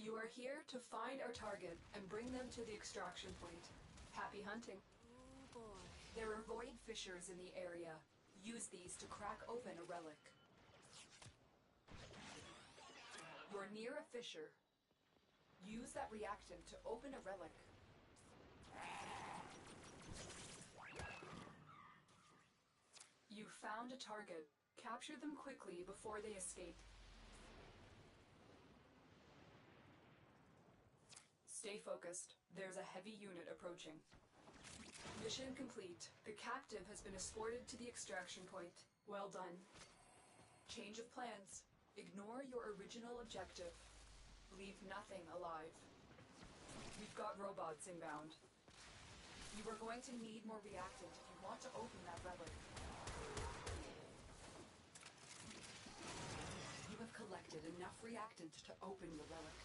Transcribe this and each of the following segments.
You are here to find our target and bring them to the extraction point. Happy hunting. Oh boy. There are void fissures in the area. Use these to crack open a relic. You're near a fissure. Use that reactant to open a relic. You found a target. Capture them quickly before they escape. Stay focused. There's a heavy unit approaching. Mission complete. The captive has been escorted to the extraction point. Well done. Change of plans. Ignore your original objective. Leave nothing alive. We've got robots inbound. You are going to need more reactant if you want to open that relic. You have collected enough reactant to open the relic.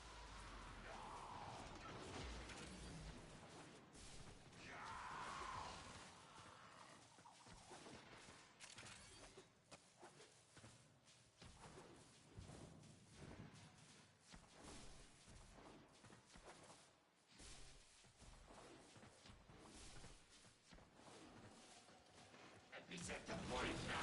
We set the point now.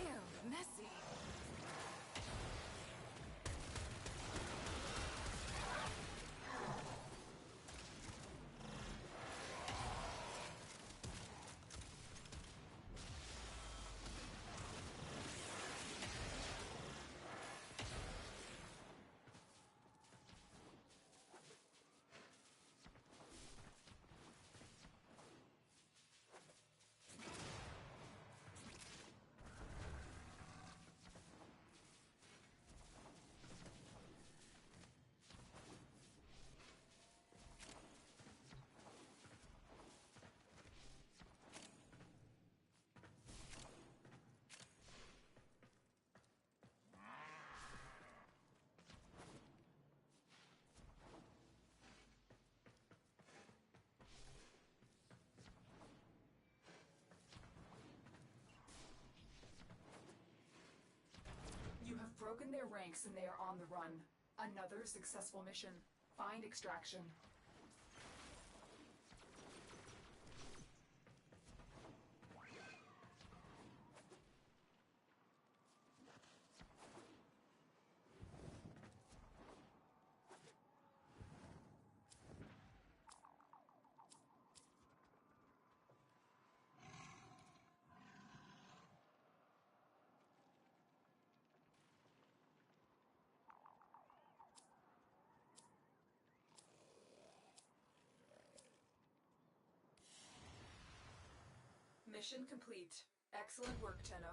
Ew, messy. You have broken their ranks and they are on the run. Another successful mission. Find extraction. Mission complete. Excellent work, Tenno.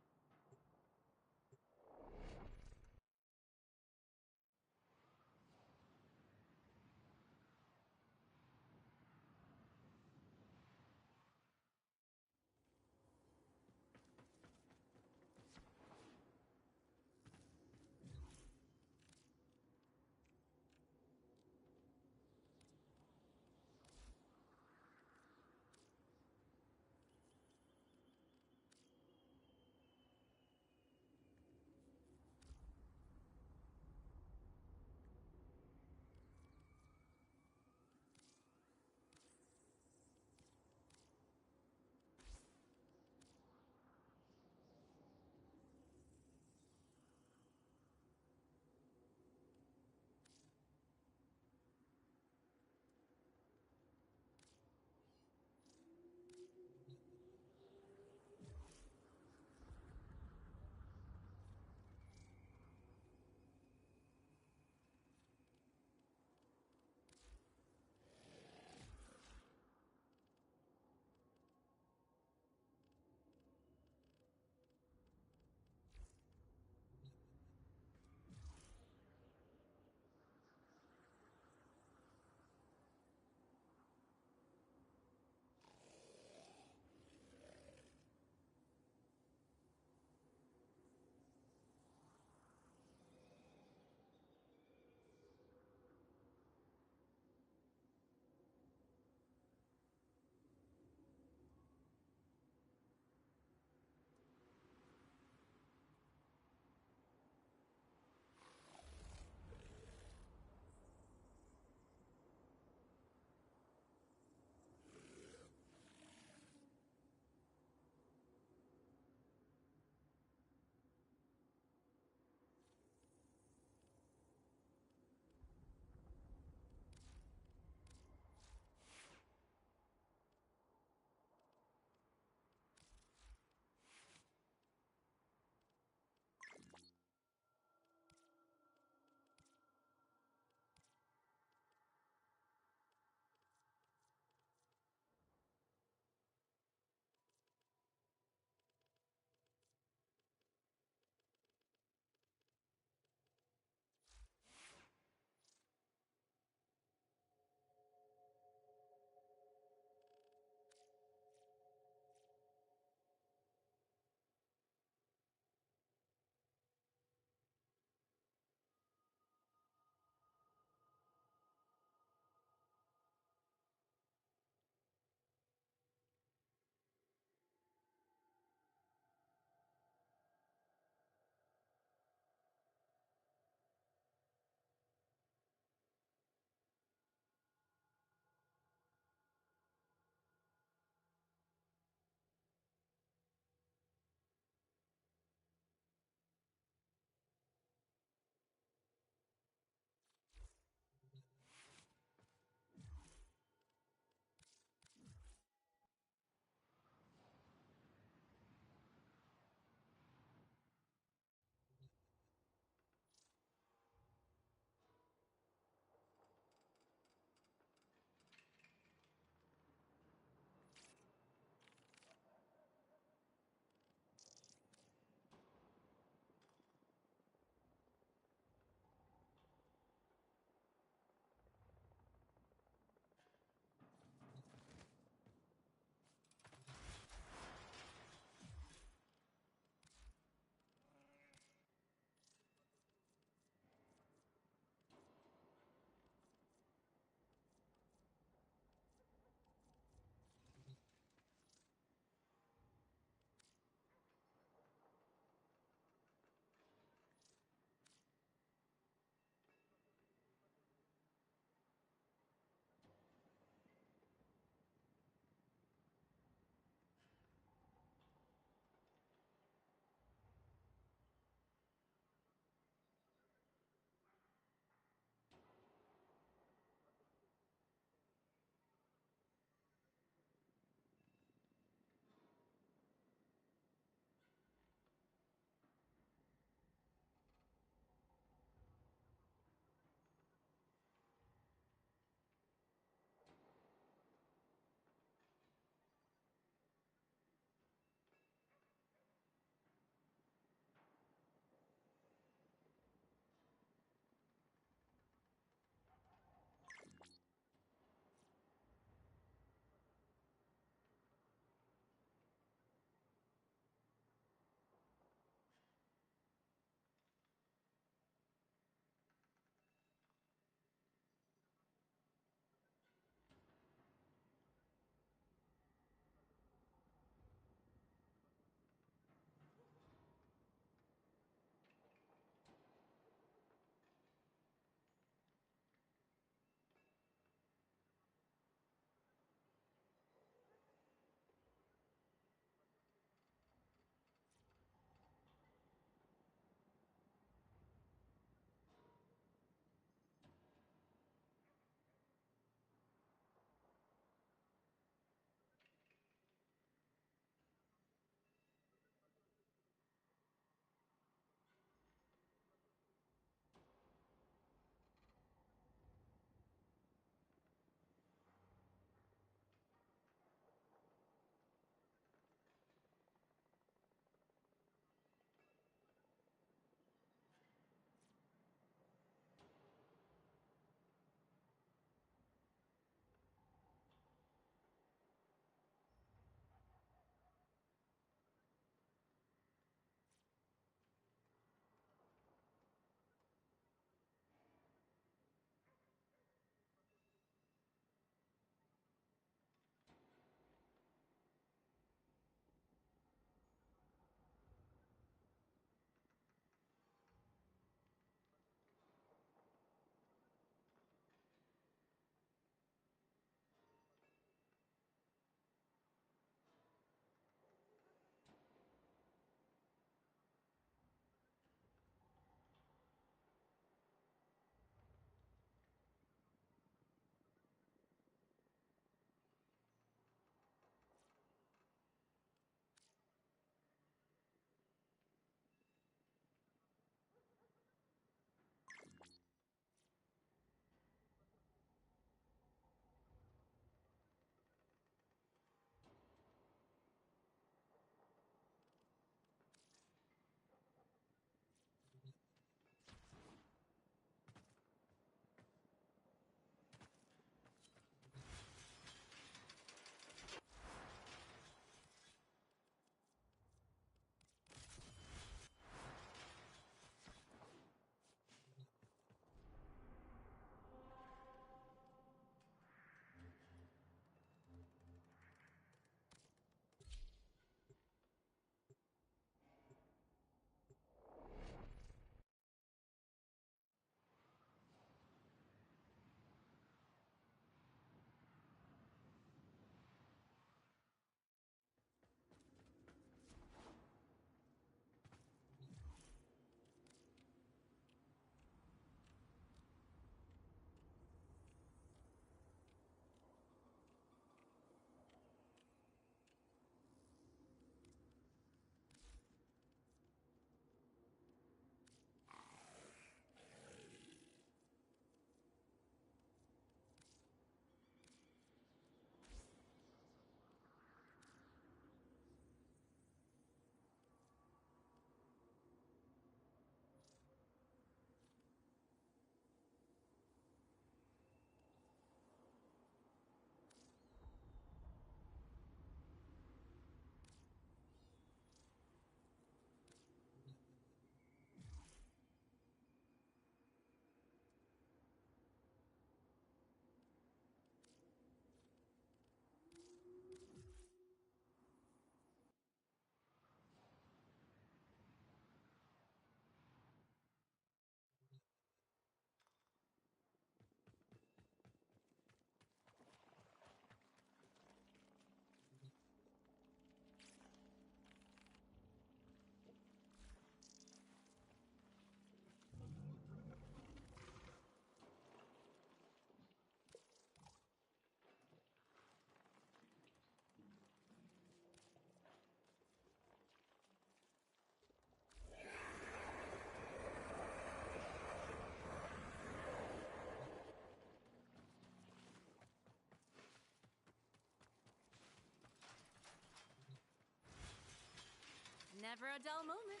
Never a dull moment.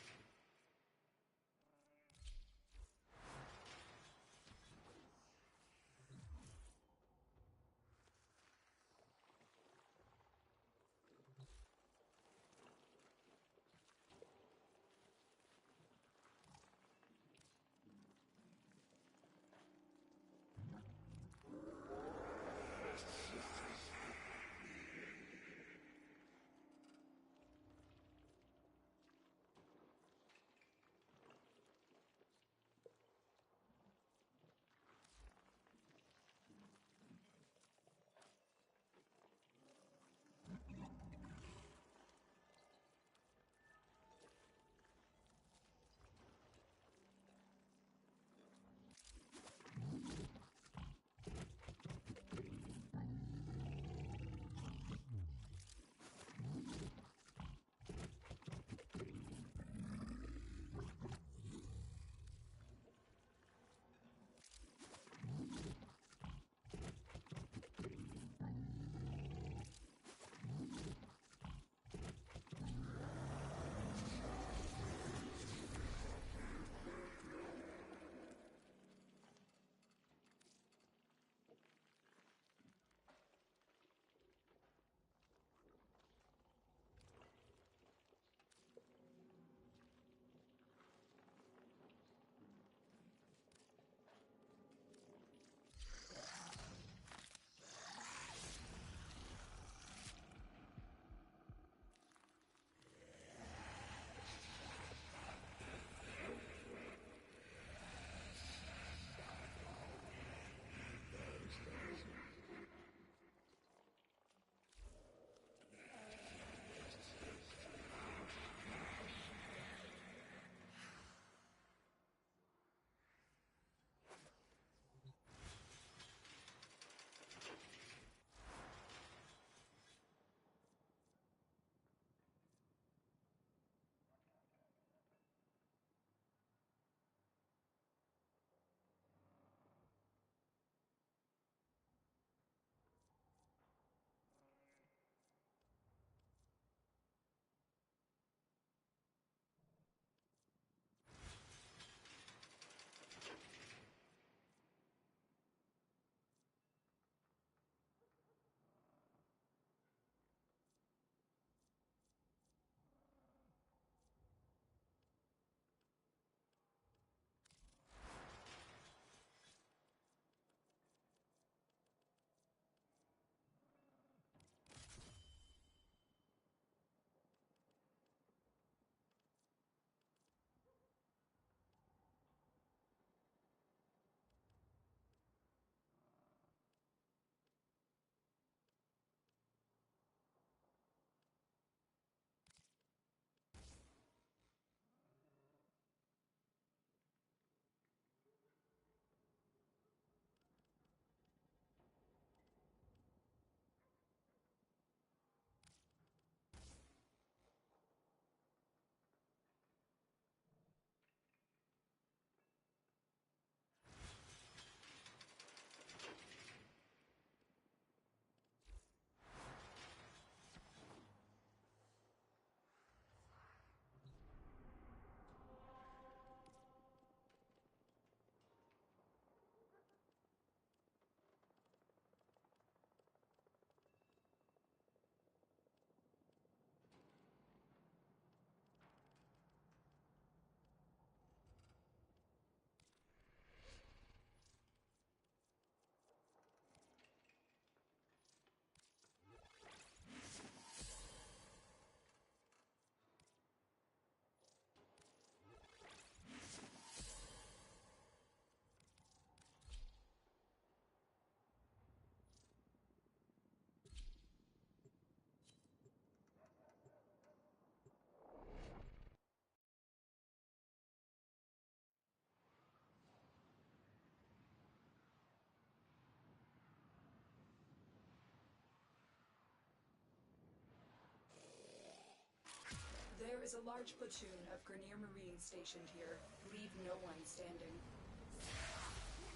There is a large platoon of Grenier Marines stationed here. Leave no one standing.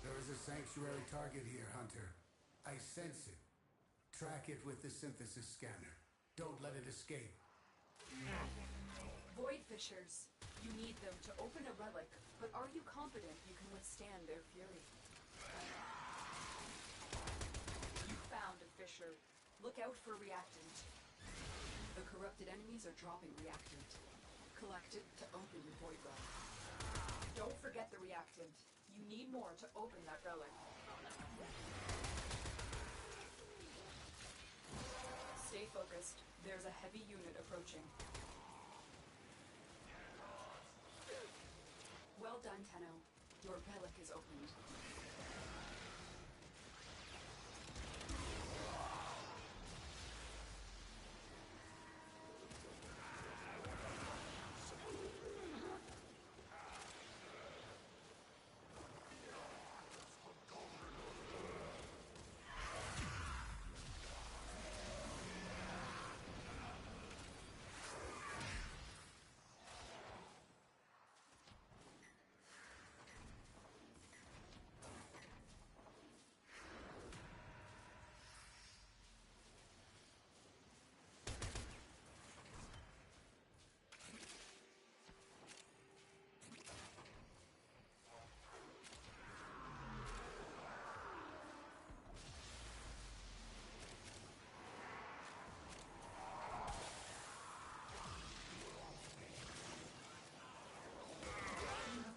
There is a sanctuary target here, Hunter. I sense it. Track it with the synthesis scanner. Don't let it escape. Void fissures. You need them to open a relic, but are you confident you can withstand their fury? You found a fissure. Look out for reactant. The corrupted enemies are dropping reactant. Collect it to open your void relic. Don't forget the reactant. You need more to open that relic. Stay focused. There's a heavy unit approaching. Well done, Tenno. Your relic is opened.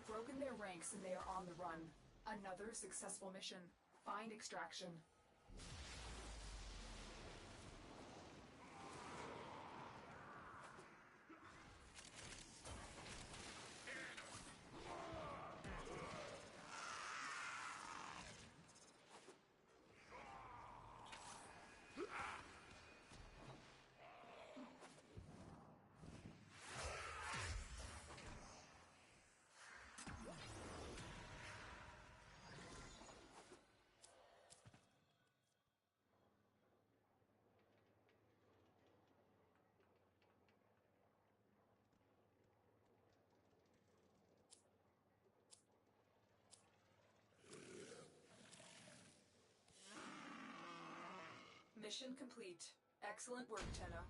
Broken their ranks and they are on the run. Another successful mission. Find extraction. Mission complete. Excellent work, Tenno.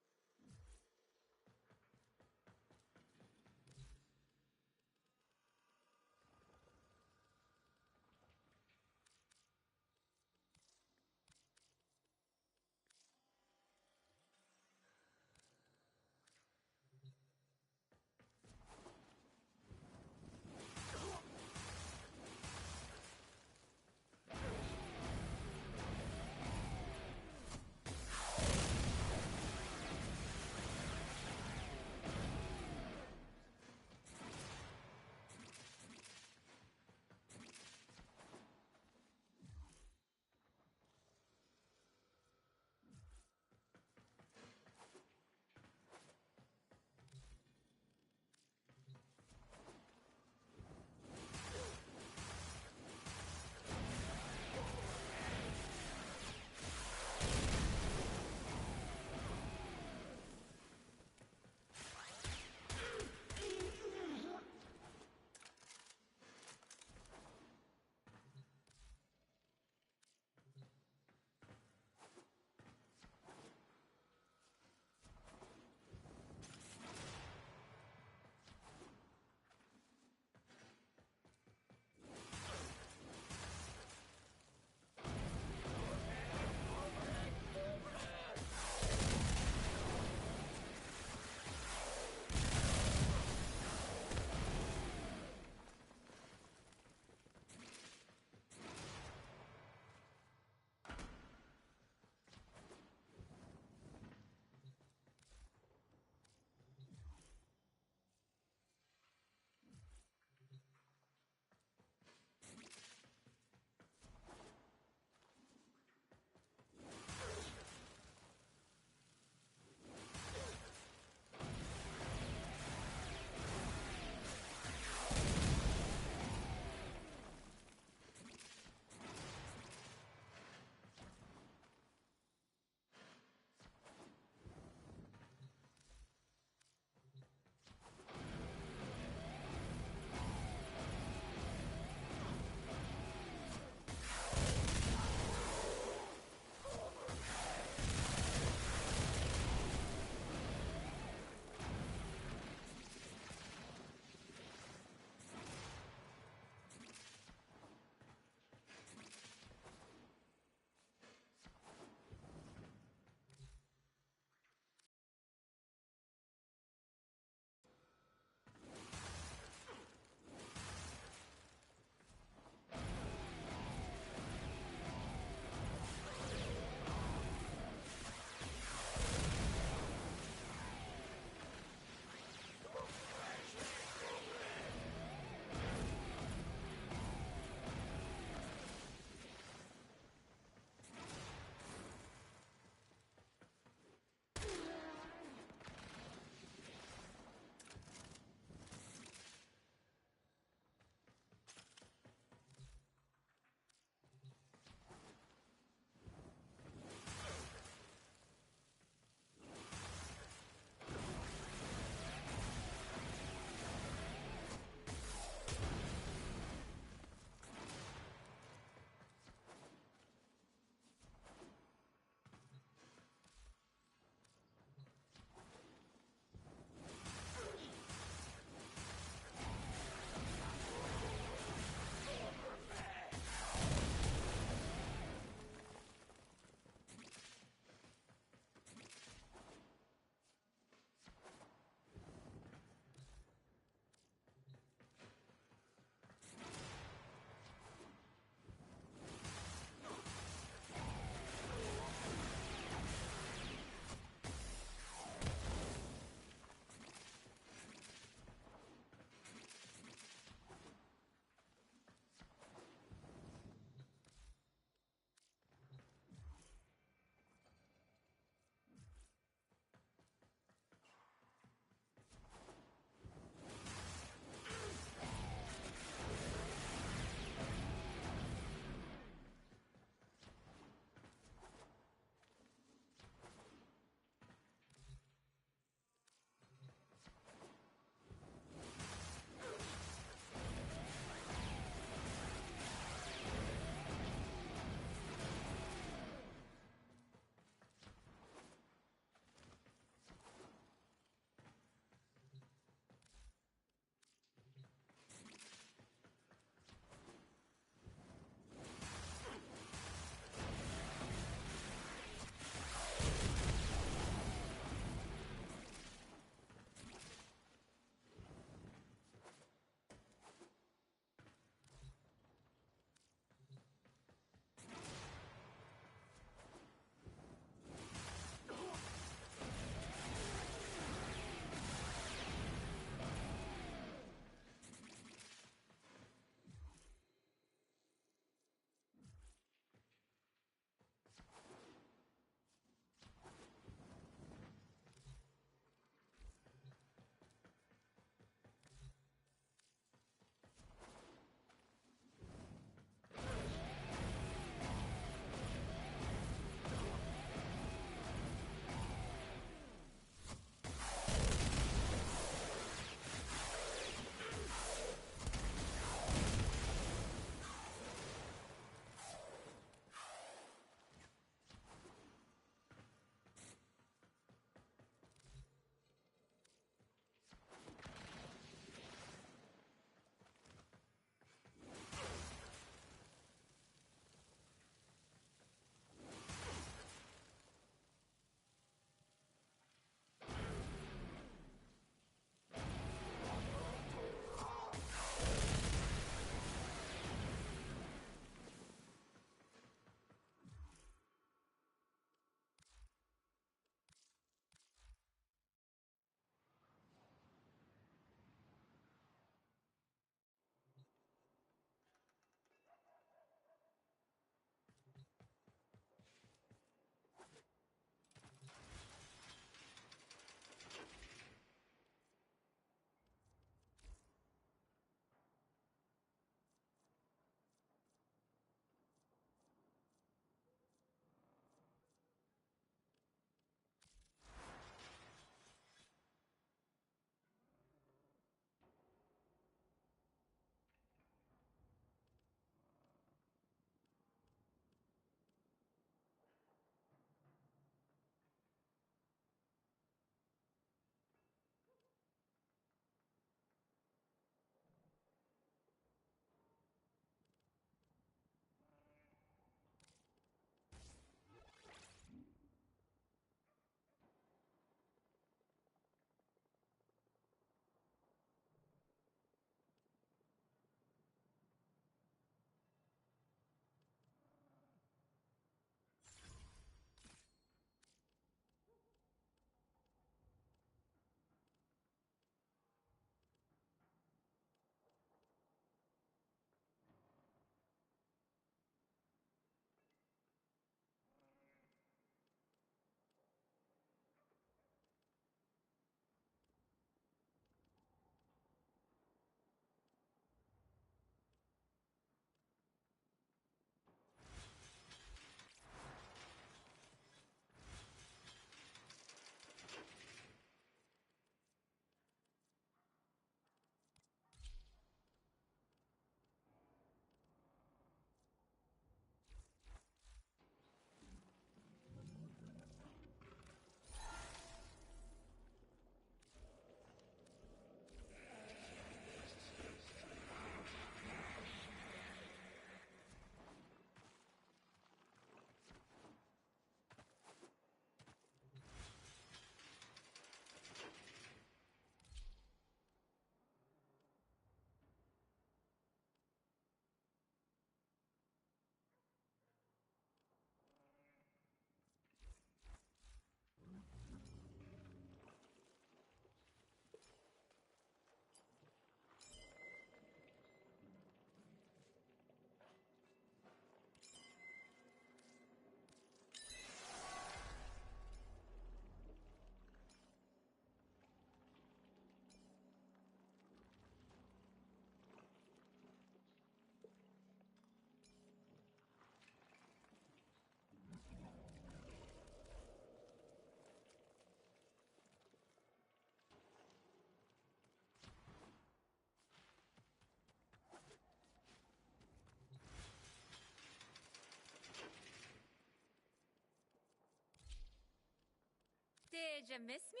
Did you miss me?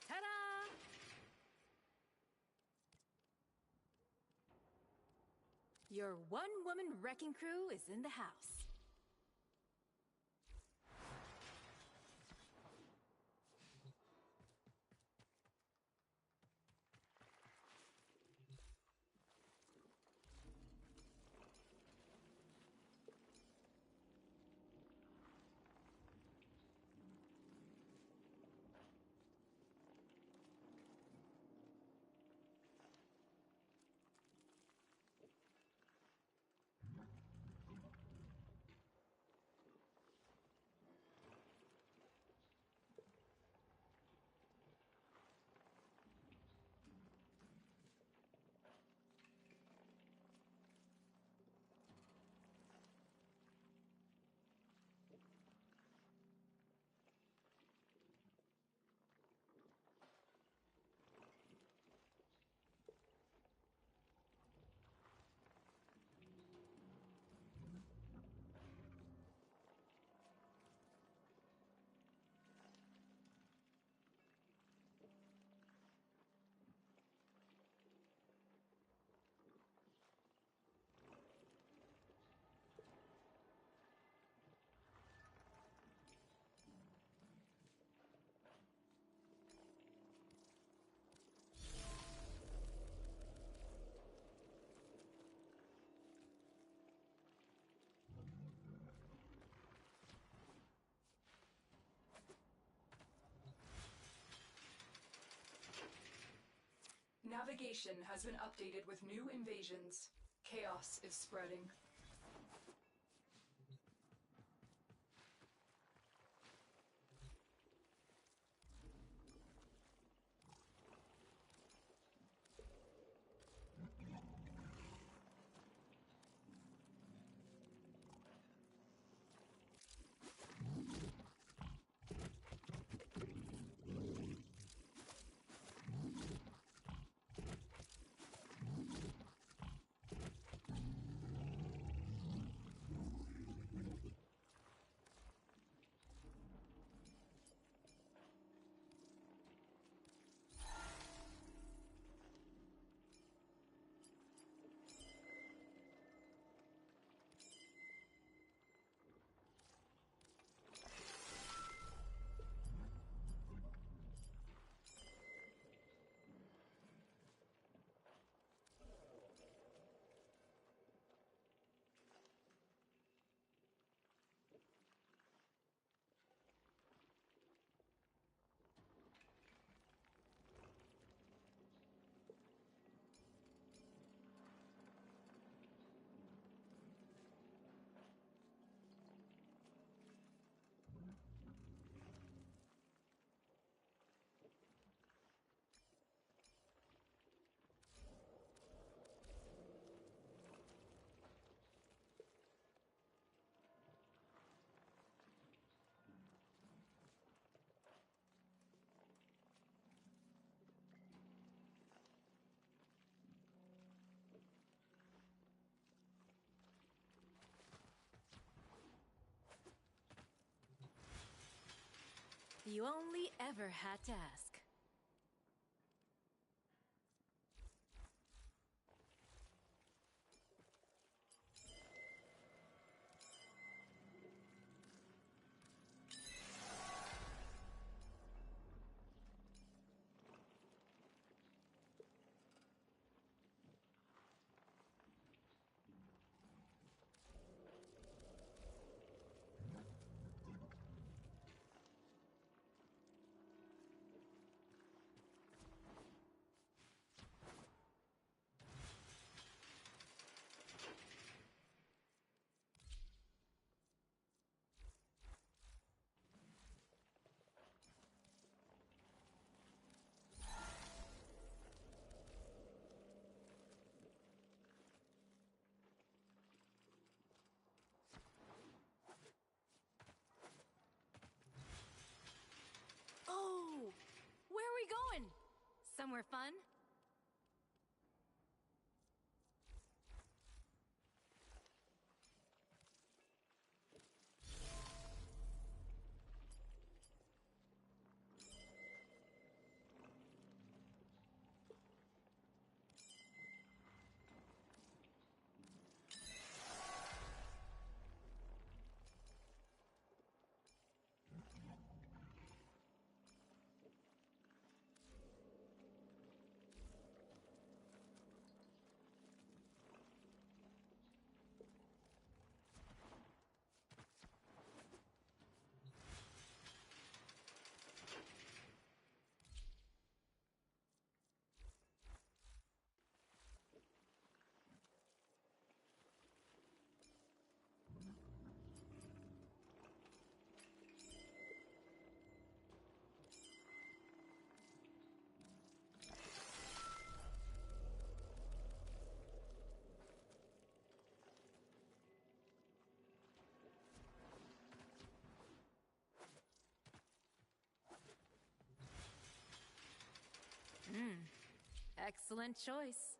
Ta-da! Your one-woman wrecking crew is in the house. Navigation has been updated with new invasions. Chaos is spreading. you only ever had to ask. Oh! Where are we going? Somewhere fun? Excellent choice.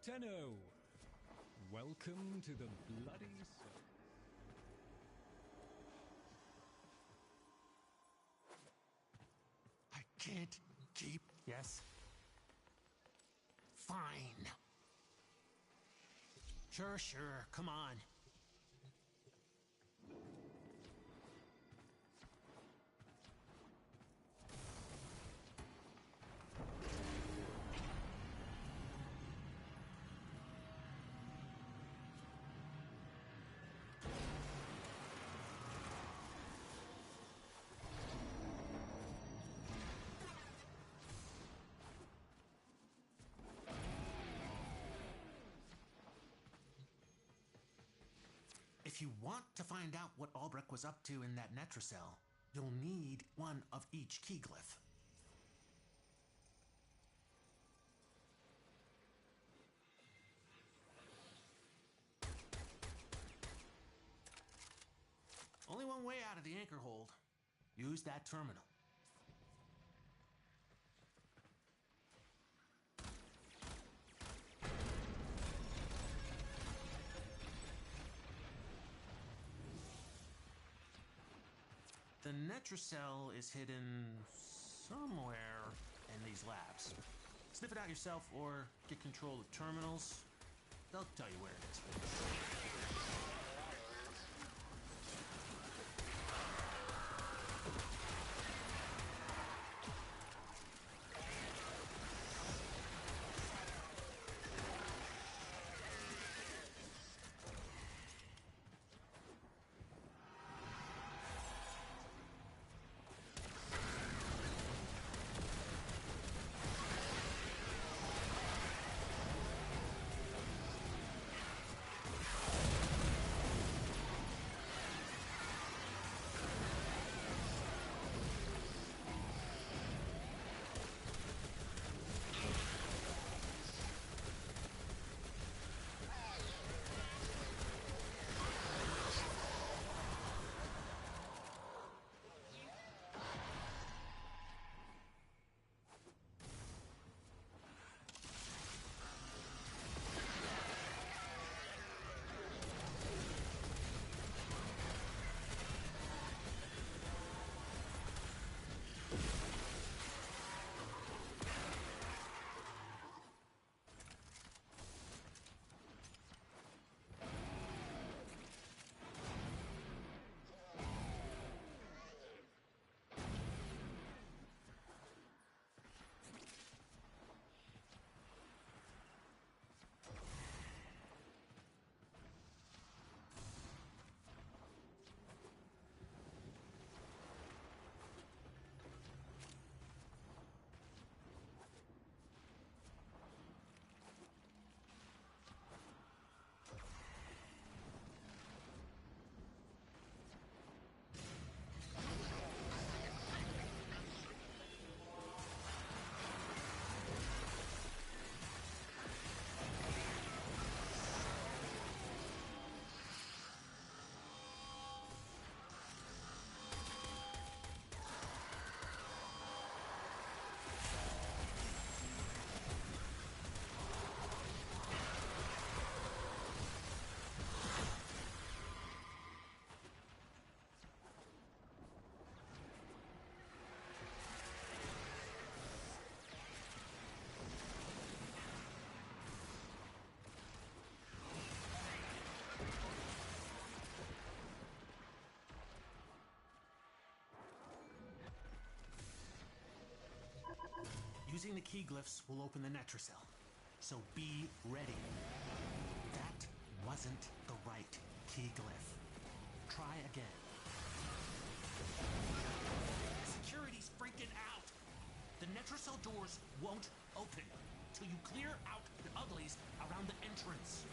Tenno, welcome to the bloody circus. I can't keep... Yes? Fine. Sure, come on. If you want to find out what Albrecht was up to in that Netracell, you'll need one of each key glyph. Only one way out of the anchor hold. Use that terminal. The Netracell is hidden somewhere in these labs. Sniff it out yourself or get control of terminals. They'll tell you where it is. Using the key glyphs will open the Netracell, so be ready. That wasn't the right key glyph. Try again. Security's freaking out. The Netracell doors won't open till you clear out the uglies around the entrance.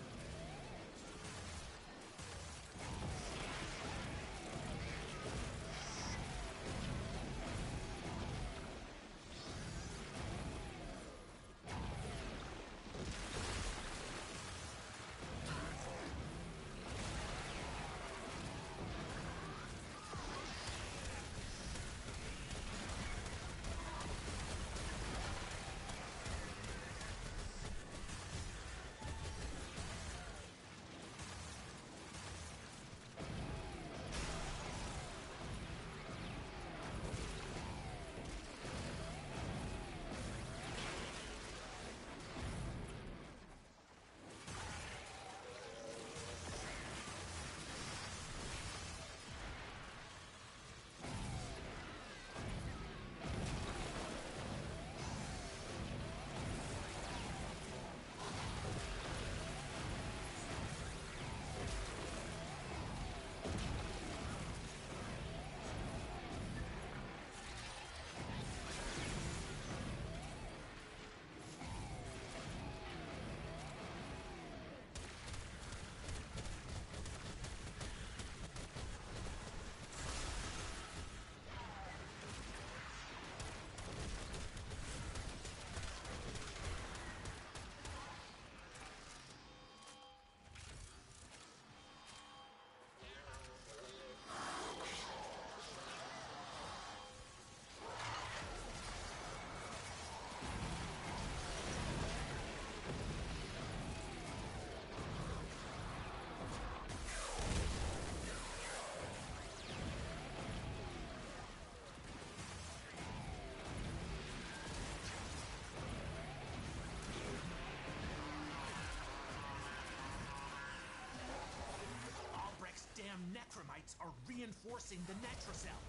damn necromites are reinforcing the Netrocell.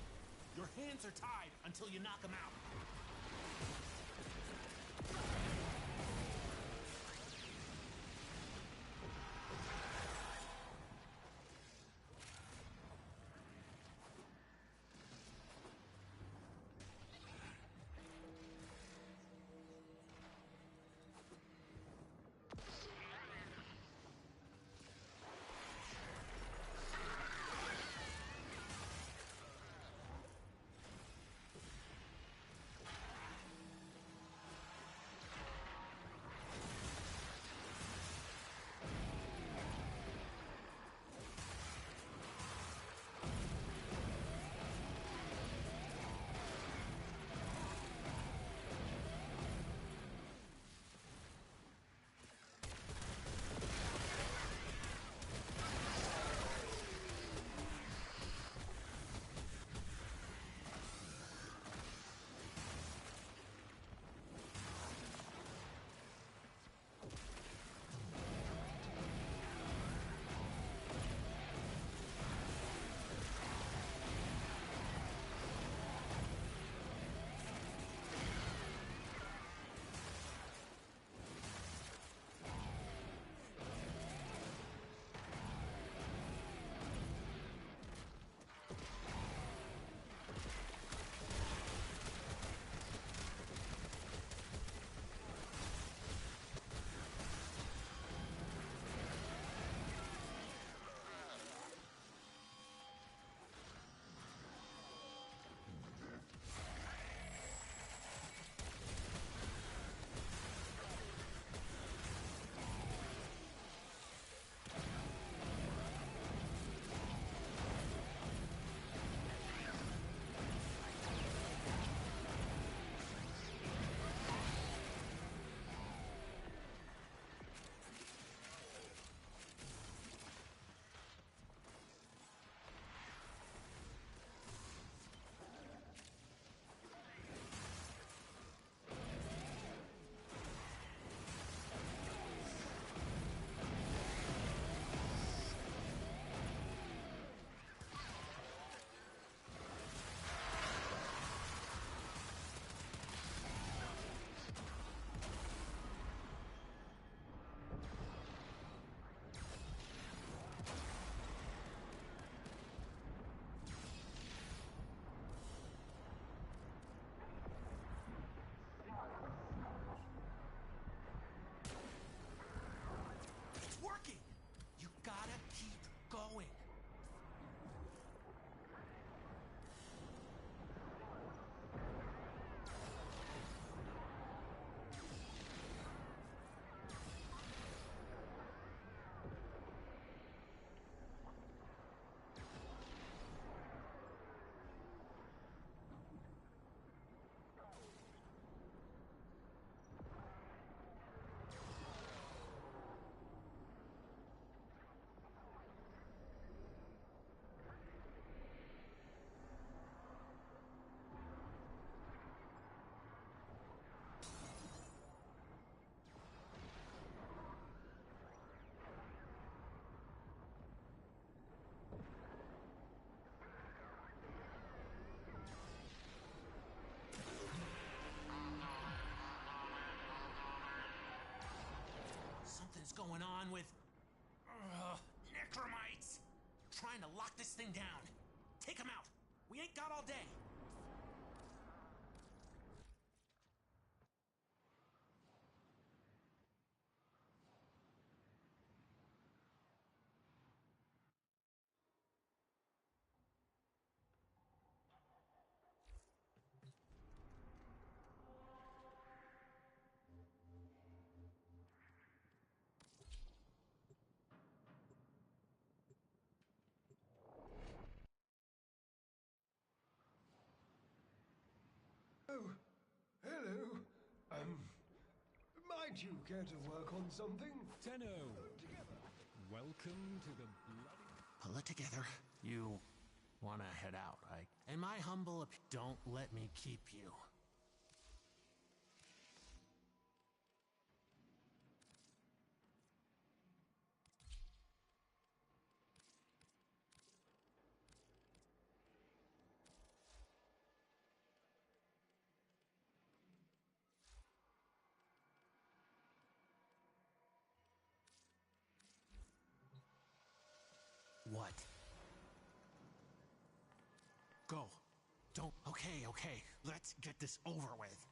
Your hands are tied until you knock them out. Going on with necromites trying to lock this thing down. Take them out. We ain't got all day. Oh, hello. Might you care to work on something? Tenno, welcome to the bloody... Pull it together. You wanna head out, In my humble don't let me keep you. What? Go. Don't. Okay, okay. Let's get this over with.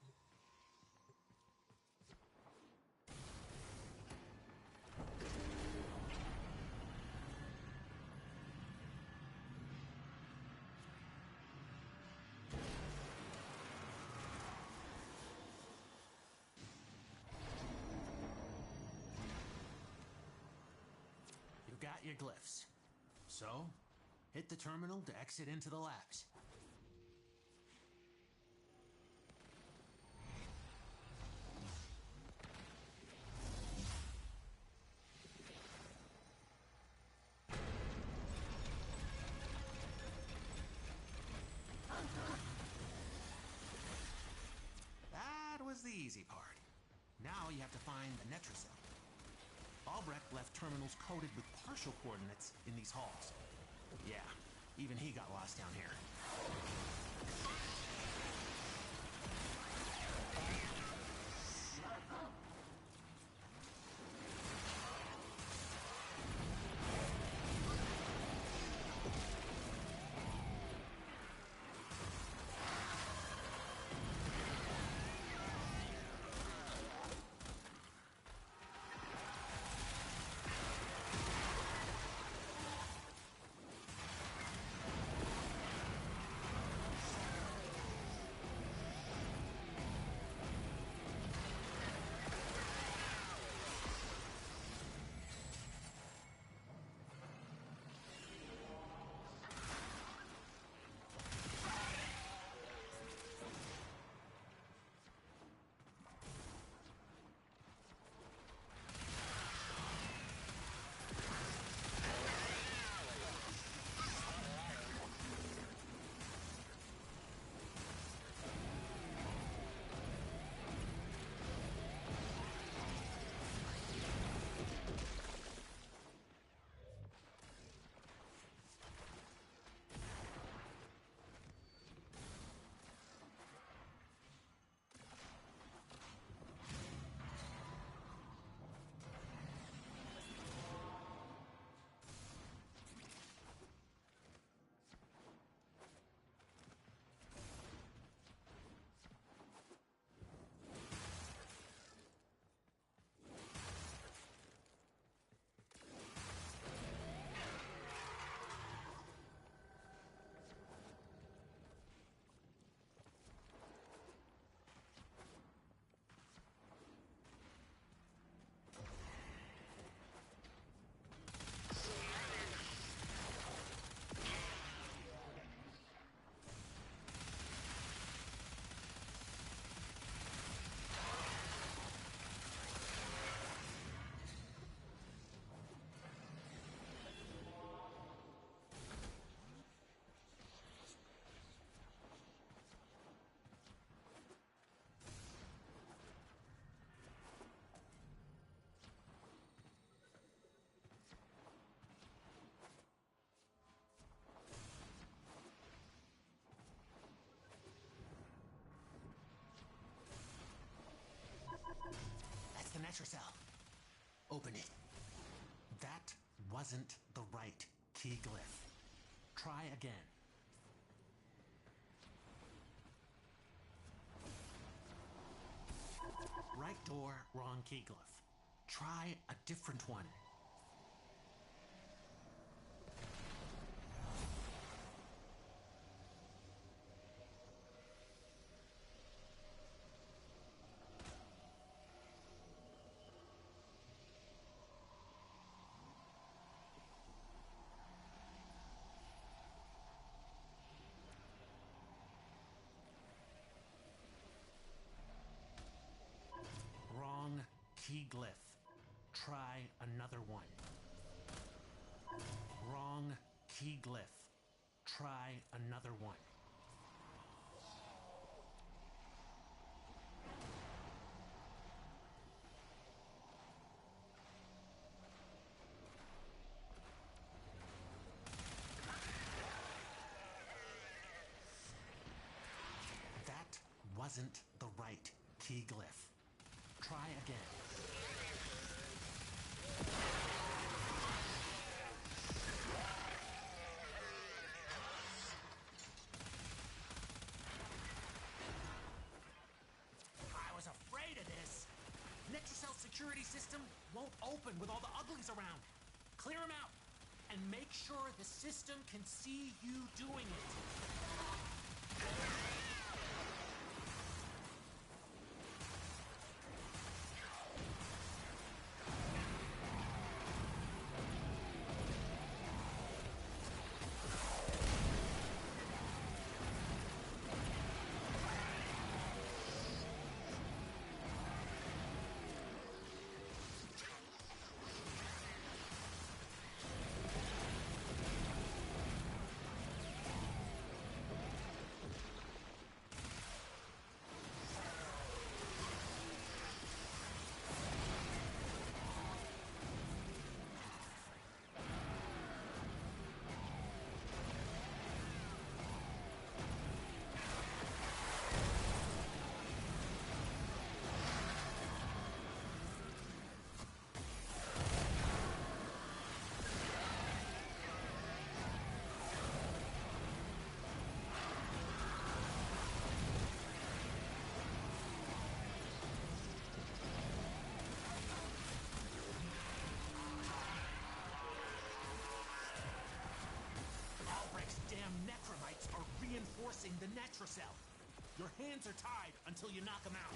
You got your glyphs. So, hit the terminal to exit into the labs. That was the easy part. Now you have to find the Netracell. Albrecht left terminals coded with partial coordinates in these halls. Yeah, even he got lost down here. That's the Netracell. Open it. That wasn't the right key glyph. Try again. Right door, wrong key glyph. Try a different one. Wrong key glyph. Try another one. Wrong key glyph. Try another one. That wasn't the right key glyph. Try again. security system won't open with all the uglies around. Clear them out. And make sure the system can see you doing it. Reinforcing the Netracell. Your hands are tied until you knock them out.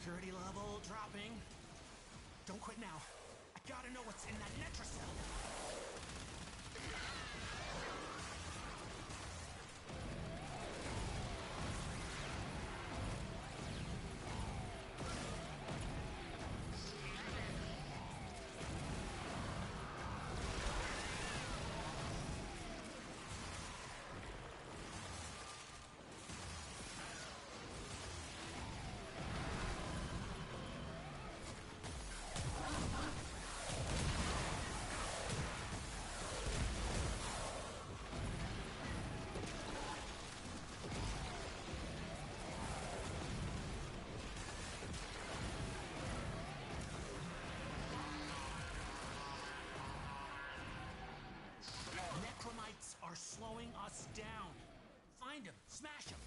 Security level dropping. Don't quit now. I gotta know what's in that Netracell. Are slowing us down. Find him, smash him.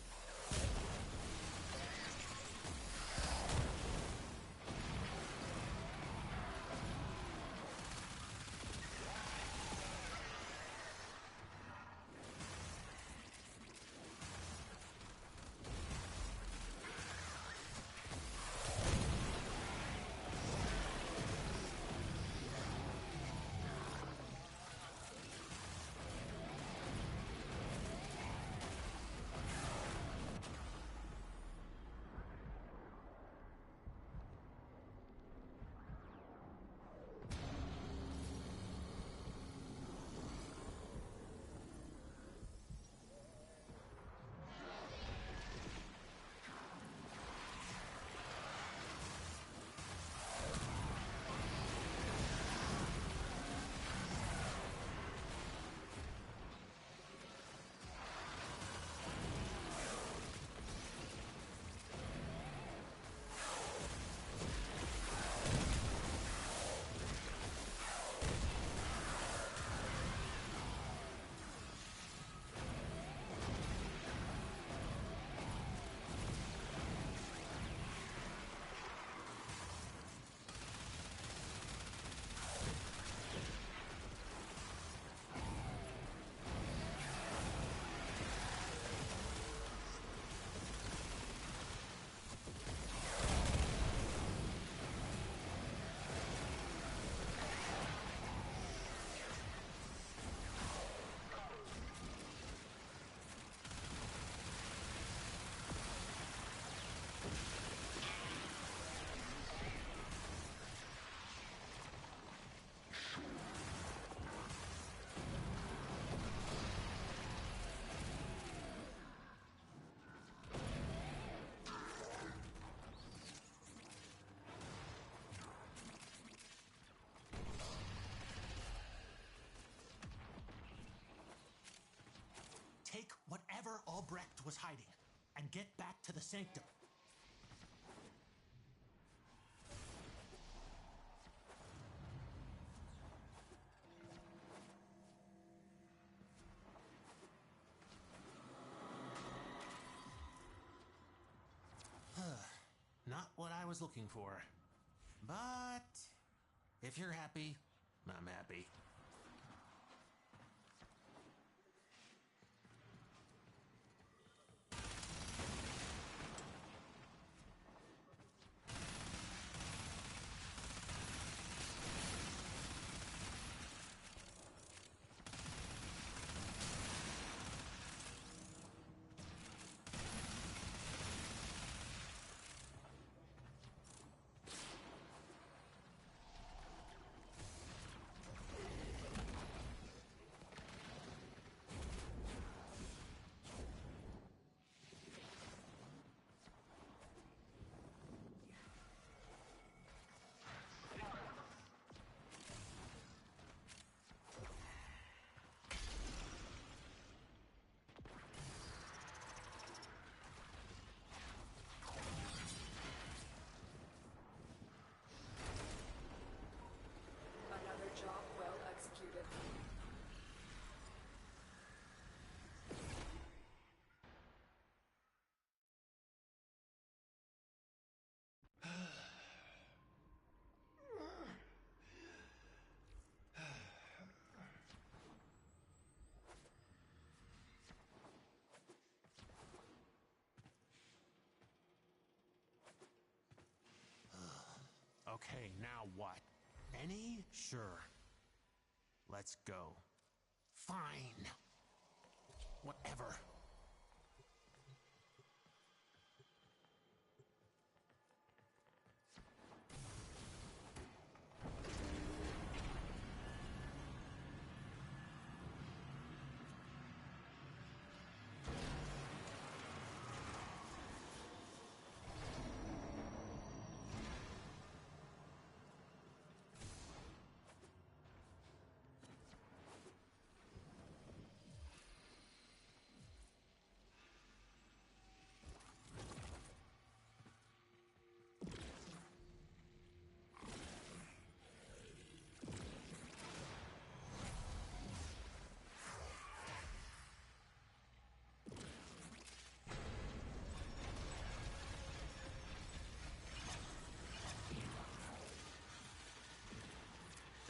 craft was hiding and get back to the sanctum. Not what I was looking for. But if you're happy, I'm happy. Another job well executed. Okay, now what? Any? Sure. Let's go. Fine. Whatever.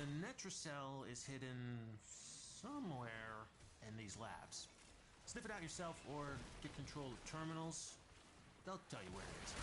The Netracell is hidden somewhere in these labs. Sniff it out yourself or get control of terminals. They'll tell you where it is.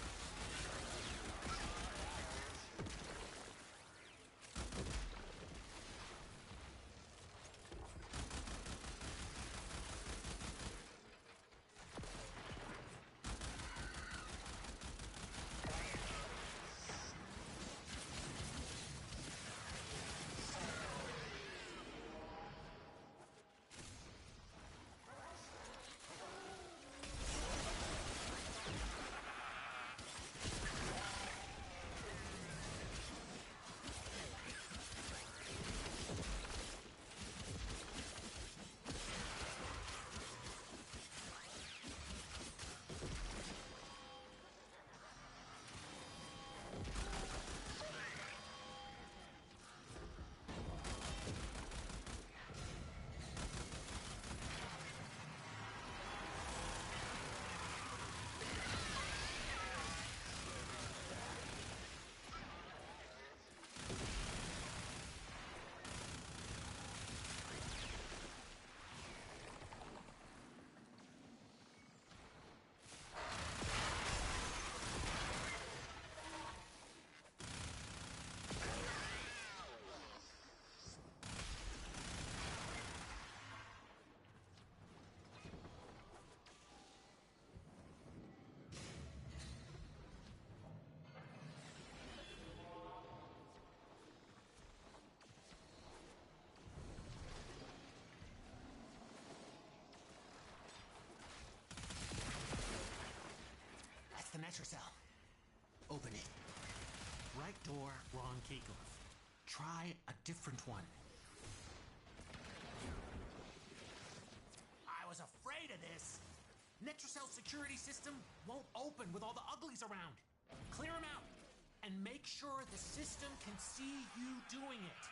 That's the Netracell. Open it. Right door, wrong key glyph. Try a different one. I was afraid of this. Netracell security system won't open with all the uglies around. Clear them out. And make sure the system can see you doing it.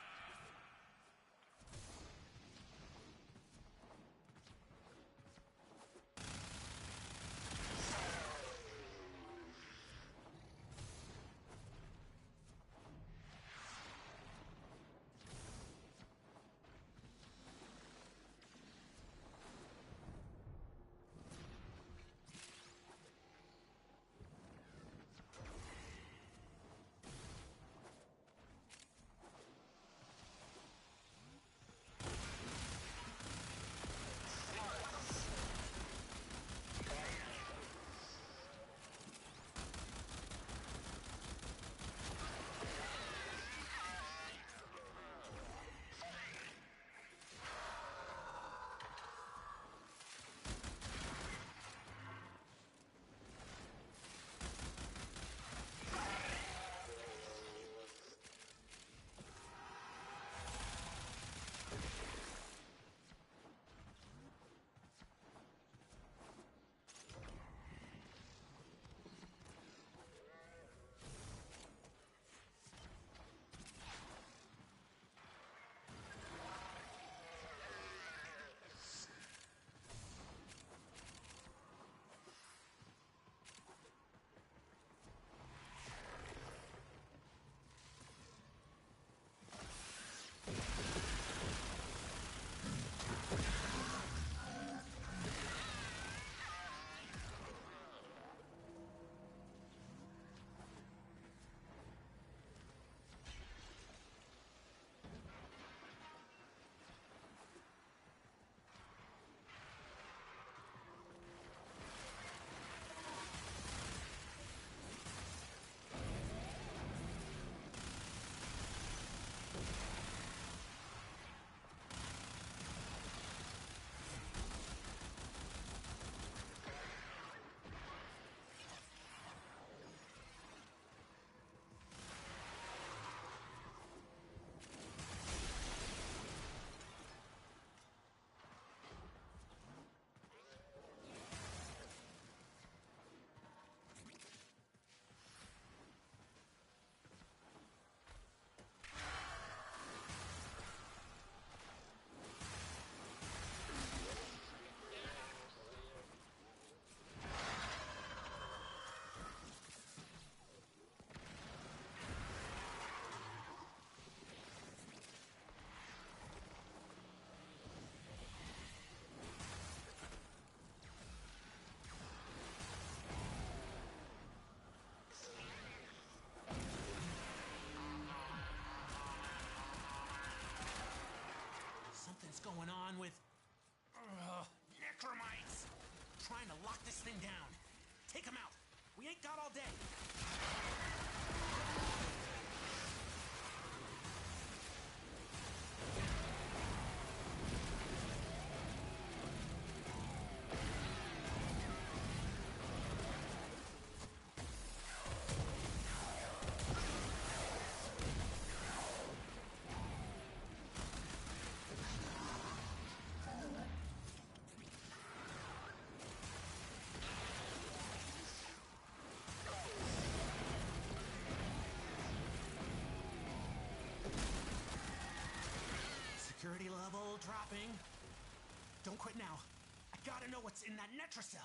Going on with necromites trying to lock this thing down. Take them out. We ain't got all day. Security level dropping. Don't quit now. I gotta know what's in that Netracell.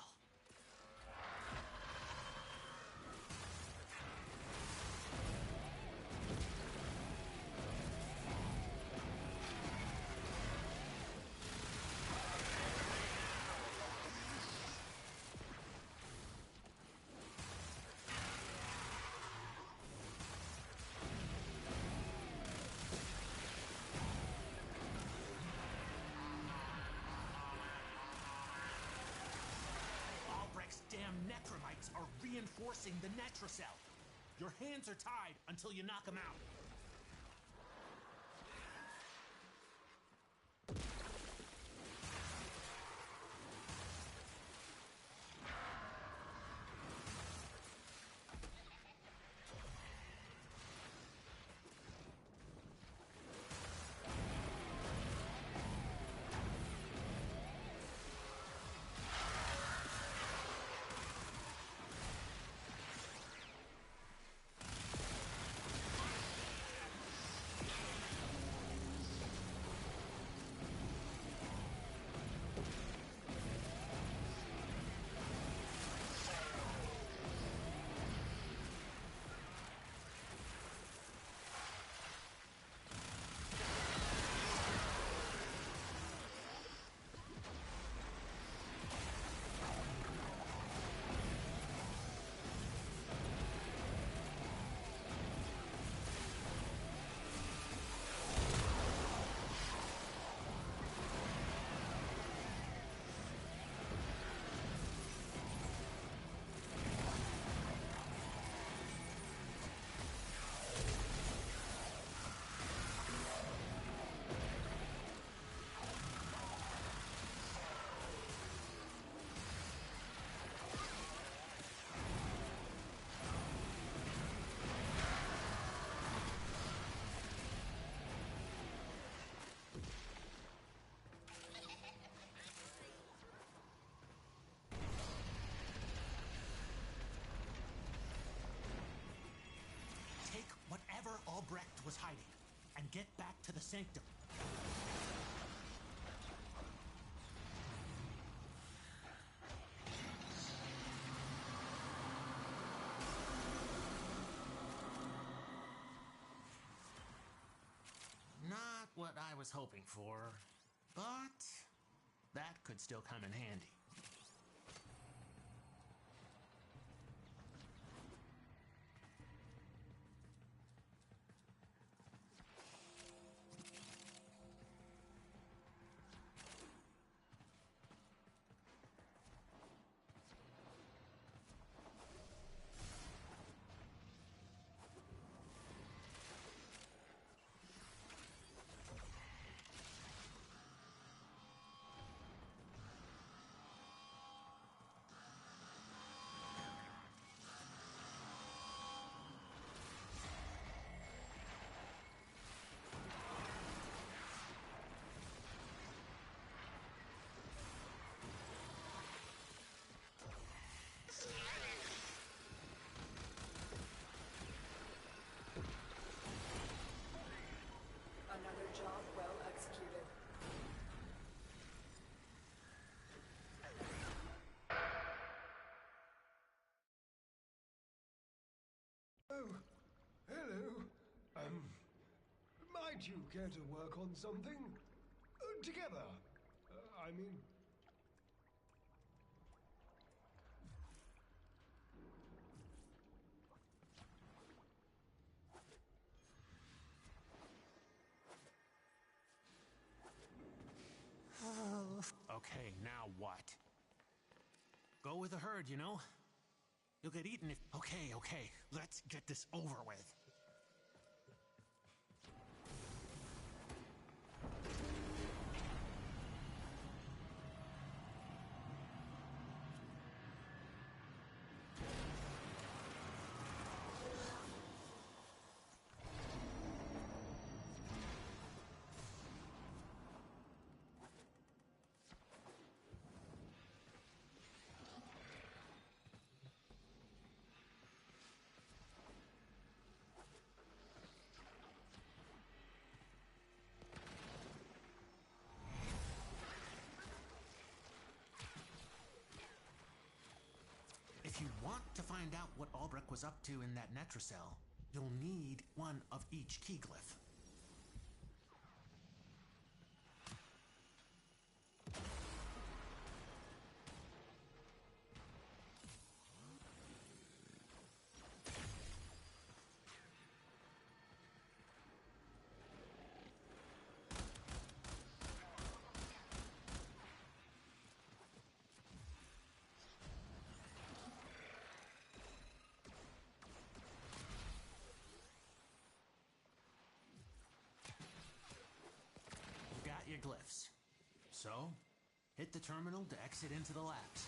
Damn necromites are reinforcing the Netracell. Your hands are tied until you knock them out. was hiding, and get back to the sanctum. Not what I was hoping for, but that could still come in handy. Another job well executed. Oh, hello. Might you care to work on something? Together. I mean... Okay, now what? Go with the herd, you know? You'll get eaten if... Okay, let's get this over with. If you want to find out what Albrecht was up to in that Netracell, you'll need one of each key glyph. Your glyphs. So, hit the terminal to exit into the labs.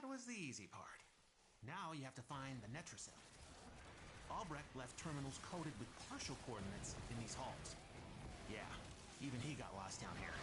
Was the easy part. Now you have to find the Netracell. Albrecht left terminals coded with partial coordinates in these halls. Yeah, even he got lost down here.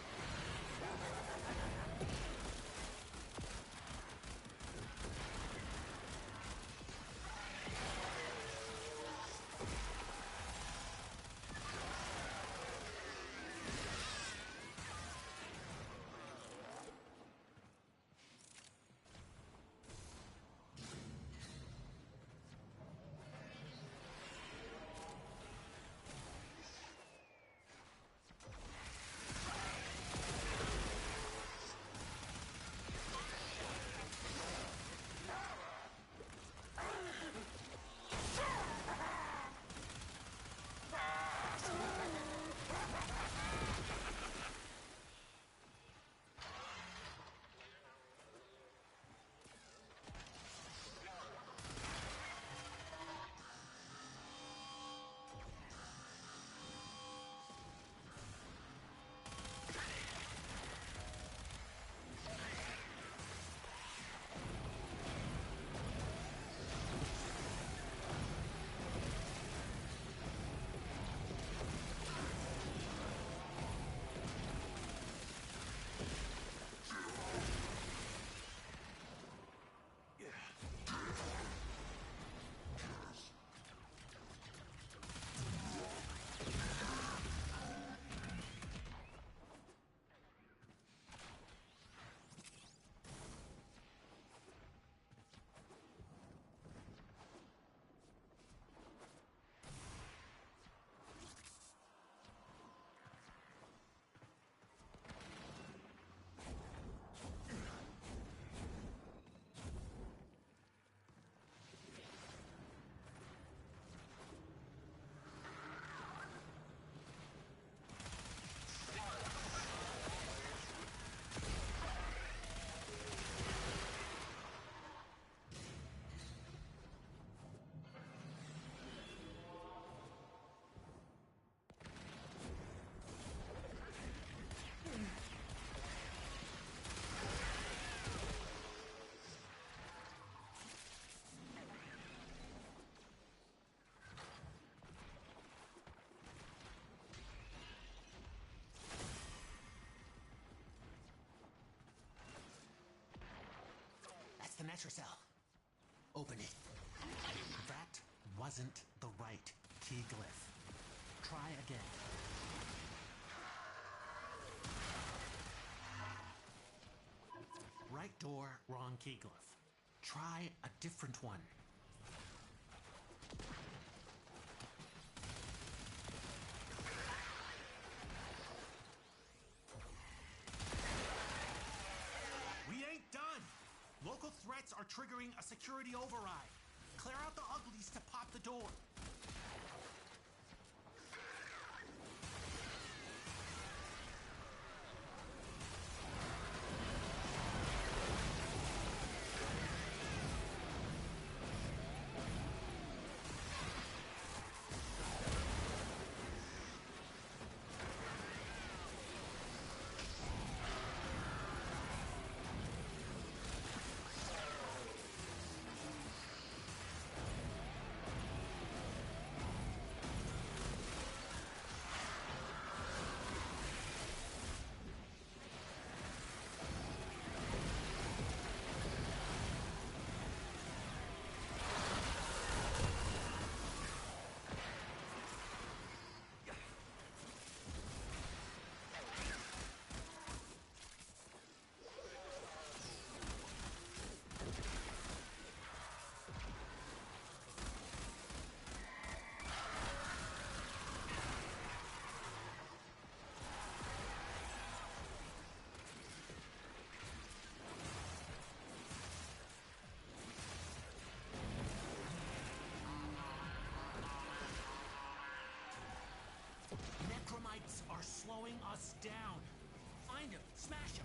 Netrocell. Open it. That wasn't the right key glyph. Try again. Right door, wrong key glyph. Try a different one. We ain't done! Local threats are triggering a security override. Clear out the uglies to pop the door. Necromites are slowing us down. Find him, smash him.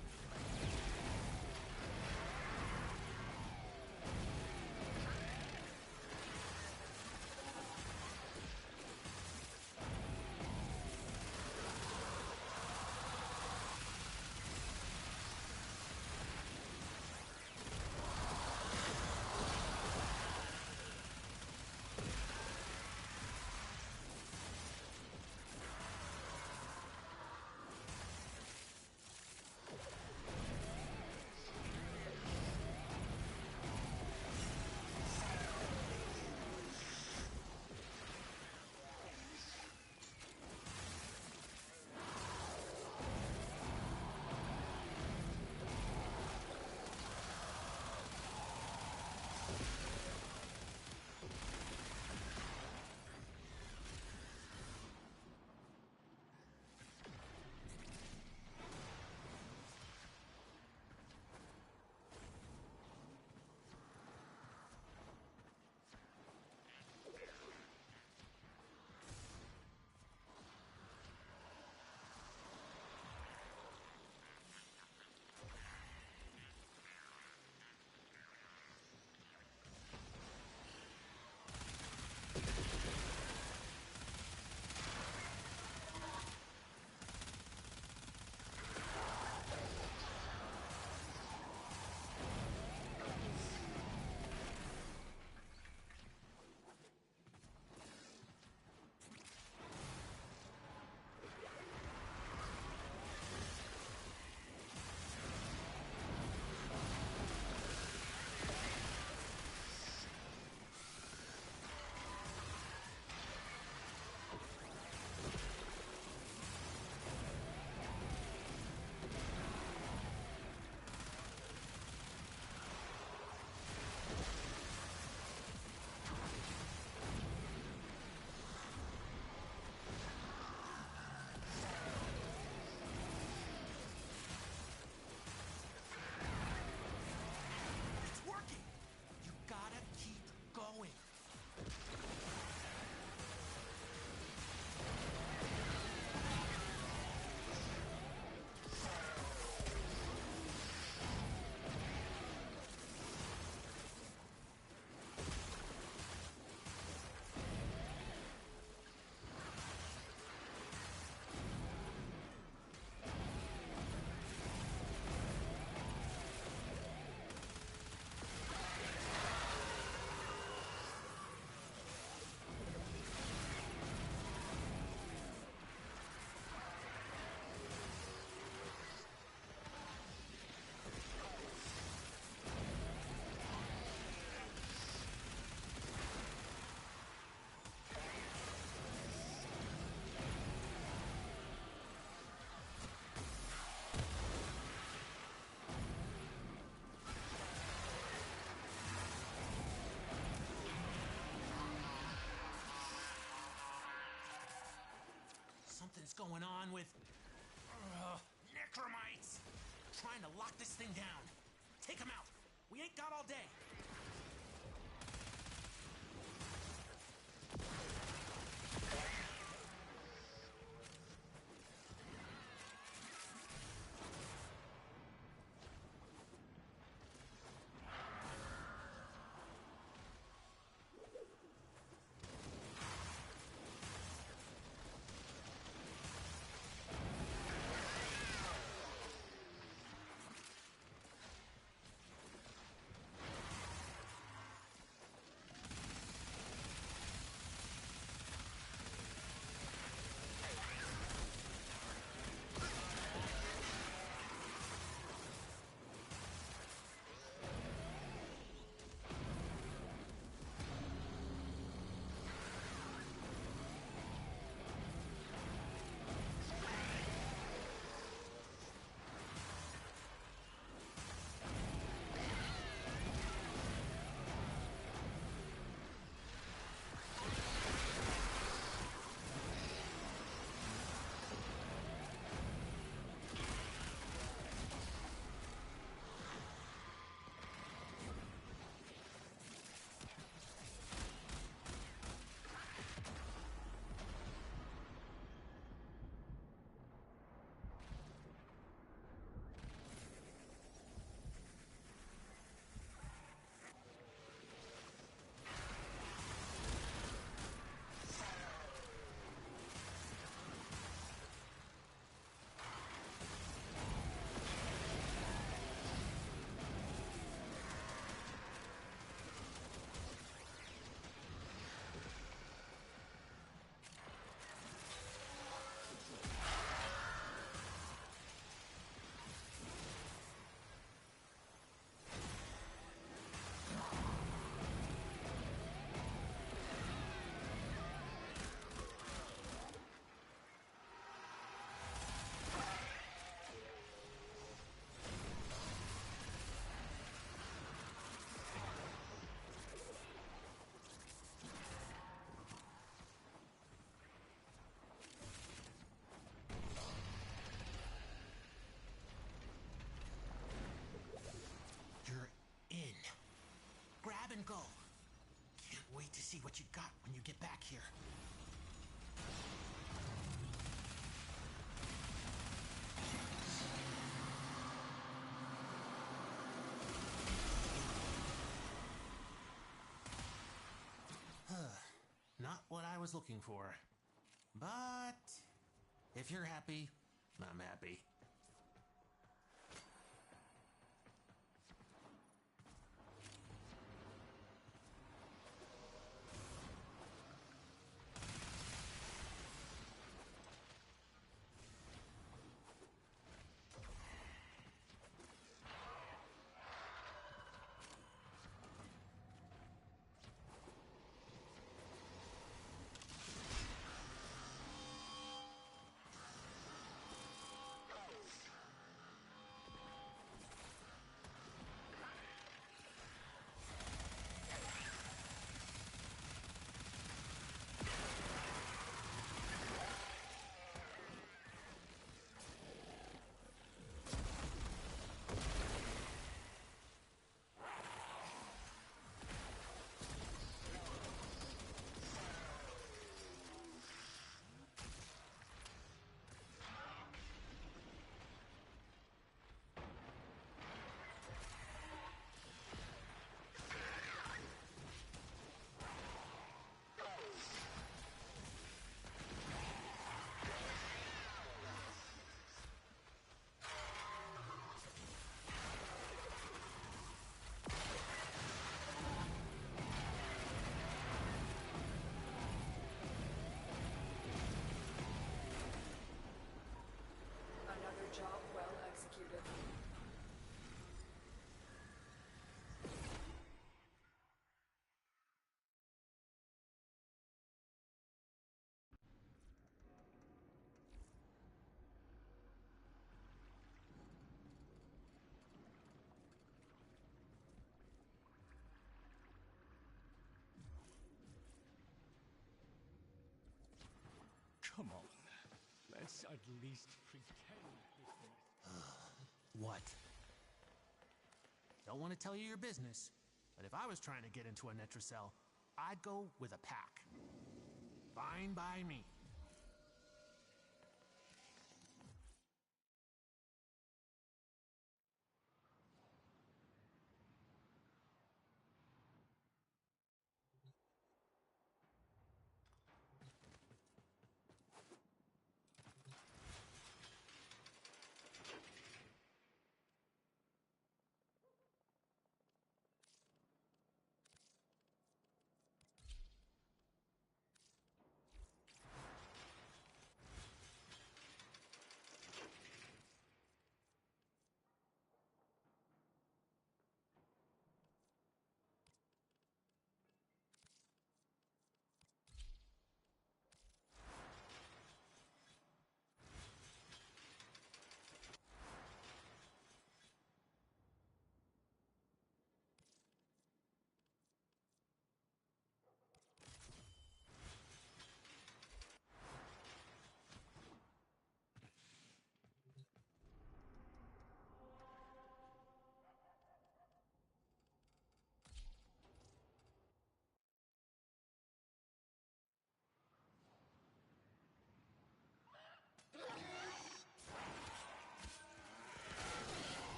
Something's going on with... necromites! Trying to lock this thing down. Take them out. We ain't got all day. And go. Can't wait to see what you got when you get back here. Not what I was looking for. But if you're happy, I'm happy. Let's at least pretend this is... What? Don't want to tell you your business, but if I was trying to get into a Netracell, I'd go with a pack. Fine by me.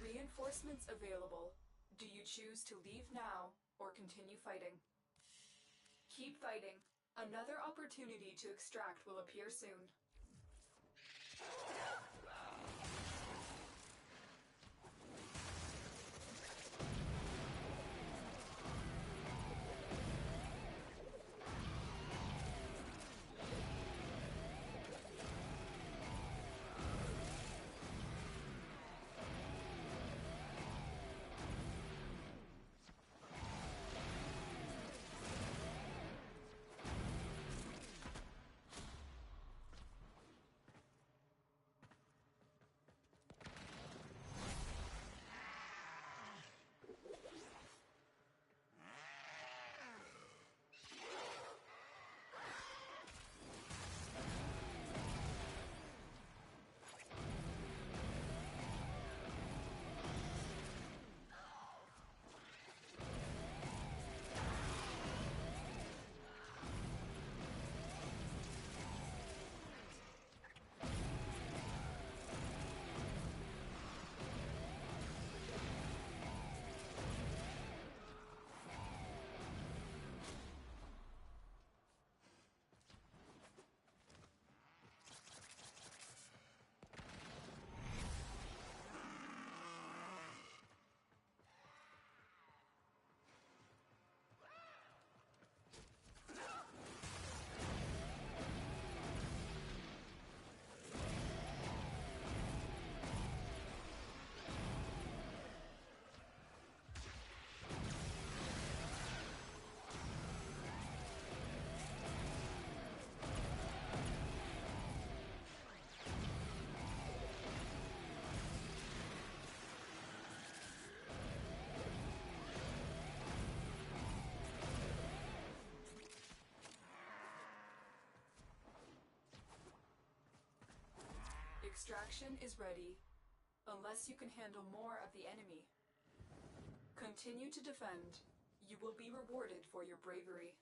Reinforcements available. Do you choose to leave now or continue fighting? Keep fighting. Another opportunity to extract will appear soon. Extraction is ready, unless you can handle more of the enemy. Continue to defend. You will be rewarded for your bravery.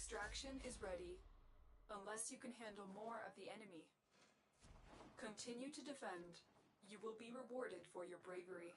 Extraction is ready, unless you can handle more of the enemy. Continue to defend. You will be rewarded for your bravery.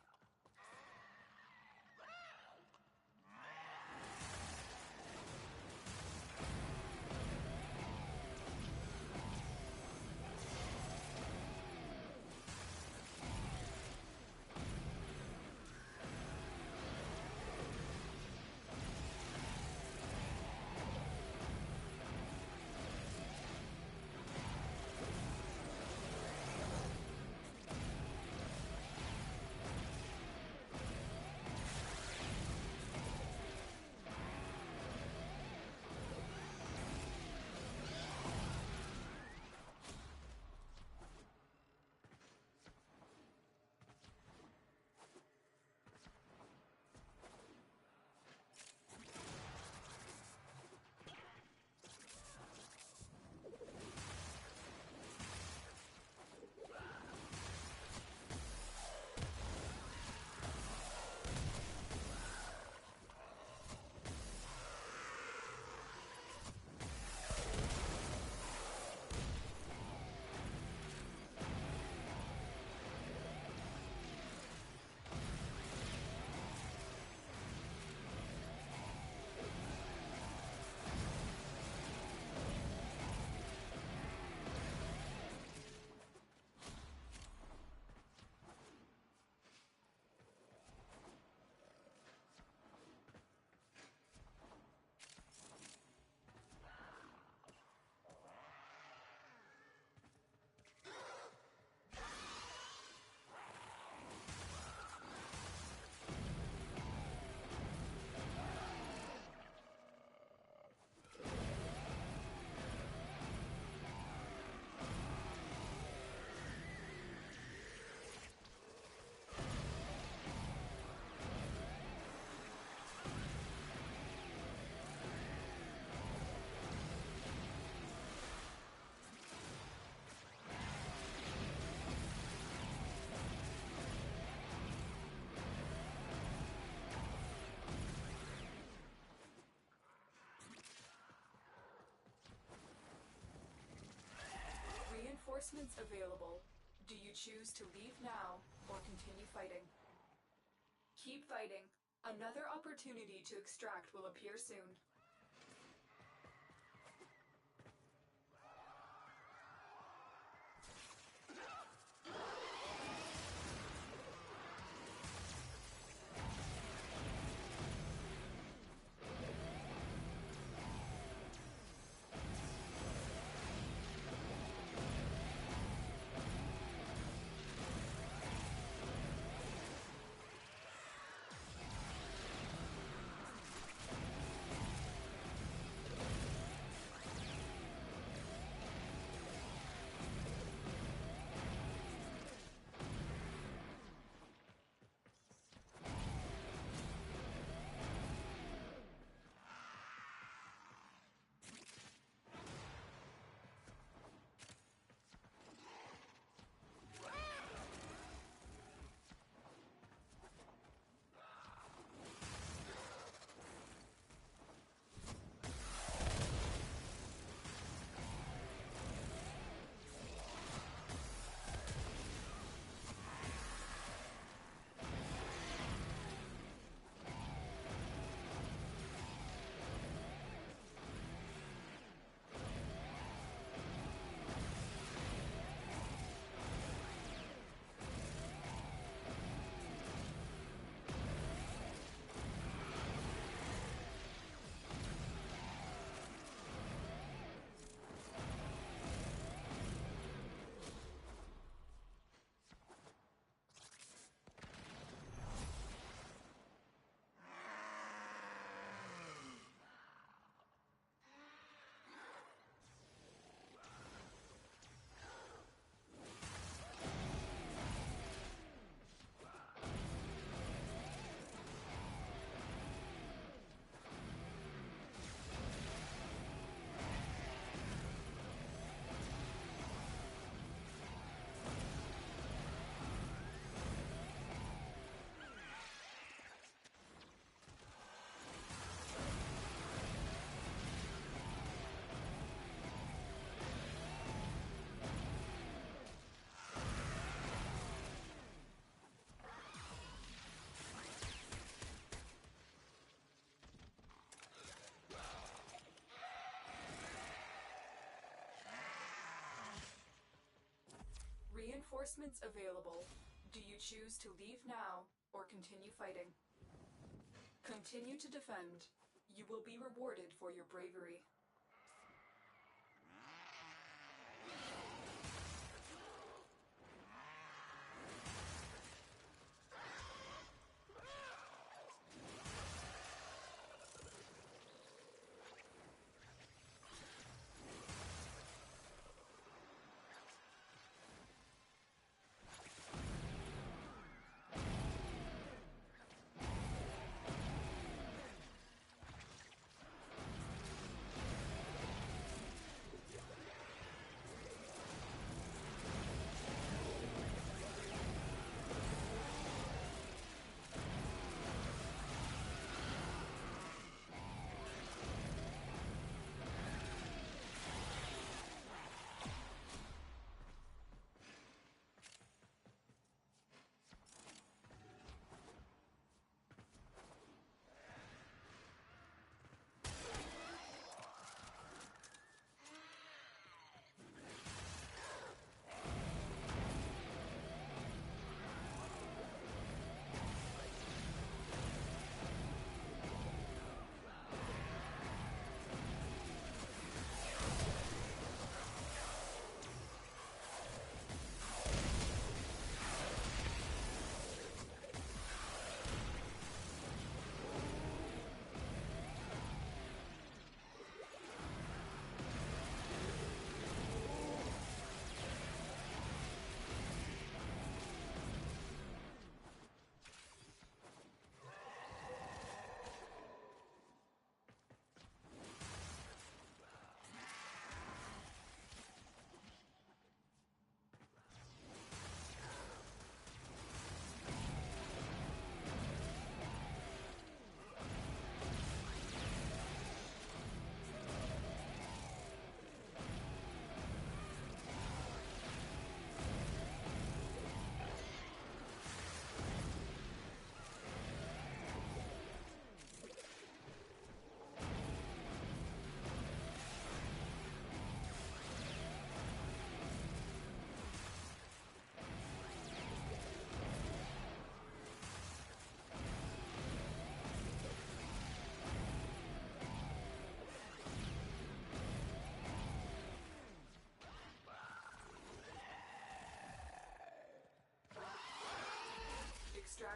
Reinforcements available. Do you choose to leave now or continue fighting? Keep fighting. Another opportunity to extract will appear soon. Reinforcements available. Do you choose to leave now or continue fighting? Continue to defend. You will be rewarded for your bravery.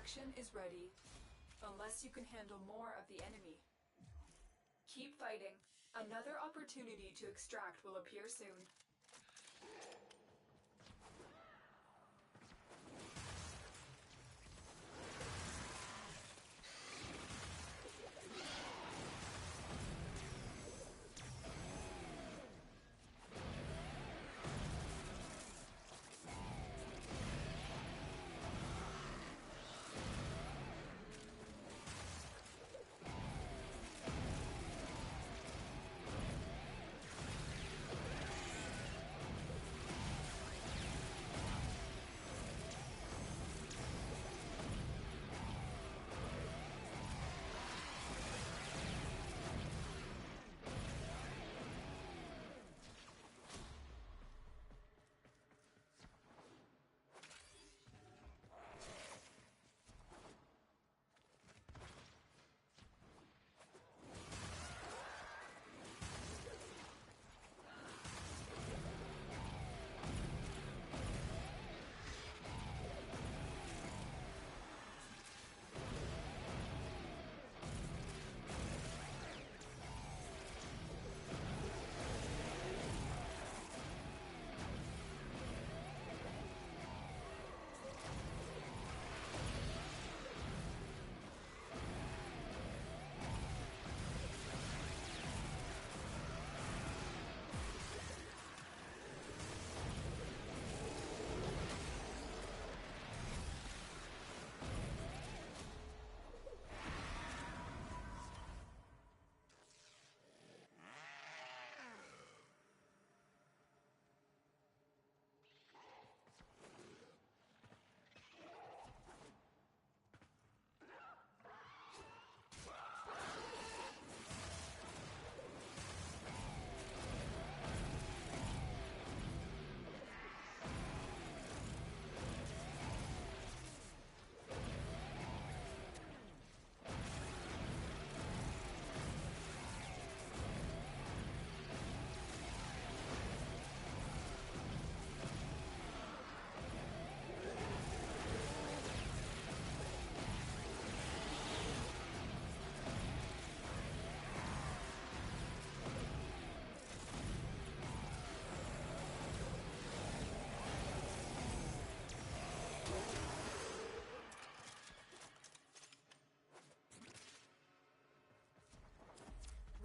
Extraction is ready. Unless you can handle more of the enemy. Keep fighting. Another opportunity to extract will appear soon.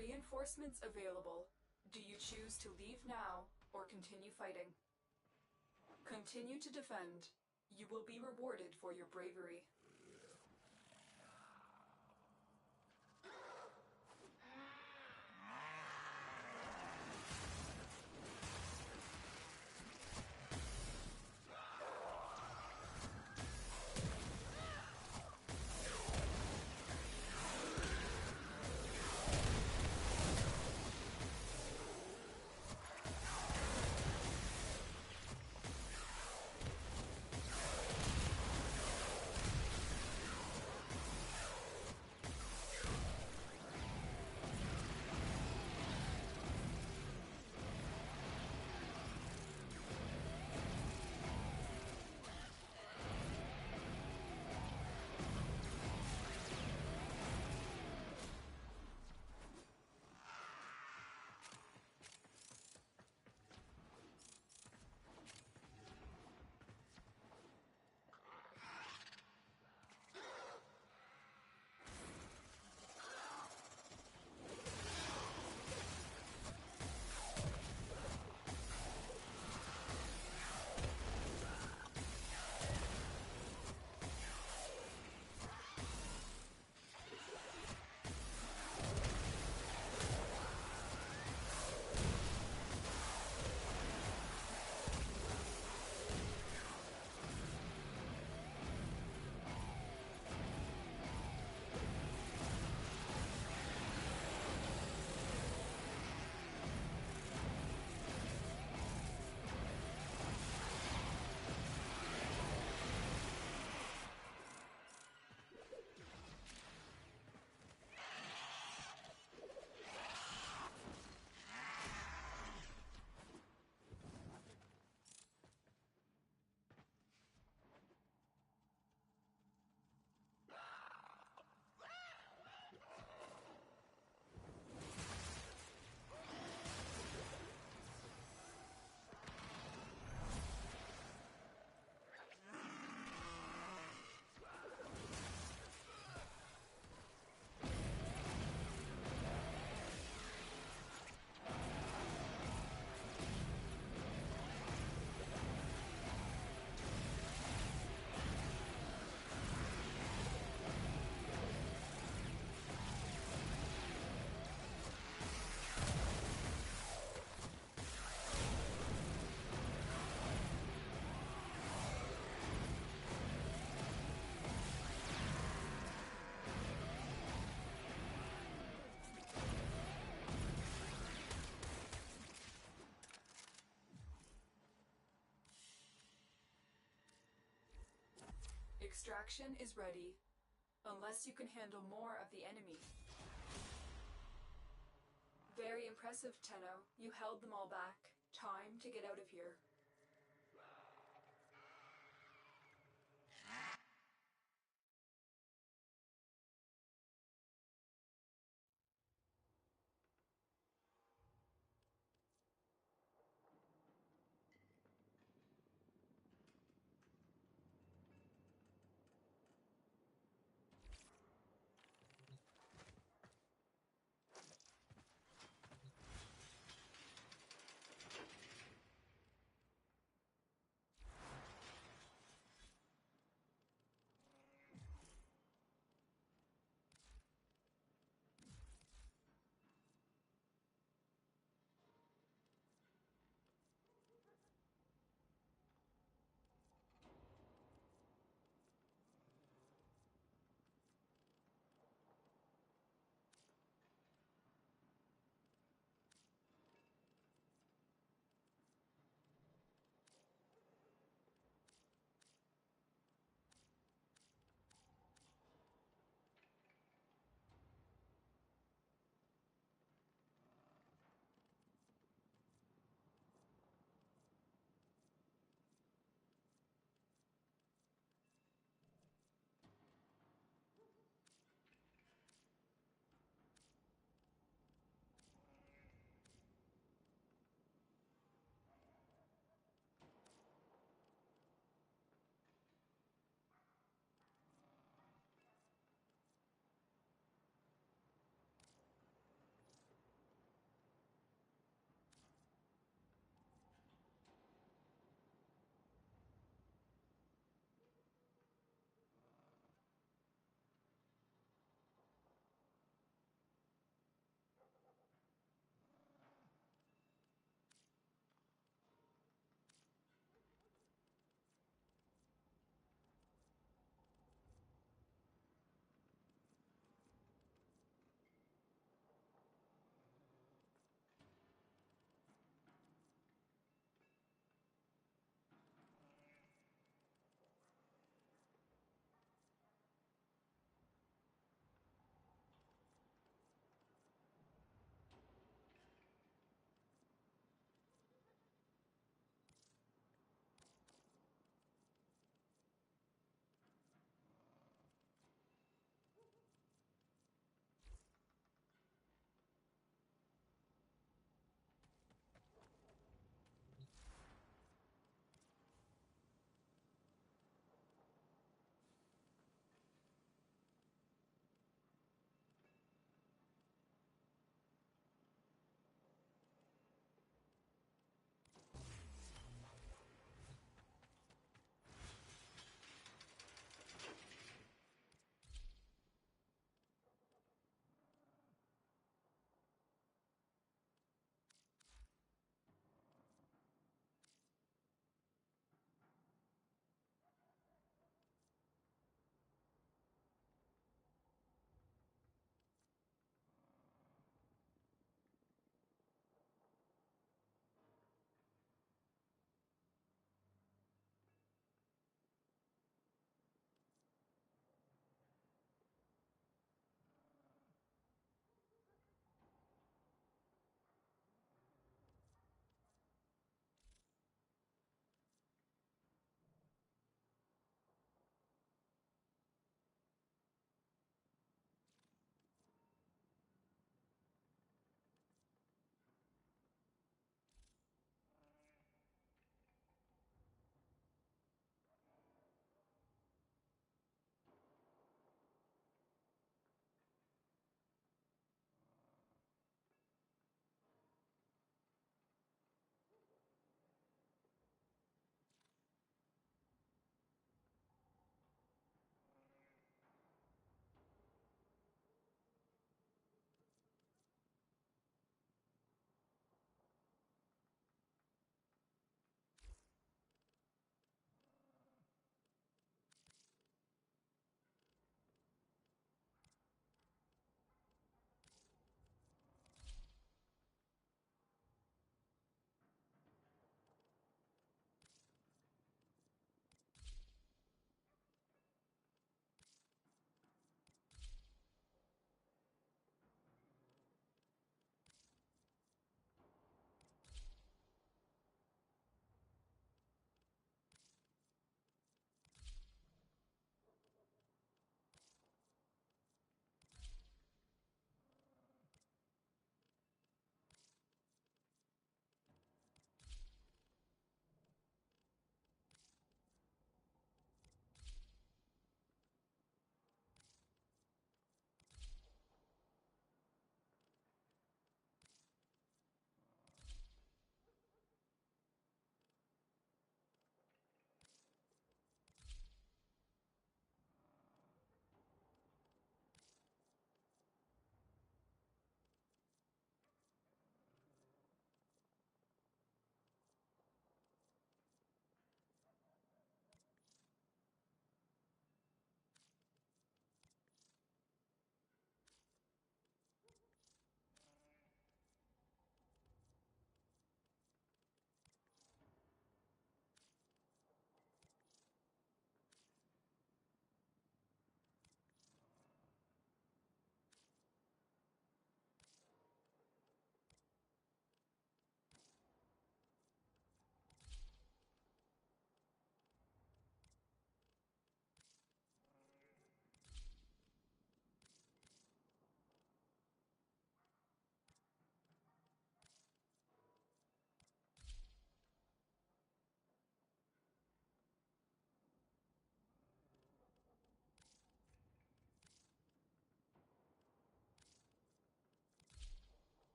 Reinforcements available. Do you choose to leave now or continue fighting? Continue to defend. You will be rewarded for your bravery. Extraction is ready. Unless you can handle more of the enemy. Very impressive, Tenno. You held them all back. Time to get out of here.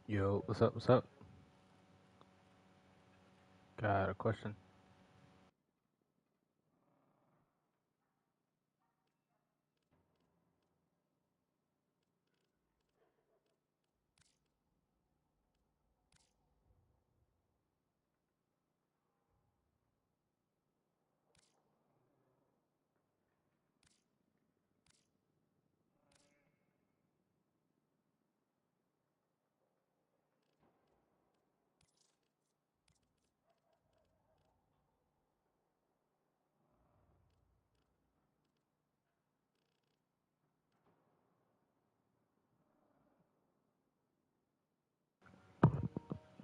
Yo, what's up? What's up? Got a question.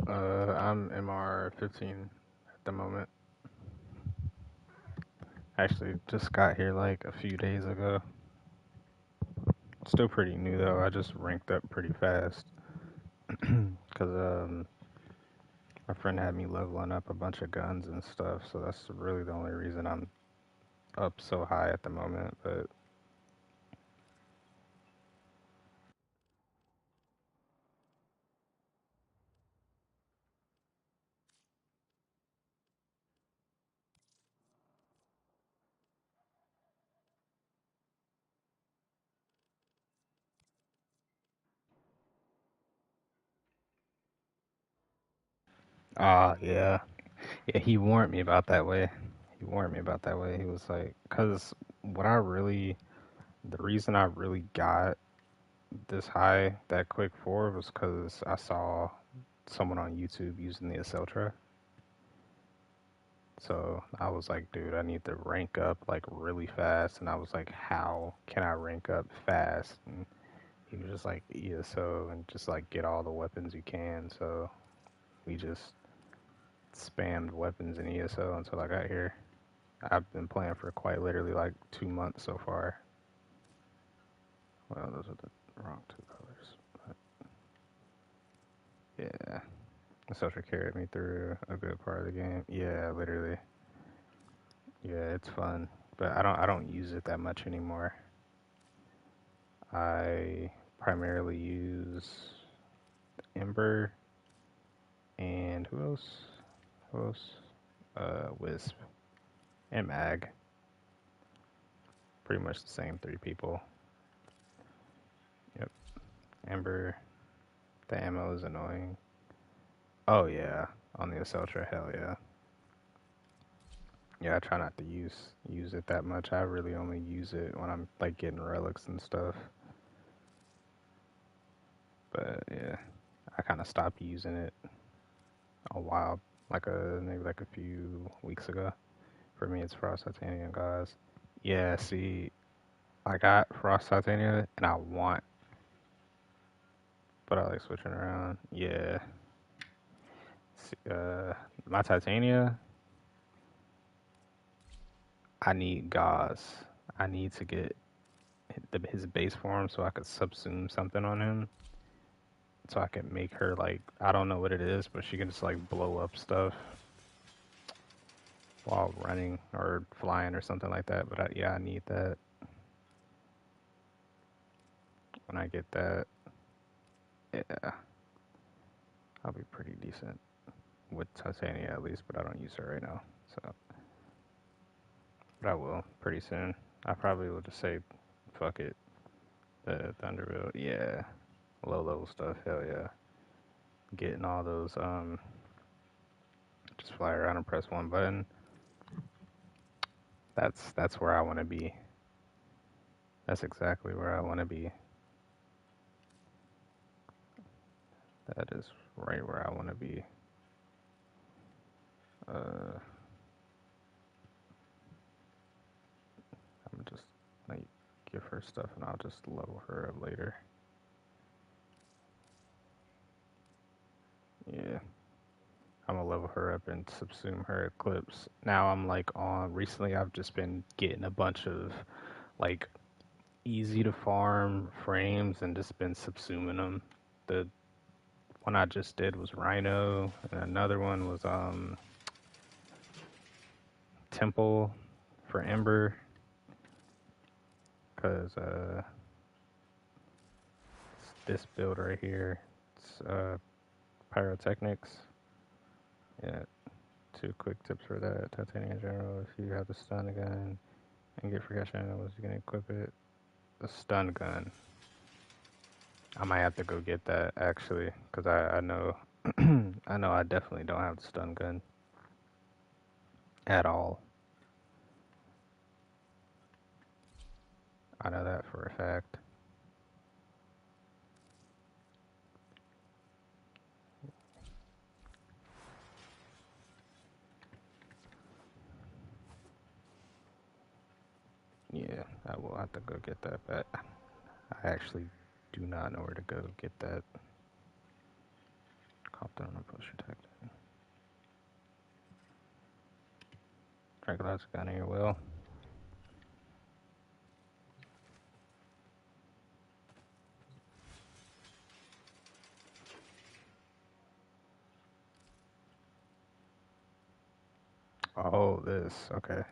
I'm MR 15 at the moment. Actually, just got here like a few days ago. Still pretty new though. I just ranked up pretty fast because my friend had me leveling up a bunch of guns and stuff. So that's really the only reason I'm up so high at the moment. But yeah, yeah. He warned me about that way. He warned me about that way. He was like, because what I really, the reason I really got this high that quick for was because I saw someone on YouTube using the Acceltra. So I was like, dude, I need to rank up like really fast. And I was like, how can I rank up fast? And he was just like, ESO and just like get all the weapons you can. So we just spammed weapons in ESO until I got here. I've been playing for quite literally like 2 months so far. Well, those are the wrong two colors. But yeah. The social carried me through a good part of the game. Yeah, literally. Yeah, it's fun, but I don't use it that much anymore. I primarily use Ember and who else? Who else? Wisp and Mag. Pretty much the same three people. Yep. Ember. The ammo is annoying. Oh yeah, on the Acceltra, hell yeah. Yeah, I try not to use it that much. I really only use it when I'm like getting relics and stuff. But yeah, I kind of stopped using it a while, maybe like a few weeks ago. For me, it's Frost Titania, guys. Yeah, see, I got Frost Titania and I want, but I like switching around. Yeah, see, my Titania, I need gauze. I need to get his base form so I could subsume something on him. So I can make her like, I don't know what it is, but she can just like blow up stuff while running or flying or something like that. But yeah, I need that. When I get that, yeah, I'll be pretty decent with Titania at least, but I don't use her right now. So, but I will pretty soon. I probably will just say, fuck it, the Thunderbolt. Yeah, low level stuff. Hell yeah, getting all those. Just fly around and press one button. That's where I want to be. That's exactly where I want to be. That is right where I want to be. I'm just like give her stuff and I'll just level her up later. Yeah. I'm gonna level her up and subsume her Eclipse. Now I'm like on recently I've just been getting a bunch of like easy to farm frames and just been subsuming them. The one I just did was Rhino and another one was Temple for Ember, cause this build right here, it's pyrotechnics. Yeah, 2 quick tips for that. Titanium in general, if you have the stun gun and get percussion animals, you can equip it. The stun gun. I might have to go get that actually, because I know I know I definitely don't have the stun gun at all. I know that for a fact. Yeah, I will have to go get that, but I actually do not know where to go get that. Compton on a push attack. Tranquilizer gun in your will. Oh, this. Okay.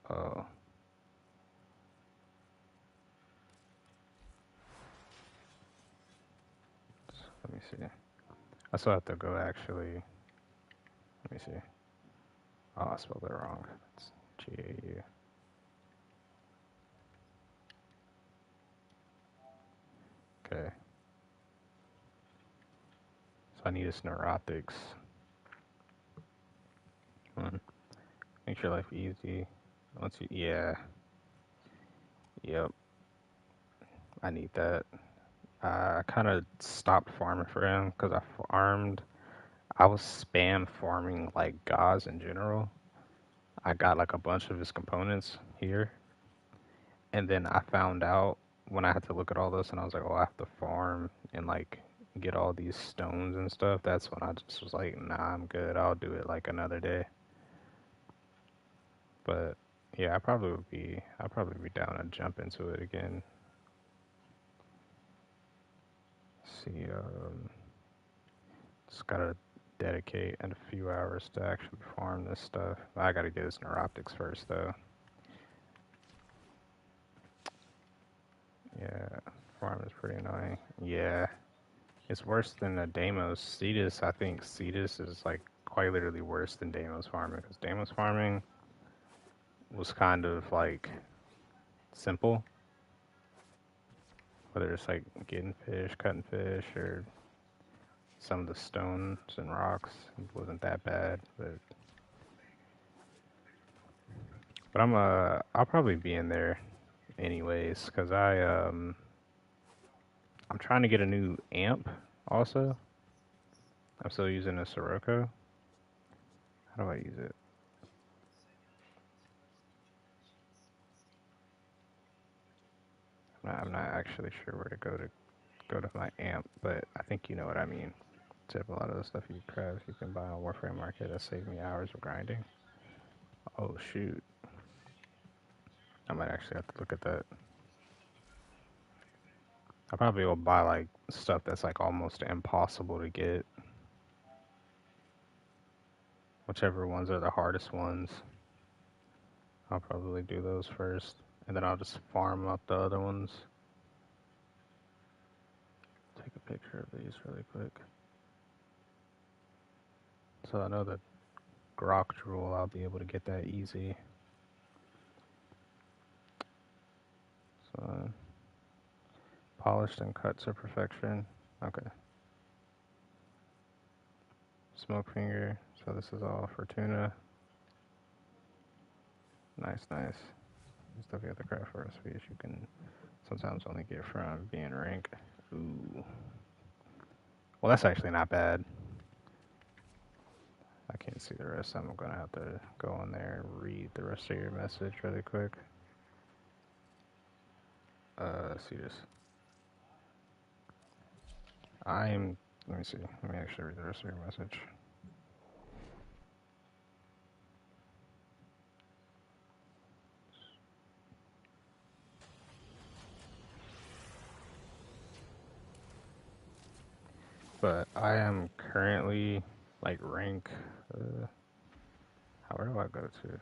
Oh. Let me see. I still have to go actually. Let me see. Oh, I spelled it wrong. It's G-A-U. Okay. So I need this neurotics. Make your life easy. Once you, yeah. Yep. I need that. I kind of stopped farming for him because I was spam farming like gauze in general. I got like a bunch of his components here. And then I found out when I had to look at all this and I was like, oh, I have to farm and like get all these stones and stuff. That's when I just was like, nah, I'm good. I'll do it like another day. But yeah, I'd probably be down to jump into it again. See, just gotta dedicate a few hours to actually farm this stuff. I gotta get his neuroptics first though. Yeah, farm is pretty annoying. Yeah, it's worse than the Deimos. Cetus, I think Cetus is like quite literally worse than Deimos farming because Deimos farming was kind of like simple. Whether it's like getting fish, cutting fish, or some of the stones and rocks, it wasn't that bad. But I'll probably be in there anyways because I'm trying to get a new amp also. I'm still using a Sirocco. How do I use it? I'm not actually sure where to go to my amp, but I think you know what I mean. Tip a lot of the stuff you craft you can buy on Warframe Market. That saved me hours of grinding. Oh shoot. I might actually have to look at that. I probably will buy like stuff that's like almost impossible to get. Whichever ones are the hardest ones. I'll probably do those first. And then I'll just farm up the other ones. Take a picture of these really quick. So I know that Grok Drool, I'll be able to get that easy. So, polished and cut to perfection. Okay. Smoke finger. So this is all Fortuna. Nice, nice. Stuff you have to craft for recipes you can sometimes only get from being rank. Ooh. Well, that's actually not bad. I can't see the rest. I'm gonna have to go on there and read the rest of your message really quick. See this. Let me see. Let me actually read the rest of your message. But I am currently like rank. Where do I go to?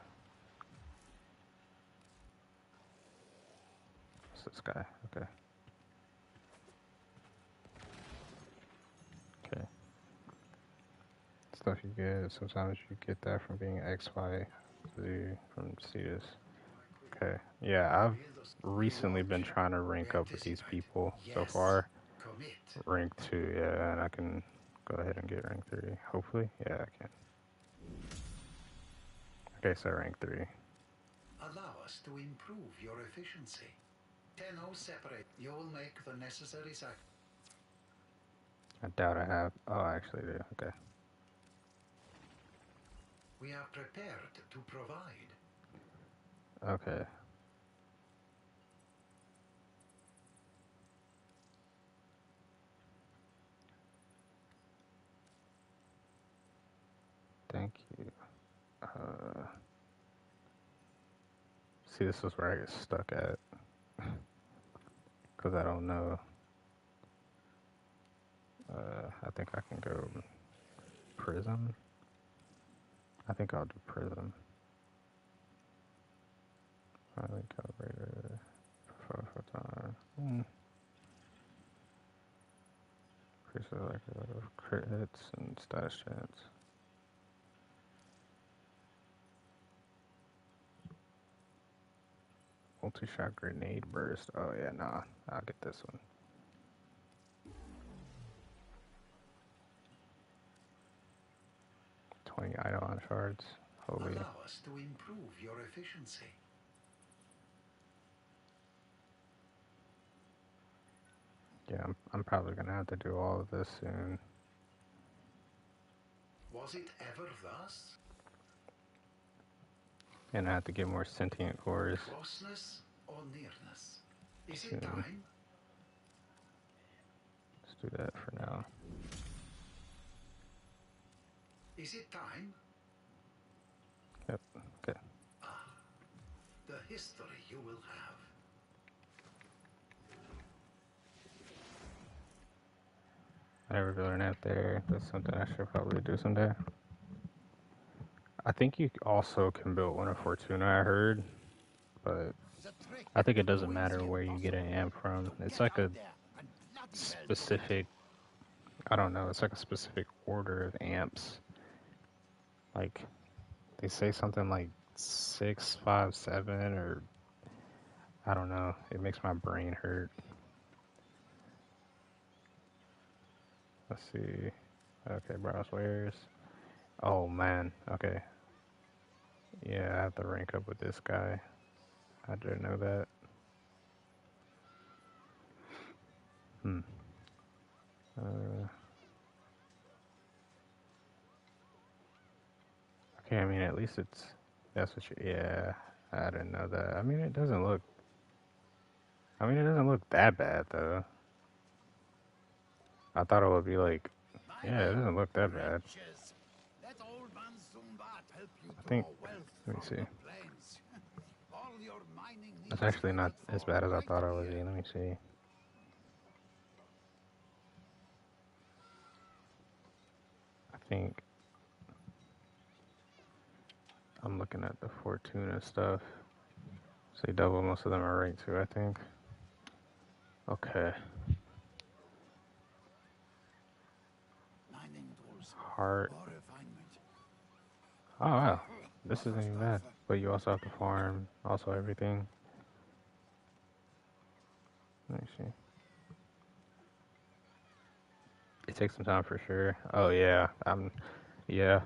It's this guy. Okay. stuff you get. Sometimes you get that from being X, Y, Z from Cetus. Okay. Yeah, I've recently been trying to rank up with these people so far. Commit. Rank 2, yeah, and I can go ahead and get rank 3. Hopefully. Yeah, I can. Okay, so rank 3. Allow us to improve your efficiency. 10-0 separate. You will make the necessary sacrifice. I doubt I have. Oh, I actually do. Okay. We are prepared to provide. Okay. Thank you. See, this is where I get stuck at. Because I don't know. I think I can go Prism. I think I'll do Prism. Highly calibrated. Photon. Increases likelihood of crit hits and status chance. Multi-shot grenade burst. Oh yeah, nah. I'll get this one. Eidolon shards. Holy. Allow us to improve your efficiency. Yeah, I'm probably gonna have to do all of this soon. Was it ever thus? And I have to get more sentient cores. Closeness or nearness? Is Soon. it time? Let's do that for now. Is it time? Yep. Okay. The history you will have. I never built out there. That's something I should probably do someday. I think you also can build one of Fortuna, I heard. But I think it doesn't matter where you get an amp from. It's like a specific, I don't know, it's like a specific order of amps. Like, they say something like 6, 5, 7, or I don't know. It makes my brain hurt. Let's see. Okay, browse wares. Oh man. Okay. Yeah, I have to rank up with this guy. I didn't know that. Okay, I mean, at least it's, that's what you, yeah, I didn't know that. I mean, it doesn't look that bad, though. I thought it would be like, yeah, it doesn't look that bad. I think, let me see. It's actually not as bad as I thought it would be. Let me see. I think I'm looking at the Fortuna stuff. Say double, most of them are right too, I think. Okay. Heart. Oh wow, this isn't even bad. But you also have to farm, also everything. Let me see. It takes some time for sure. Oh yeah, yeah.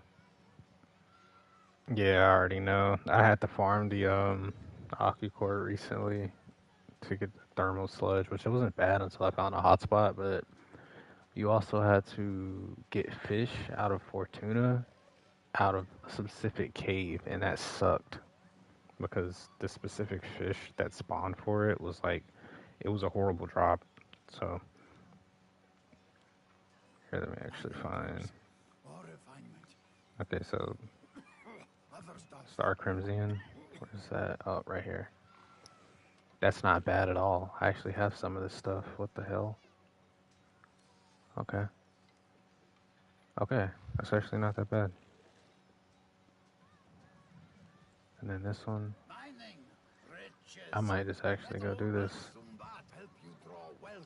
Yeah, I already know. I had to farm the Occucore recently to get the thermal sludge, which it wasn't bad until I found a hotspot, but you also had to get fish out of Fortuna out of a specific cave, and that sucked because the specific fish that spawned for it was like, it was a horrible drop. So here, let me actually find. Okay, so Star Crimson, where's that? Oh, right here. That's not bad at all. I actually have some of this stuff. What the hell? Okay. Okay, that's actually not that bad. And then this one, I might just actually go do this.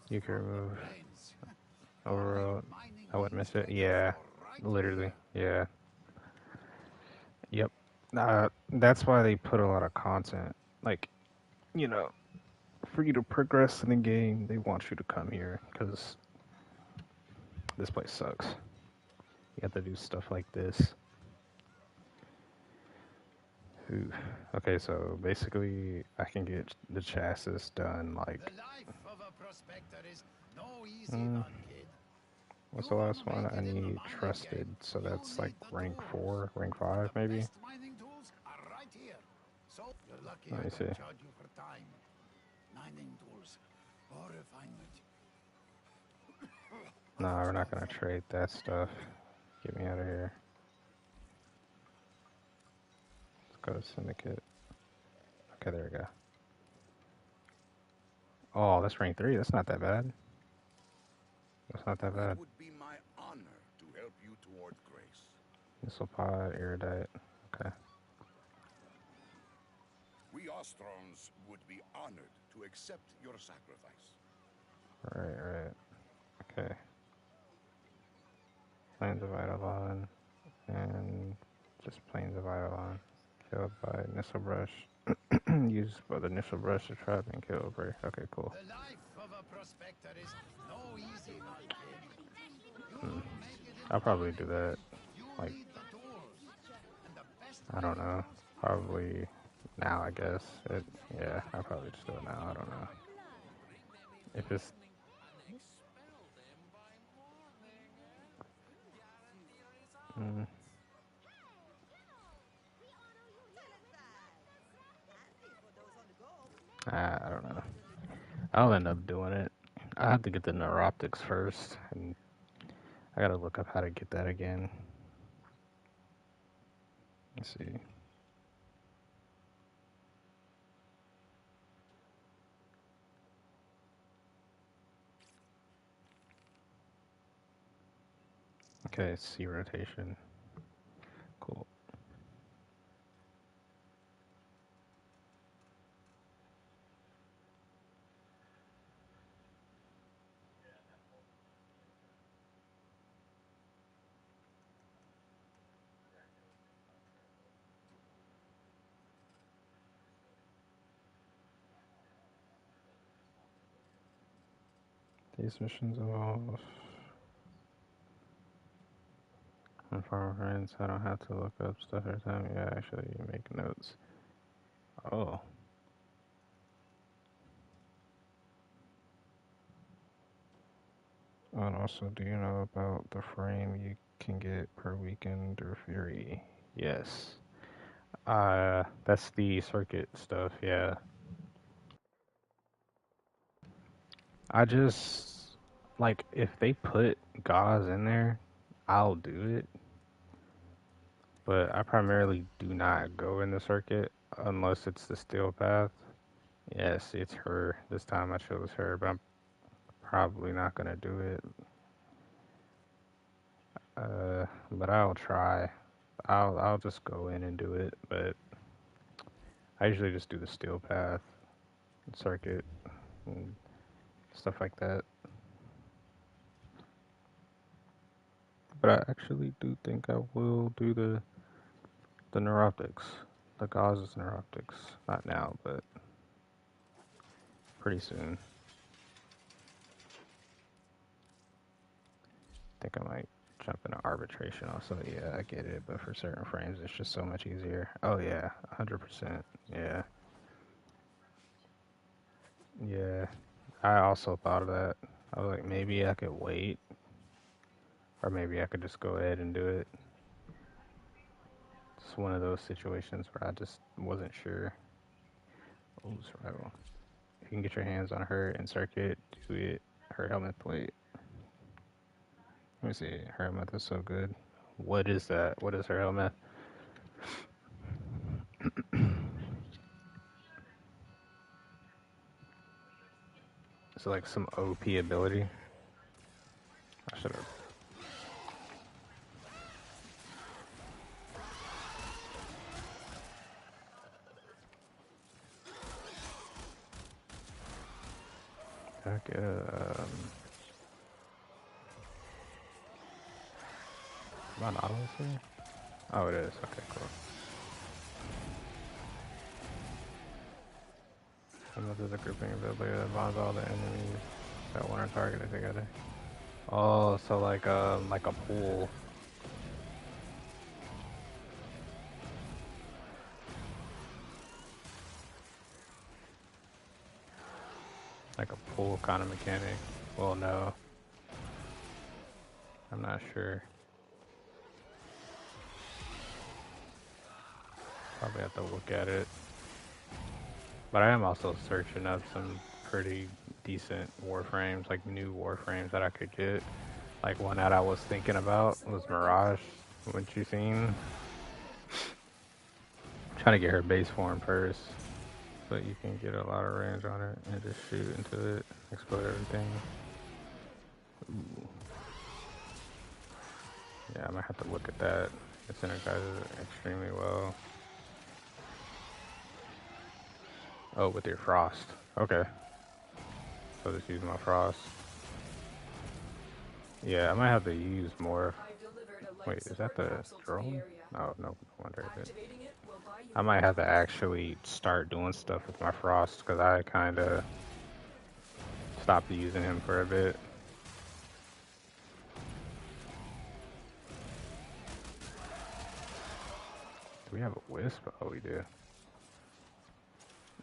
You can remove overall. I wouldn't miss it. Yeah, Literally, yeah. Yep. That's why they put a lot of content. Like, you know, for you to progress in the game, they want you to come here because this place sucks. You have to do stuff like this. Ooh. Okay, so basically, I can get the chassis done like. The life of a prospector is no easy Mm, one, kid. what's You the wanna last one? make I it in the need mining trusted, game, so you that's like need the rank tools. 4, rank And 5 the maybe. best mining tools are right here. So you're lucky Let I me don't see. charge you for time. Mining tools or refinement. No, we're not gonna trade that stuff. Get me out of here. Let's go to Syndicate. Okay, there we go. Oh, that's rank 3. That's not that bad. That's not that bad. It would be my honor to help you toward grace. Missile pod, erudite. Okay. We Ostrons would be honored to accept your sacrifice. Right. Okay. Plains of Eidolon. And just Plains of Eidolon. Killed by Nissel Brush. Used by the Nissel Brush to trap and kill a prey. Okay, cool. The life of a prospector is no easy one, kid. You Hmm. wanna make it in I'll the probably do mining that. game, you Like, need the tools. And the best I don't mining know. tools Probably now, I guess. Yeah, I'll probably just do it now. I don't know. If it's... Mm, I don't know. I'll end up doing it. I have to get the neuroptics first, and I gotta look up how to get that again. Let's see. Okay, C rotation. Cool. These missions involve... And farmer friends, I don't have to look up stuff every time. Yeah, actually, you make notes. Oh. And also, do you know about the frame you can get per weekend or Fury? Yes. That's the circuit stuff, yeah. I just, like, if they put gauze in there, I'll do it. But I primarily do not go in the circuit unless it's the steel path. Yes, it's her. This time I chose her, but I'm probably not gonna do it. But I'll try. I'll just go in and do it, but I usually just do the steel path, circuit, and stuff like that. But I actually do think I will do the neuroptics, the gauzes neuroptics. Not now, but pretty soon. I think I might jump into arbitration also. Yeah, I get it, but for certain frames, it's just so much easier. Oh yeah, 100%. Yeah. Yeah. I also thought of that. I was like, maybe I could wait, or maybe I could just go ahead and do it. It's one of those situations where I just wasn't sure. Oh, survival. You can get your hands on her and circuit, do it. Her helmet plate. Let me see. Her helmet is so good. What is that? What is her helmet? Is it like some OP ability? I should have. Back Am I not on here? Oh, it is. Okay, cool. There's a grouping ability that bonds all the enemies that one are targeted together. Oh, so like a pool. Like a pool kind of mechanic. Well, no. I'm not sure. Probably have to look at it. But I am also searching up some pretty decent Warframes, like new Warframes that I could get. Like one that I was thinking about was Mirage, which you seen. I'm trying to get her base form first. But you can get a lot of range on it and just shoot into it, explode everything. Ooh. Yeah, I might have to look at that. It synergizes extremely well. Oh, with your frost. Okay. So just use my frost. Yeah, I might have to use more. Wait, is that the drone? Oh, no wonder it. I might have to actually start doing stuff with my frost because I kind of stopped using him for a bit. Do we have a wisp? Oh, we do.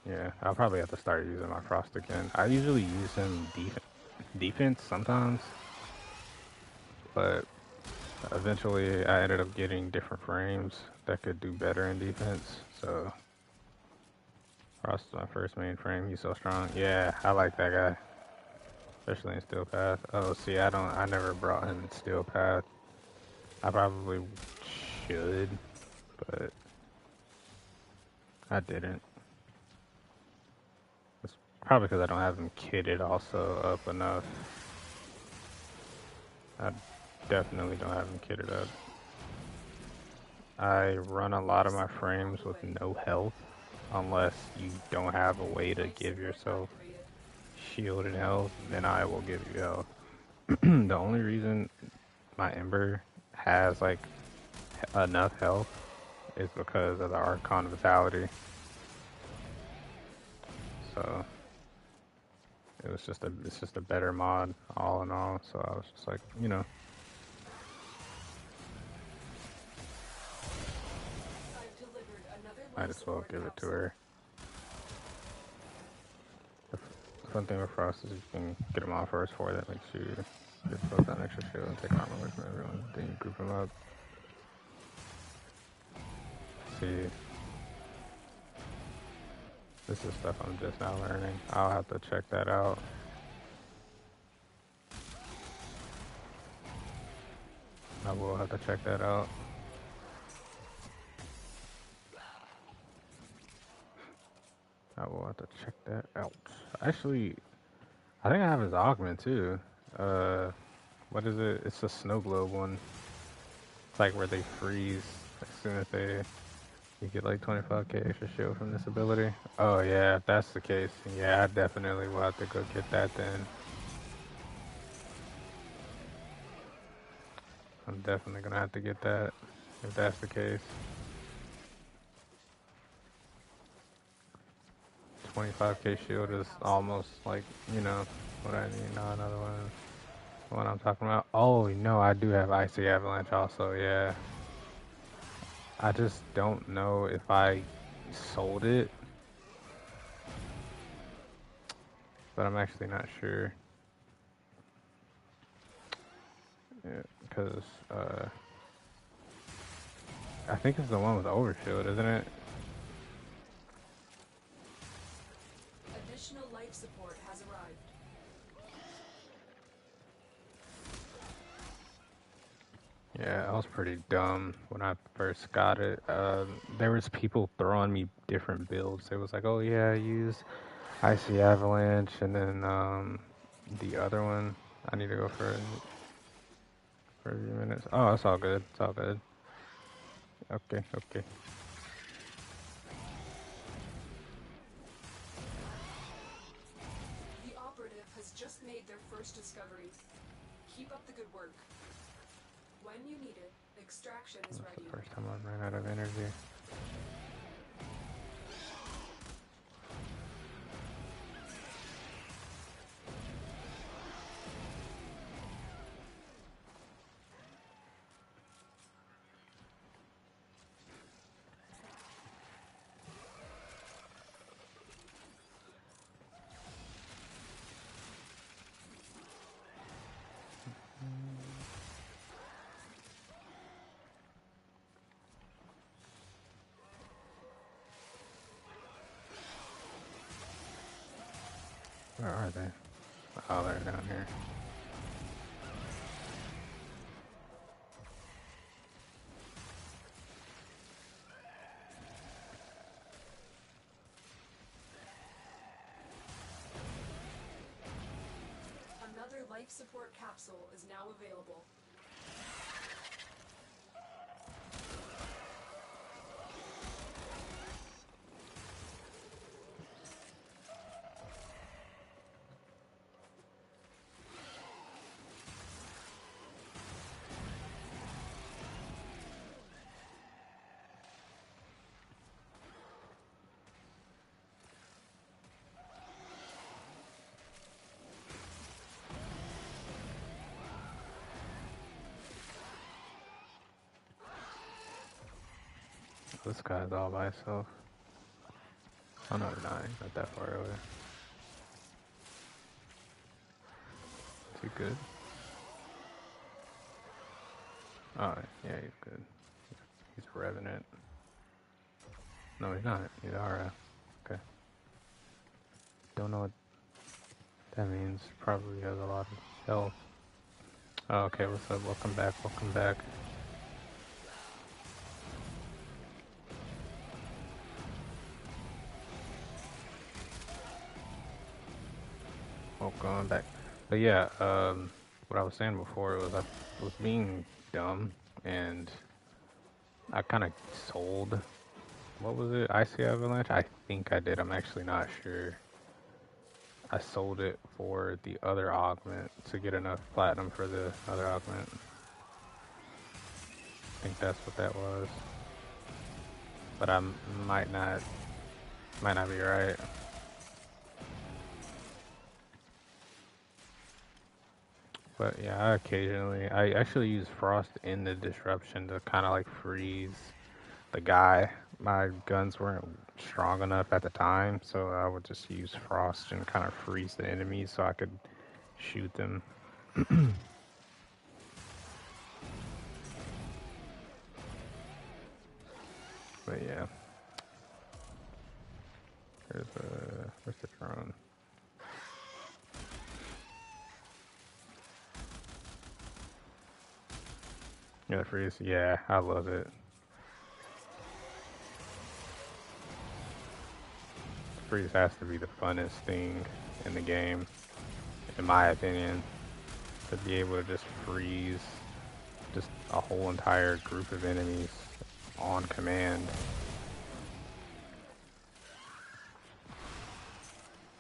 Yeah, I'll probably have to start using my frost again. I usually use him defense sometimes, but eventually I ended up getting different frames that could do better in defense. So frost is my first main frame. He's so strong. Yeah, I like that guy, especially in Steel Path. Oh, see, I never brought him in Steel Path. I probably should, but I didn't. It's probably because I don't have him kitted also up enough. I definitely don't have him kitted up. I run a lot of my frames with no health, unless you don't have a way to give yourself shield and health, then I will give you health. The only reason my Ember has like enough health is because of the Archon Vitality. So it's just a better mod all in all. So I was just like, you know. Might as well give it to her. The fun thing with Frost is you can get them off first 4 that makes you get both that extra shield and take armor away from everyone. Then you group them up. See, this is stuff I'm just now learning. I'll have to check that out. I will have to check that out. I will have to check that out. Actually, I think I have his augment too. What is it? It's a snow globe one. It's like where they freeze as soon as you get like 25k extra shield from this ability. Oh yeah, if that's the case, yeah, I definitely will have to go get that then. I'm definitely gonna have to get that if that's the case. 25k shield is almost like, you know, what I need. Now another one. What I'm talking about. Oh no, I do have Icy Avalanche also, yeah. I just don't know if I sold it. But I'm actually not sure. Yeah, because I think it's the one with Overshield, isn't it? Additional life support has arrived. Yeah, I was pretty dumb when I first got it. There was people throwing me different builds. It was like, oh yeah, use Icy Avalanche, and then the other one. I need to go for a few minutes. Oh, it's all good. It's all good. Okay, okay. The operative has just made their first discovery. Keep up the good work. When you need it, Extraction is That's ready. the first time I've ran out of energy. Where are they? Oh, they're down here. Another life support capsule is now available. This guy's all by himself. Oh no, he's not that far away. Is he good? Oh, yeah, he's good. He's a revenant. No, he's not. He's Ara. Okay. Don't know what that means. Probably has a lot of health. Oh, okay, what's up? Welcome back, welcome back. Welcome back. But yeah, what I was saying before was I was being dumb and I kind of sold, what was it, Icy Avalanche? I think I did, I'm actually not sure. I sold it for the other augment to get enough platinum for the other augment. I think that's what that was. But I might not be right. But yeah, I actually use Frost in the disruption to kind of like freeze the guy. My guns weren't strong enough at the time, so I would just use Frost and kind of freeze the enemies so I could shoot them. But yeah. Where's the drone? Yeah, the freeze. Yeah, I love it. Freeze has to be the funnest thing in the game, in my opinion. To be able to just freeze just a whole entire group of enemies on command.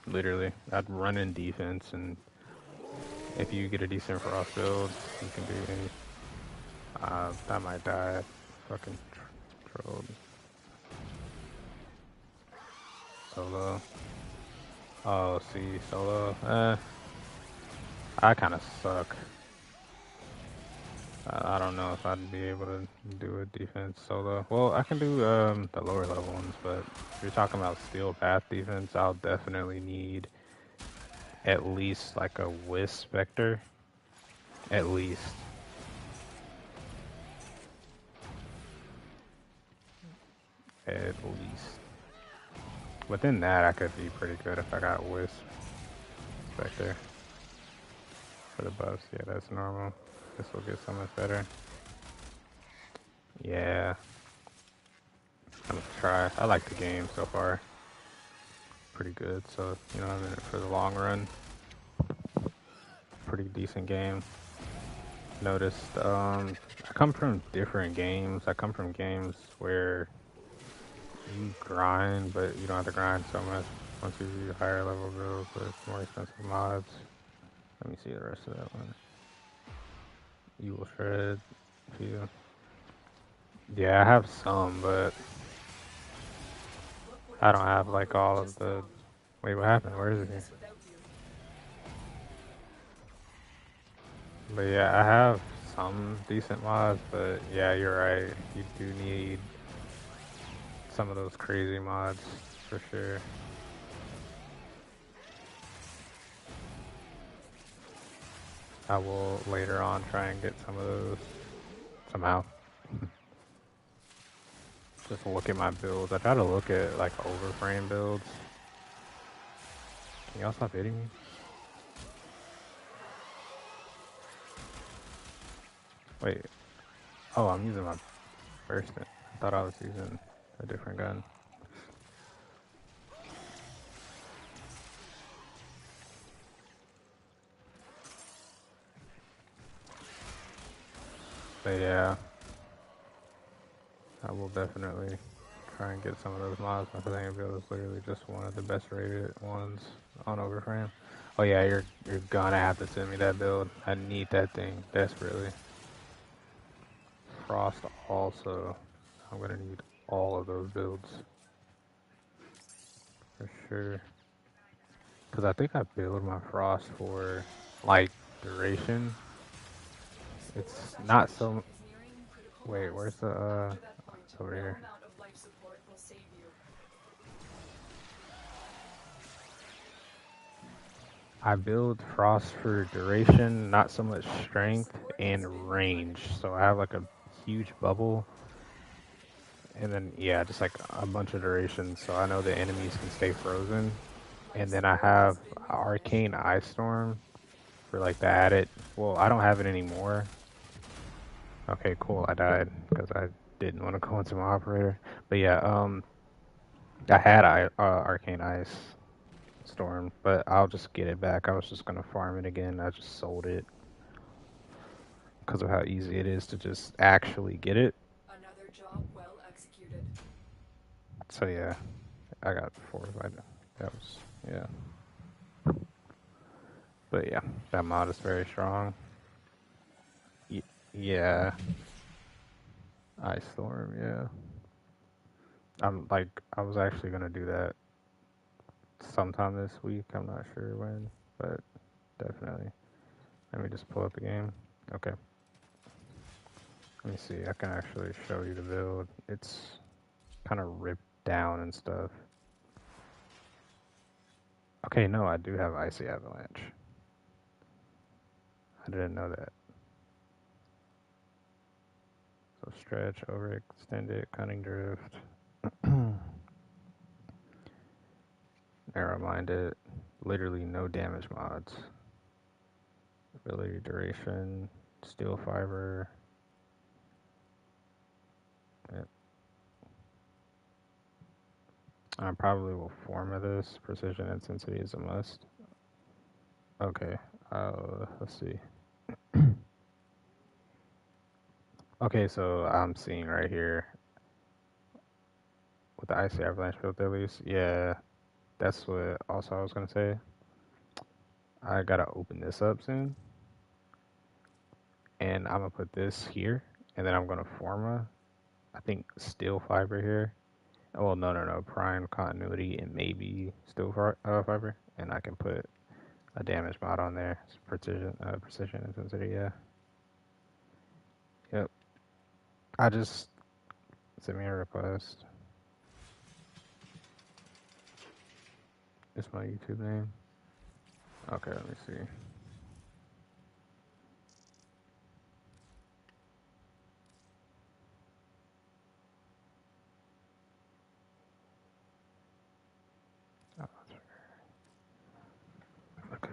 Literally, I'd run in defense, and if you get a decent Frost build, you can do any. I might die. Fucking trolled. Solo. Oh, see, solo. I kind of suck. I don't know if I'd be able to do a defense solo. Well, I can do the lower level ones, but if you're talking about steel path defense, I'll definitely need at least like a Wisp Spectre. At least. At least. Within that, I could be pretty good if I got Wisp Spectre. For the buffs, yeah, that's normal. This will get so much better. Yeah. I'm gonna try. I like the game so far. Pretty good, so, you know, I'm in it for the long run. Pretty decent game. Noticed, I come from different games. I come from games where you grind, but you don't have to grind so much once you do higher level builds with more expensive mods. Let me see the rest of that one. You will shred. Feel. Yeah, I have some, but I don't have like all of the. Wait, what happened? Where is he? But yeah, I have some decent mods, but yeah, you're right. You do need some of those crazy mods for sure. I will later on try and get some of those somehow. Just look at my builds. I try to look at like overframe builds. Can y'all stop hitting me? Wait. Oh, I'm using my burst. I thought I was using a different gun. But yeah, I will definitely try and get some of those mods. My thing build is literally just one of the best rated ones on Overframe. Oh yeah, you're gonna have to send me that build. I need that thing desperately. Frost also. I'm gonna need all of those builds for sure. Cause I think I build my Frost for like duration. It's not so. Wait, where's the it's over here. I build Frost for duration, not so much strength and range. So I have like a huge bubble. And then, yeah, just like a bunch of durations. So I know the enemies can stay frozen. And then I have Arcane Ice Storm for like the added. Well, I don't have it anymore. Okay, cool. I died because I didn't want to go into my operator. But yeah, I had Arcane Ice Storm, but I'll just get it back. I was just gonna farm it again. I just sold it because of how easy it is to just actually get it. Another job well executed. So yeah, I got 4. That was yeah. But yeah, that mod is very strong. Yeah, Ice Storm. Yeah, I was actually gonna do that sometime this week. I'm not sure when, but definitely. Let me just pull up the game. Okay. Let me see. I can actually show you the build. It's kind of ripped down and stuff. Okay, no, I do have Icy Avalanche. I didn't know that. So stretch, overextend it, cunning drift, narrow-minded, literally no damage mods. Ability duration, steel fiber. Yep. I probably will form this. Precision intensity is a must. Okay, let's see. Okay, so I'm seeing right here with the Icy Avalanche build at least. Yeah, that's what also I was gonna say. I gotta open this up soon. And I'm gonna put this here. And then I'm gonna form I think steel fiber here. Well, no. Prime continuity and maybe steel fiber. And I can put a damage mod on there. It's precision intensity, yeah. Yep. I just sent me a request. It's my YouTube name. Okay, let me see. Oh, okay.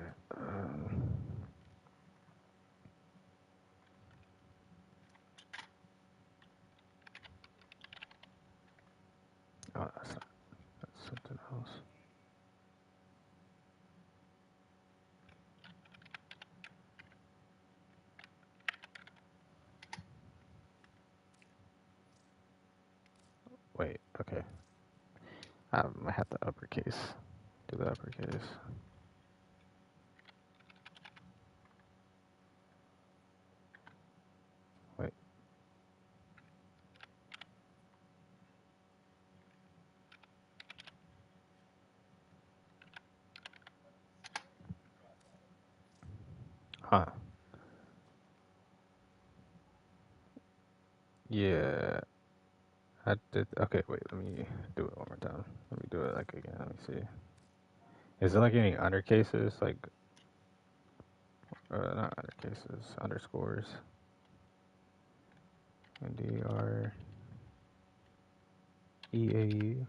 Oh, that's something else. Wait, okay. I have to uppercase. Do the uppercase. Wait. Huh. Yeah. I did. Okay, wait. Let me do it one more time. Let me do it like again. Let me see. Is it like any undercases? Like, not undercases, underscores. NDR EAU.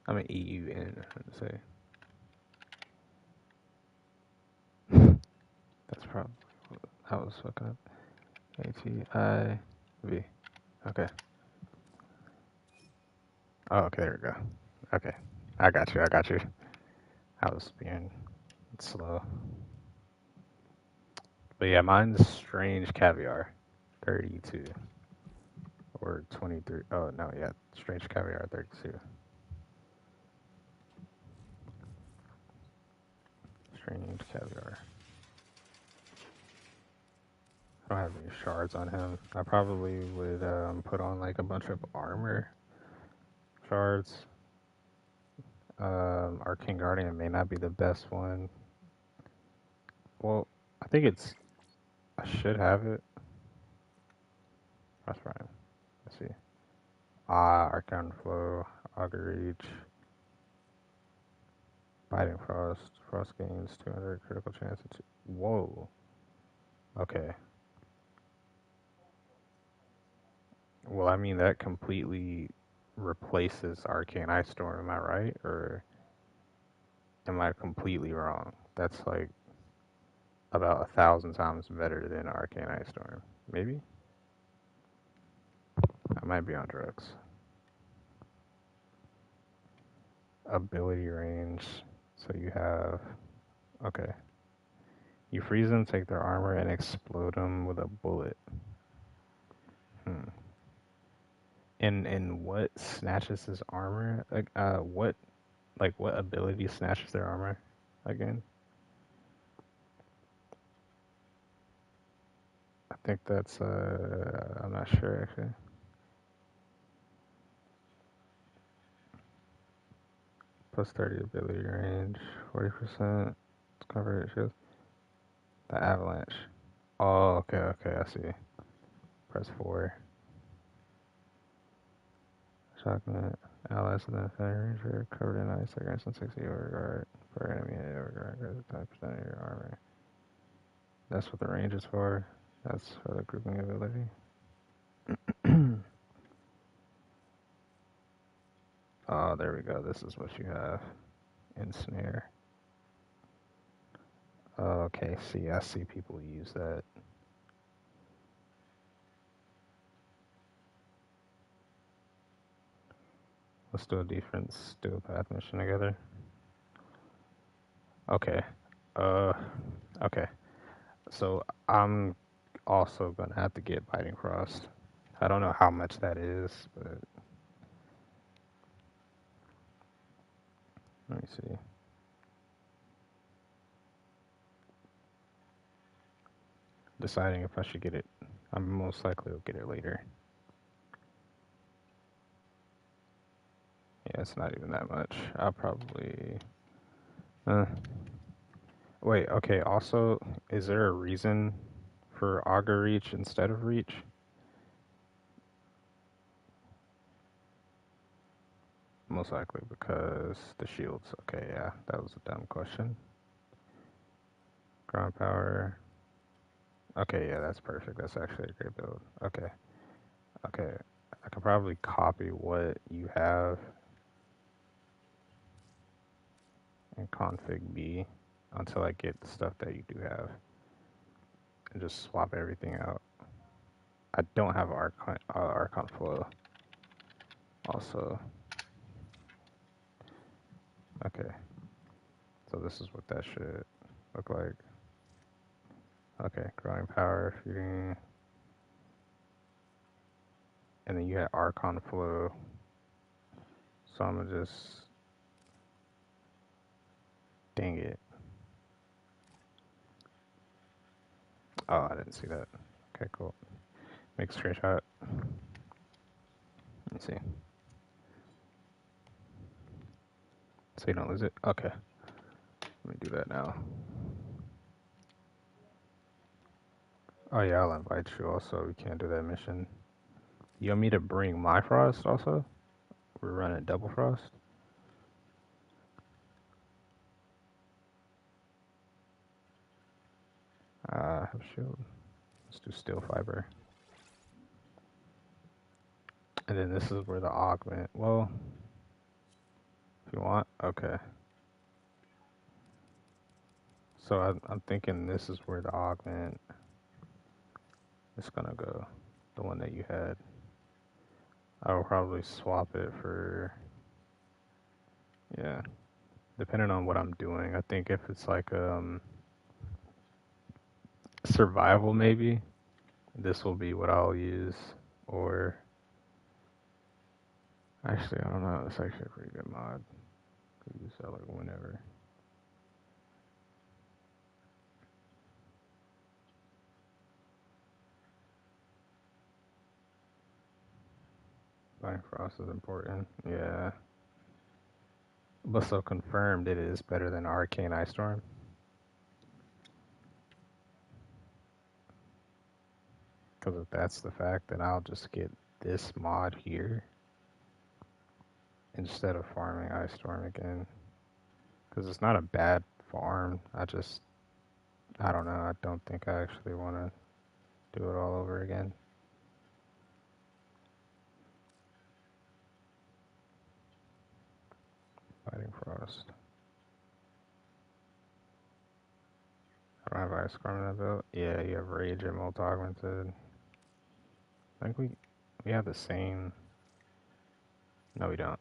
I mean EUN. Let's say. That's probably how I was fucking up. ATIV. Okay. Oh, okay. There we go. Okay. I got you. I got you. I was being slow. But yeah, mine's Strange Caviar 32 or 23. Oh, no, yeah. Strange Caviar 32. Strange Caviar. I don't have any shards on him. I probably would put on like a bunch of armor shards. Arcane Guardian may not be the best one. Well, I think it's. I should have it. That's fine. Let's see. Arcane Flow, Augur Reach, Biting Frost. Frost gains 200 critical chance. Whoa. Okay. Well, I mean, that completely replaces Arcane Ice Storm, am I right? Or am I completely wrong? That's like about 1,000 times better than Arcane Ice Storm. Maybe? I might be on drugs. Ability range. So you have. Okay. You freeze them, take their armor, and explode them with a bullet. And what snatches his armor? What ability snatches their armor again? I think that's I'm not sure actually. Plus 30 ability range, 40%. It's covered shield. The avalanche. Oh, okay, I see. Press 4. Shockment. Allies within a range are covered in ice. They grant some 60 overguard for enemy overguard. Goes 10% of your armor. That's what the range is for. That's for the grouping ability. Oh, there we go. This is what you have. Ensnare. Okay, see, I see people use that. Let's do a defense, do a path mission together. Okay. Okay. So I'm also gonna have to get Biting Frost. I don't know how much that is, but let me see. Deciding if I should get it. I'm most likely will get it later. Yeah, it's not even that much. I'll probably. Wait. Okay. Also, is there a reason for Augur Reach instead of Reach? Most likely because the shields. Okay, yeah, that was a dumb question. Ground power. Okay, yeah, that's perfect. That's actually a great build. Okay. I could probably copy what you have in config B until I get the stuff that you do have. And just swap everything out. I don't have Archon Flow. Also. Okay. So this is what that should look like. Okay, growing power, feeding. And then you had Archon Flow. So I'm gonna just. Dang it. Oh, I didn't see that. Okay, cool. Make a screenshot. Let me see. So you don't lose it? Okay. Let me do that now. Oh yeah, I'll invite you also. We can't do that mission. You want me to bring my frost also? We're running double frost. Have shield. Let's do steel fiber. And then this is where the augment. Well, if you want, okay. So I'm thinking this is where the augment is gonna go. The one that you had. I'll probably swap it for, yeah. Depending on what I'm doing. I think if it's like survival maybe, this will be what I'll use. Or actually I don't know, it's actually a pretty good mod. Could use that like whenever. Bifrost is important. Yeah. But so confirmed it is better than Arcane Ice Storm. Because if that's the fact, then I'll just get this mod here instead of farming Ice Storm again. Because it's not a bad farm. I don't know. I don't think I actually want to do it all over again. Fighting Frost. I don't have Ice Storm in that build. Yeah, you have Rage and Molt Augmented. I think we have the same. No, we don't.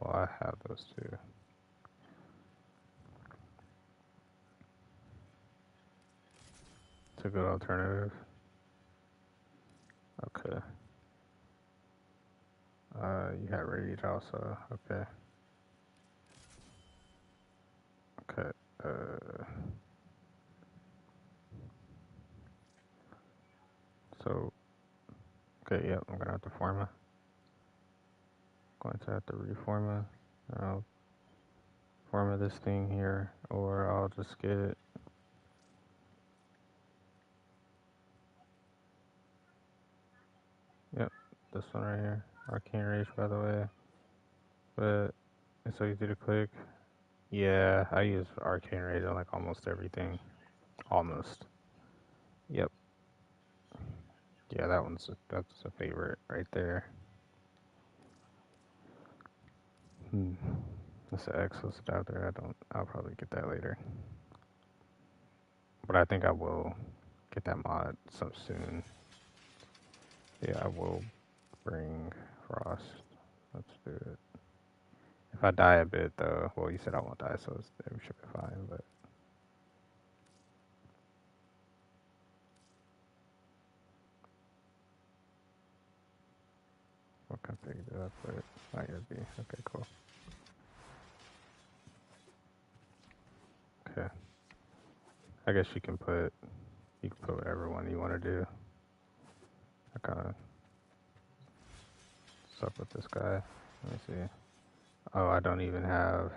Well, I have those two. It's a good alternative. Okay. You had Rage also. Okay. Okay. So, okay, yep, I'm gonna have to forma. Going to have to reforma. I'll forma this thing here, or I'll just get. Yep, this one right here. Arcane Rage, by the way. But it's so easy to click. Yeah, I use Arcane Rage on like almost everything. Almost. Yep. Yeah, that's a favorite right there. That's an Exos out there. I'll probably get that later. But I think I will get that mod so soon. Yeah, I will bring Frost. Let's do it. If I die a bit though, well you said I won't die, so we should be fine, but what config did I put? IRB. Okay, cool. Okay. I guess you can put whatever one you want to do. I kinda suck with this guy. Let me see. Oh, I don't even have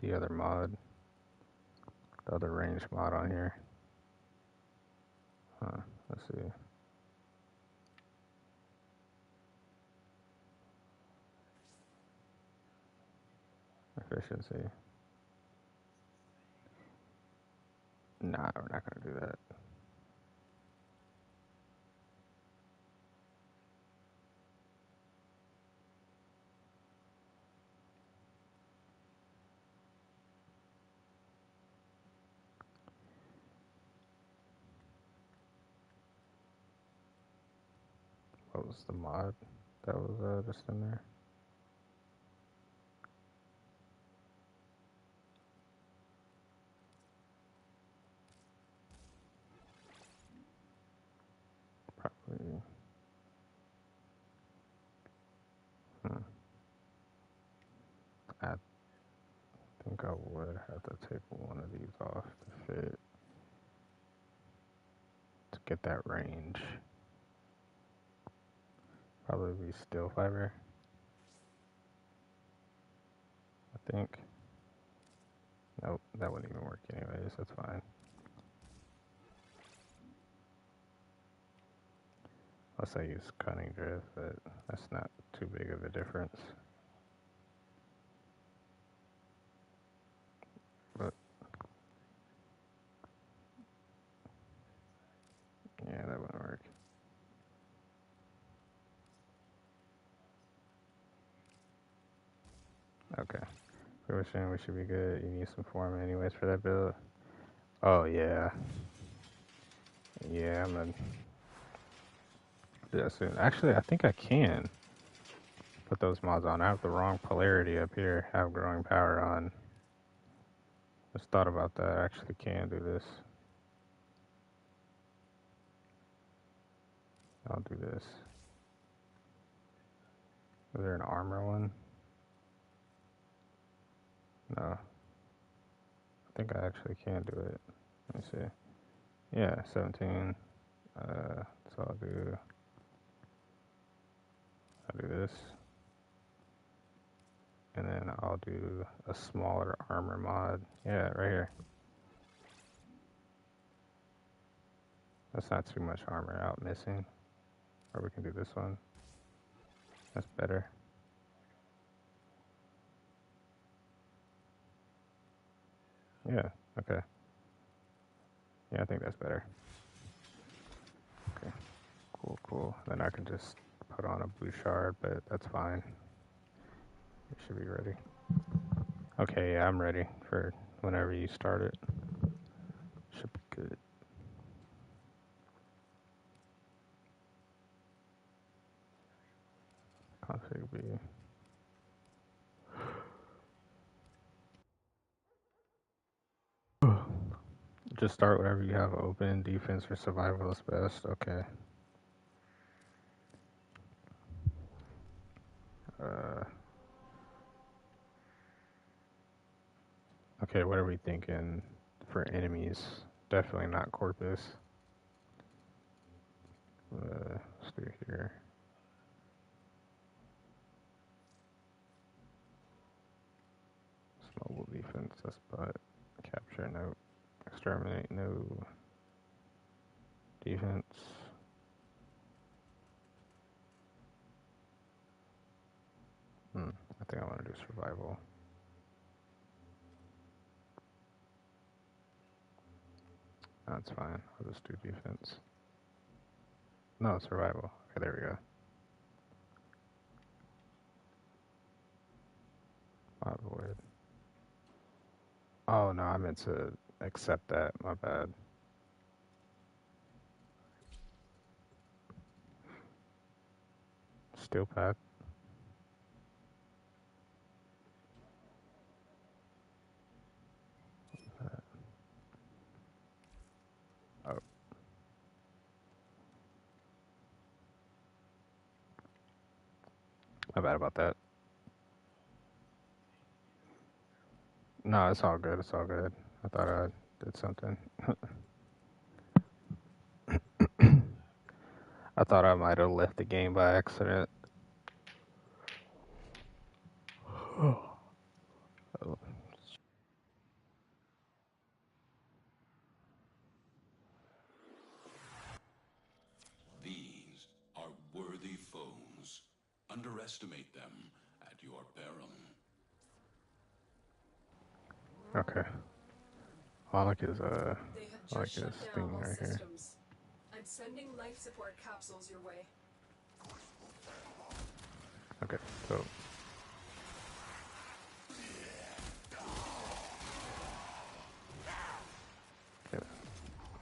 the other mod. The other range mod on here. Huh. Let's see. Efficiency. Nah, we're not gonna do that. What was the mod that was just in there? Probably. I think I would have to take one of these off to fit to get that range. Probably be steel fiber. I think. Nope, that wouldn't even work anyways. That's fine. Unless I use cunning drift, but that's not too big of a difference. But yeah, that wouldn't work. Okay. Fruition, we should be good. You need some form anyways for that build. Oh yeah. Yeah, I'm gonna do that soon. Actually, I think I can put those mods on. I have the wrong polarity up here. I have growing power on. Just thought about that. I actually can do this. I'll do this. Is there an armor one? No. I think I actually can do it. Let me see. Yeah, 17. So I'll do this. And then I'll do a smaller armor mod. Yeah, right here. That's not too much armor out missing. Or we can do this one. That's better. Yeah, okay. Yeah, I think that's better. Okay, cool. Then I can just put on a blue shard, but that's fine. It should be ready. Okay, yeah, I'm ready for whenever you start it. Should be good. Config B. Just start whatever you have open. Defense or survival is best. Okay. Okay, what are we thinking for enemies? Definitely not Corpus. Let's do here. Mobile defense, that's but capture, no. Exterminate, no. Defense. I think I want to do survival. That's fine. I'll just do defense. No, survival. Okay, there we go. Void. Oh no, I meant to accept that. My bad. Steel path. Oh. My bad about that. No, it's all good. It's all good. I thought I did something. I thought I might have left the game by accident. Oh. These are worthy foes. Underestimate them at your peril. Okay. I like his They have I like just his shut thing down all right here. systems. I'm sending life support capsules your way. Okay, so yeah,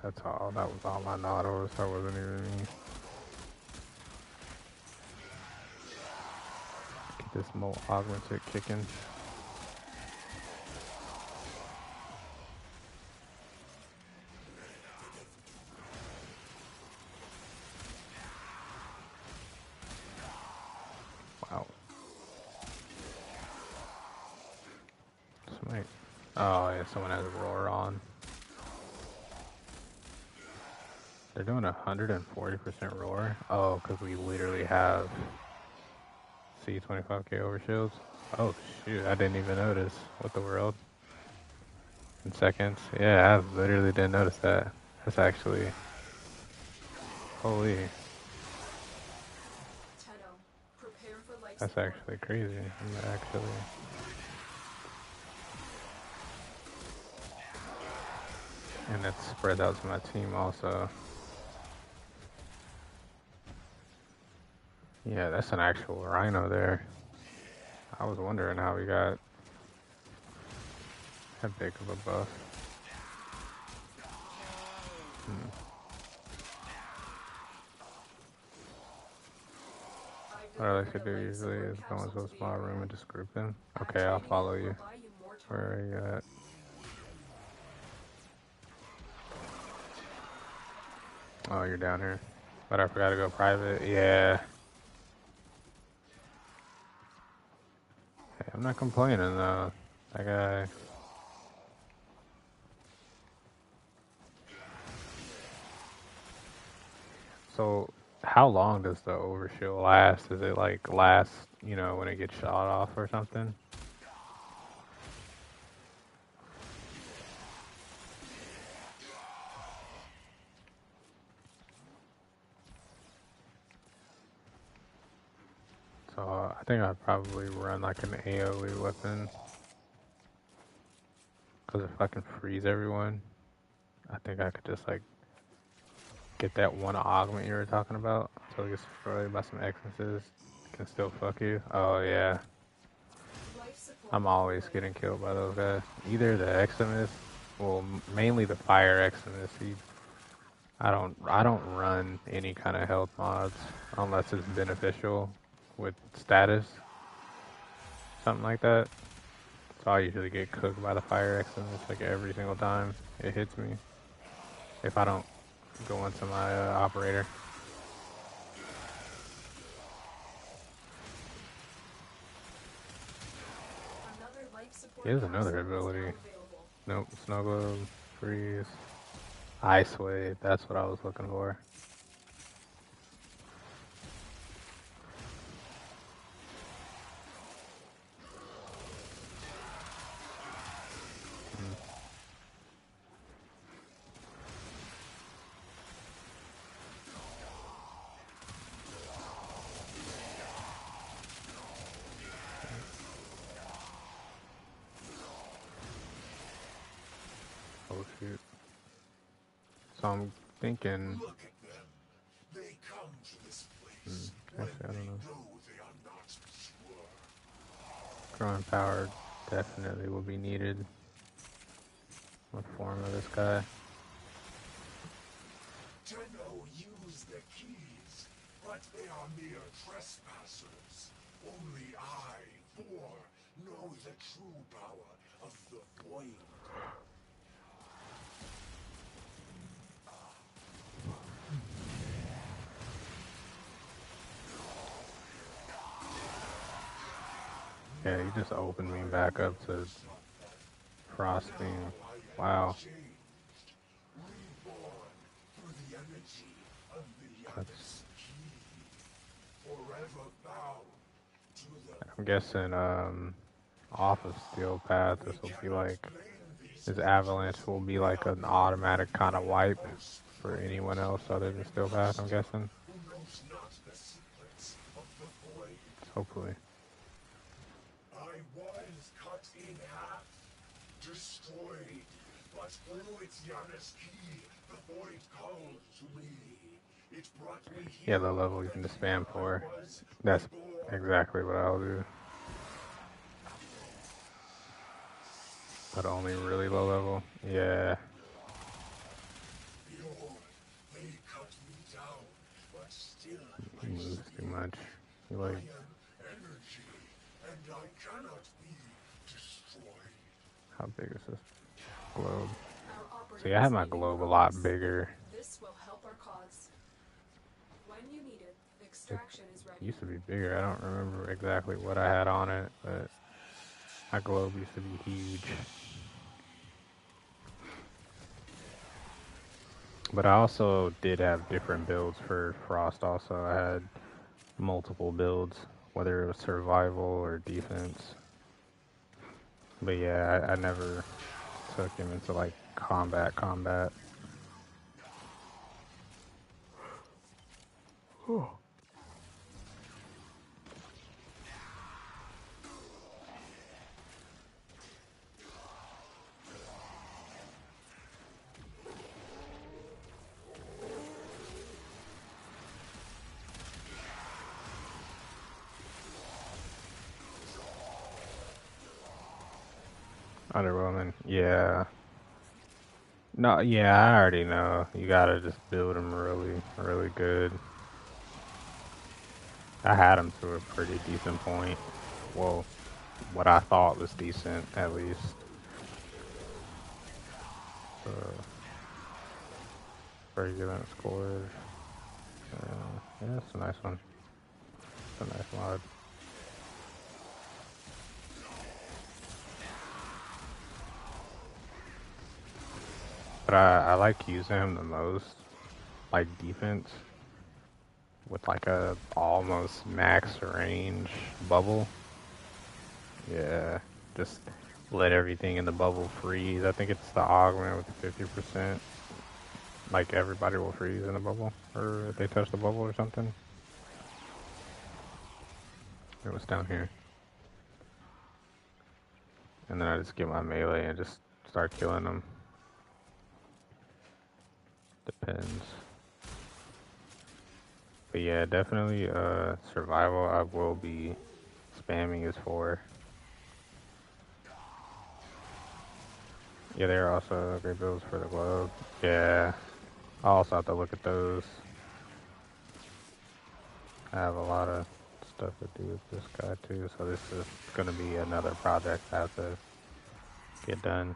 that's all. That was all my autos. That wasn't even me. Get this more augmented kicking. Wow. Somebody. Oh yeah, someone has a roar on. They're doing 140% roar. Oh, because we literally have C25K overshields. Oh shoot, I didn't even notice. What the world? In seconds. Yeah, I literally didn't notice that. That's actually... Holy. That's actually crazy. I'm actually. And it spreads out to my team also. Yeah, that's an actual rhino there. I was wondering how we got that big of a buff. What I like to do usually is go into a small room and just group them. Okay, I'll follow you. Where are you at? Oh, you're down here. But I forgot to go private. Yeah. Hey, I'm not complaining though. That guy. So, how long does the overshield last? Is it like last, you know, when it gets shot off or something? So, I think I'd probably run like an AoE weapon. Because if I can freeze everyone, I think I could just like get that one augment you were talking about. So it gets destroyed by some X's. Can still fuck you. Oh yeah. I'm always getting killed by those guys. Either the Eximus, well, mainly the Fire Eximus. I don't run any kind of health mods unless it's beneficial with status, something like that. So I usually get cooked by the Fire Eximus like every single time it hits me. If I don't go into my operator. Here's another ability. Nope, Snow Globe, Freeze, Ice Wave, that's what I was looking for. Oh shoot. So I'm thinking. Look at them. They come to this place. Actually, I don't know. They are not sure. Growing power definitely will be needed. What form of this guy? Tenno use the keys, but they are mere trespassers. Only I, Thor, know the true power of the Void. Yeah, you just opened me back up to Frost Beam. Wow. I'm guessing off of Steel Path this will be like, this Avalanche will be like an automatic kind of wipe for anyone else other than Steel Path, I'm guessing. Hopefully. I was cut in half, destroyed, but through its Giannis key, the Void called to me. It brought me here. Yeah, the level you can just spam for. That's exactly what I'll do. But only really low level. Yeah. They cut me down, but still He moves too much. He like. energy, and I cannot be destroyed. How big is this globe? See, I have my globe a lot bigger. This will help our cause. When you need it, extraction is ready. It used to be bigger. I don't remember exactly what I had on it, but my globe used to be huge. But I also did have different builds for Frost also. I had multiple builds, whether it was survival or defense. But yeah, I never took him into like combat. Underwhelming. Yeah. No, yeah, I already know. You gotta just build him really, really good. I had him to a pretty decent point. Well, what I thought was decent, at least. Pretty good on scores. Yeah, it's a nice one. It's a nice mod. But I like using him the most, like defense, with like a almost max range bubble. Yeah, just let everything in the bubble freeze. I think it's the augment with 50%. Like everybody will freeze in the bubble, or if they touch the bubble or something. It was down here. And then I just get my melee and just start killing them. Depends. But yeah, definitely survival I will be spamming is for. Yeah, they're also great builds for the globe. Yeah, I also have to look at those. I have a lot of stuff to do with this guy too, so this is going to be another project I have to get done.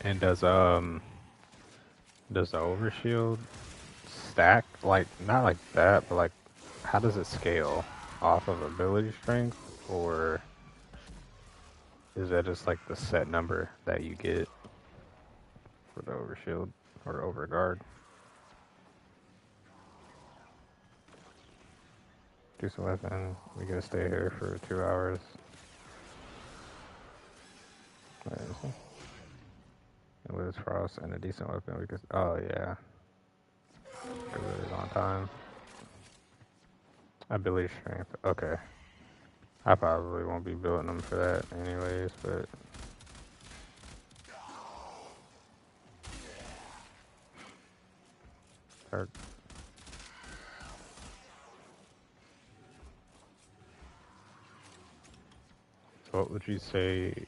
And does the overshield stack, like, not like that, but like, how does it scale? Off of ability strength, or is that just like the set number that you get for the overshield or overguard? Do some weapon. We gotta stay here for 2 hours. Where is he? And with his frost and a decent weapon, we could. Oh yeah, a really long time. Ability strength. Okay. I probably won't be building them for that anyways, but hurt. So what would you say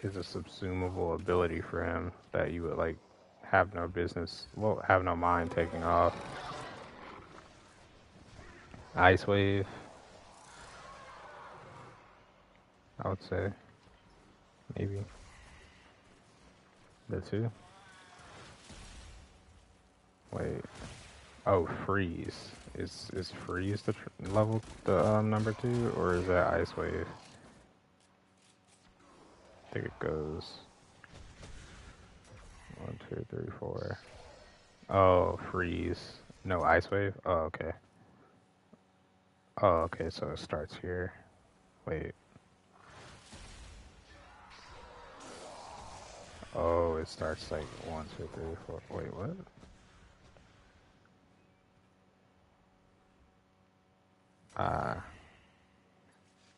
is a subsumable ability for him that you would like have no business, well, have no mind taking off? Ice wave, I would say. Maybe. The two? Wait. Oh, freeze. Is freeze the level, the number 2, or is that ice wave? I think it goes 1, 2, 3, 4. Oh, freeze. No, ice wave? Oh, okay. Oh, okay, so it starts here. Wait. Oh, it starts like 1, 2, 3, 4. Wait, what?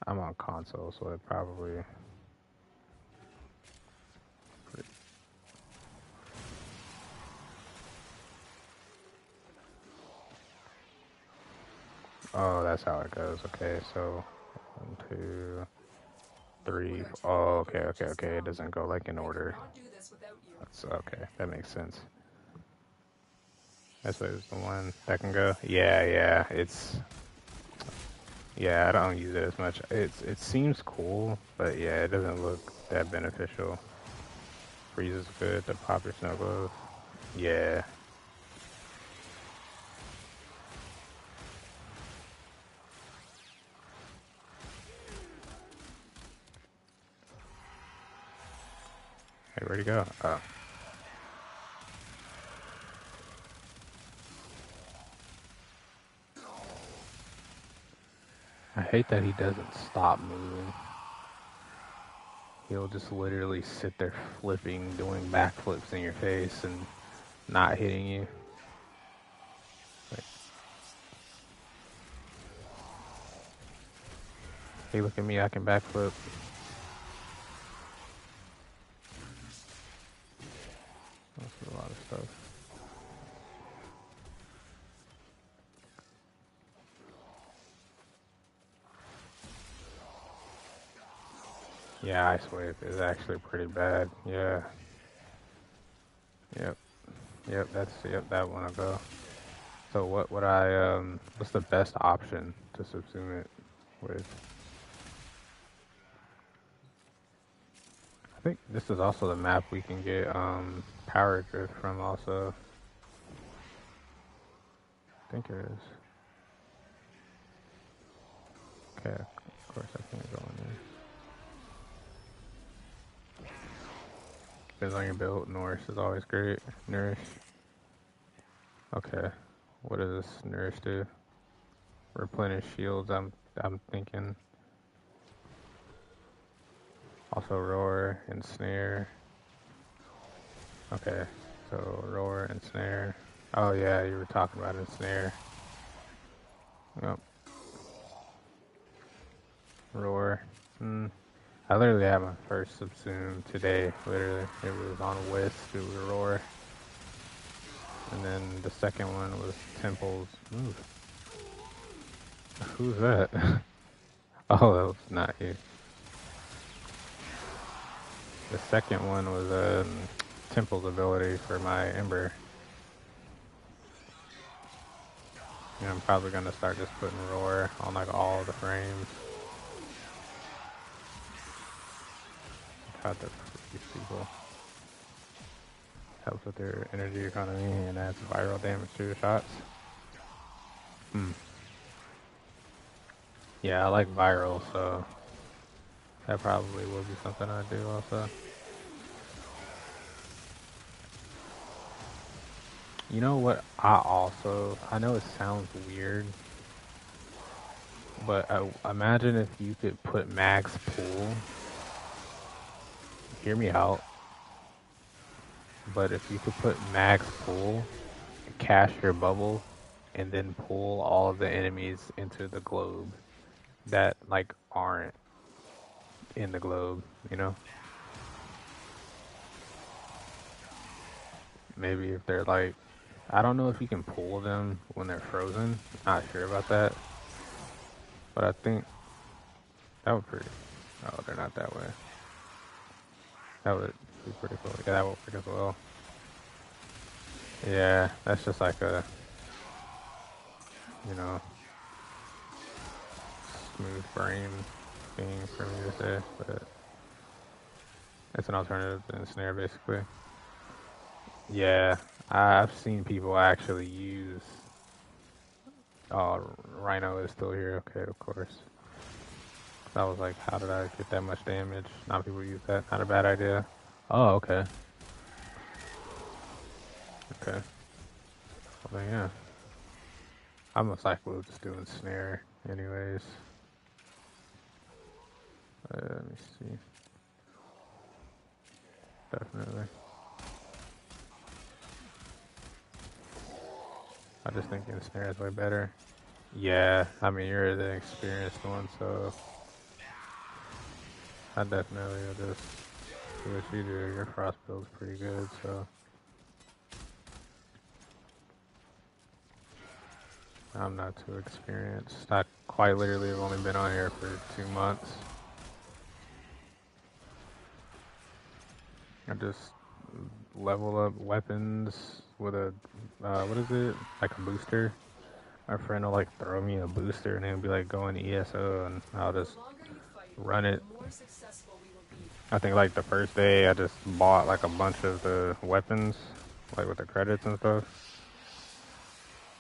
I'm on console, so it probably. Oh, that's how it goes. Okay, so 1, 2, 3. Oh, okay. It doesn't go like in order. That's okay. That makes sense. That's the one that can go. Yeah. Yeah, I don't use it as much. It seems cool, but yeah, it doesn't look that beneficial. Freeze is good. The pop your snow gloves. Yeah. Hey, where'd he go? Oh. I hate that he doesn't stop moving. He'll just literally sit there flipping, doing backflips in your face and not hitting you. Wait. Hey, look at me, I can backflip. That's a lot of stuff. Yeah, Ice Wave is actually pretty bad. Yeah. Yep. Yep, that one I'll go. So what would what's the best option to subsume it with? I think this is also the map we can get power drift from also. I think it is. Okay, of course I can't go in there. Depends on your build. Nourish is always great. Nourish. Okay. What does this nourish do? Replenish shields, I'm thinking. Also roar and snare. Okay, so roar and snare. Oh yeah, you were talking about ensnare. Yep. Roar. I literally had my first subsume today. Literally, it was on Wisp. It was roar. And then the second one was Temples. Ooh. Who's that? Oh, that was not you. The second one was Temple's ability for my Ember. Yeah, I'm probably gonna start just putting roar on like all the frames. Try to freeze people. Helps with their energy economy and adds viral damage to your shots. Yeah, I like viral, so that probably will be something I do also. You know what? I know it sounds weird, but imagine if you could put max pool. Hear me out. But if you could put max pool, cast your bubble, and then pull all of the enemies into the globe that like aren't in the globe, you know? Maybe if they're like, I don't know if you can pull them when they're frozen. Not sure about that. But I think that would pretty, oh, they're not that way. That would be pretty cool. Yeah, that would work as well. Yeah, that's just like a, you know, smooth brain thing for me to say, but it's an alternative to ensnare basically. Yeah, I've seen people actually use. Oh, Rhino is still here. Okay, of course. I was like, how did I get that much damage? Not people use that. Not a bad idea. Oh, okay. Okay. Well, then, yeah. I'm most likely just doing snare, anyways. Let me see. Definitely. I just think ensnare is way better. Yeah, I mean, you're the experienced one, so I definitely will just do what you do. Your frost build's pretty good, so I'm not too experienced. I quite literally have only been on here for 2 months. I just level up weapons with a, what is it? Like a booster. My friend will like throw me a booster and it'll be like going ESO and I'll just run it. I think like the first day I just bought like a bunch of the weapons, like with the credits and stuff.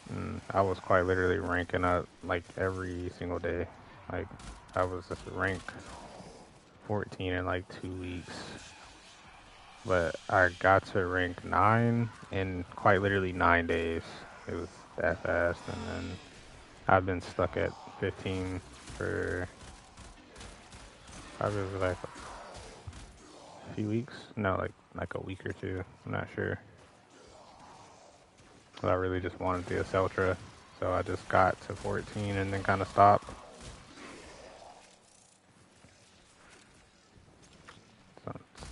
And I was quite literally ranking up like every single day. Like I was just rank 14 in like 2 weeks. But I got to rank 9 in quite literally 9 days. It was that fast, and then I've been stuck at 15 for probably like a few weeks. No, like a week or two. I'm not sure. But I really just wanted the Aceltra, so I just got to 14 and then kind of stopped.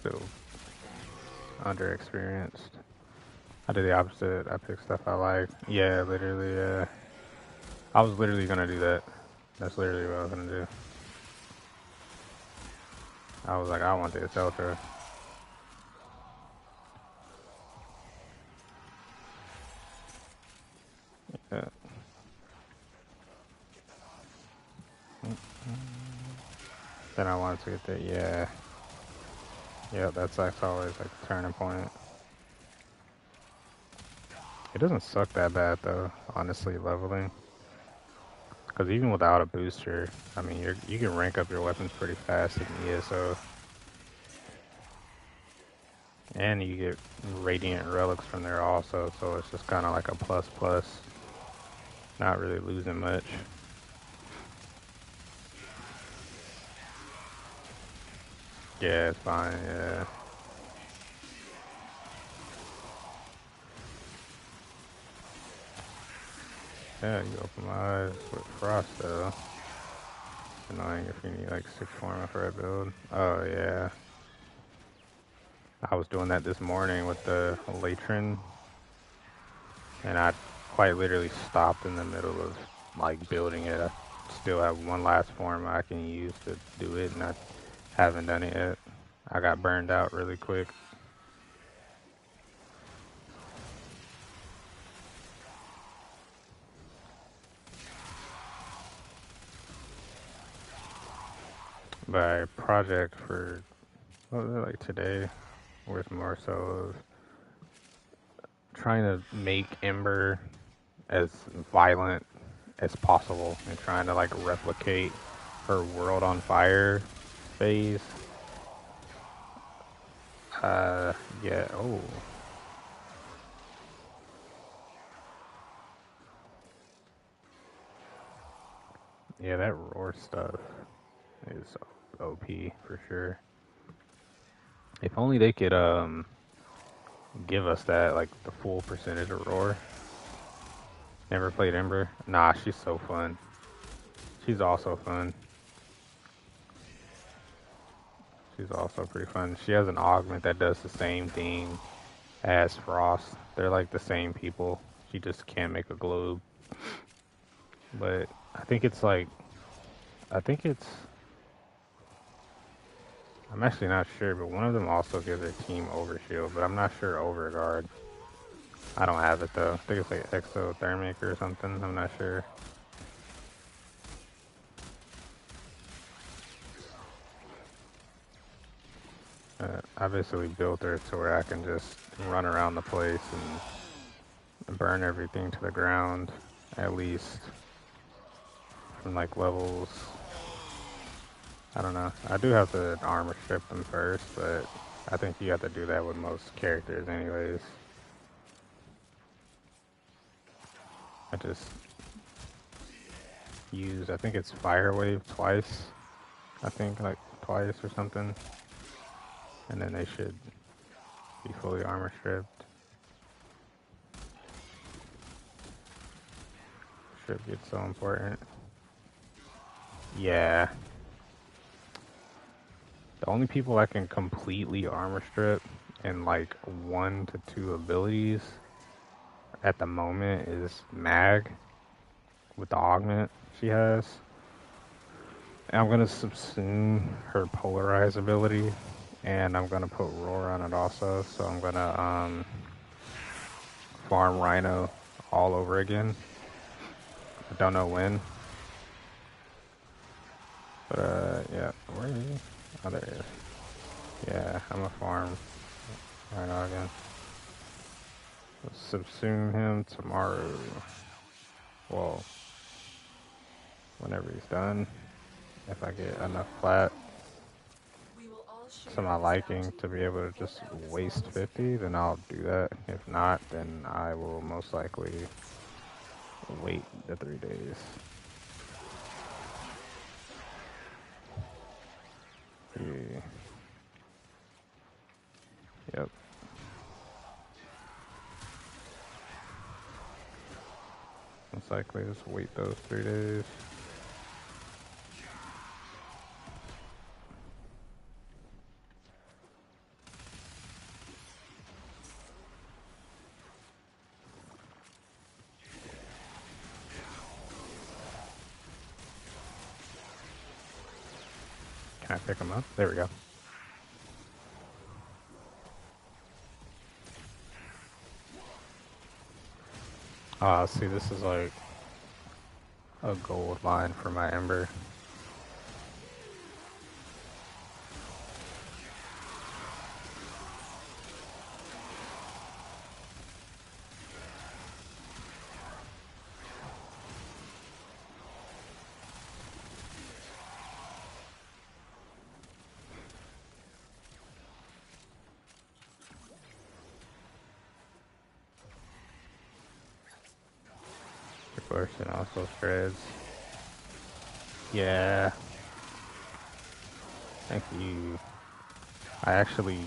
still underexperienced. I do the opposite. I pick stuff I like. Yeah, literally, yeah. I was literally gonna do that. That's literally what I was gonna do. I was like, I want this Ultra. Yeah. Then I wanted to get that, yeah. Yeah, that's always like the turning point. It doesn't suck that bad though, honestly, leveling. Because even without a booster, I mean, you can rank up your weapons pretty fast in ESO. And you get Radiant Relics from there also, so it's just kind of like a plus. Not really losing much. Yeah, it's fine, yeah. Yeah, you open my eyes with Frost though. It's annoying if you need like 6 form for a build. Oh yeah. I was doing that this morning with the Latrin, and I quite literally stopped in the middle of like building it. I still have one last form I can use to do it, and I haven't done it yet. I got burned out really quick. By project for, what was it, like today, was more so of trying to make Ember as violent as possible and trying to like replicate her World on Fire phase. Yeah, oh. Yeah, that roar stuff is OP for sure. If only they could give us that, like the full percentage of roar. Never played Ember? Nah, she's so fun. She's also fun. She's also pretty fun. She has an augment that does the same thing as Frost. They're like the same people. She just can't make a globe. But I think it's like, I'm actually not sure, but one of them also gives their team overshield, but I'm not sure overguard. I don't have it though. I think it's like exothermic or something. I'm not sure. I basically built her to where I can just run around the place and burn everything to the ground, at least from like levels. I don't know. I do have to armor strip them first, but I think you have to do that with most characters anyways. I just used, I think it's Fire Wave twice. I think like twice or something. And then they should be fully armor stripped. Strip gets so important. Yeah. The only people that can completely armor strip in like 1 to 2 abilities at the moment is Mag with the augment she has. And I'm gonna subsume her polarize ability, and I'm gonna put Roar on it also. So I'm gonna farm Rhino all over again. I don't know when, but yeah. Where is he? Oh, there he is. Yeah, I'm gonna farm Rhino again. Let's subsume him tomorrow. Well, whenever he's done. If I get enough plat to my liking to be able to just waste 50, then I'll do that. If not, then I will most likely wait the 3 days. Yeah. Yep. Most likely just wait those 3 days. Can I pick him up? There we go. See, this is like a gold line for my Ember. And also shreds. Yeah. Thank you. I actually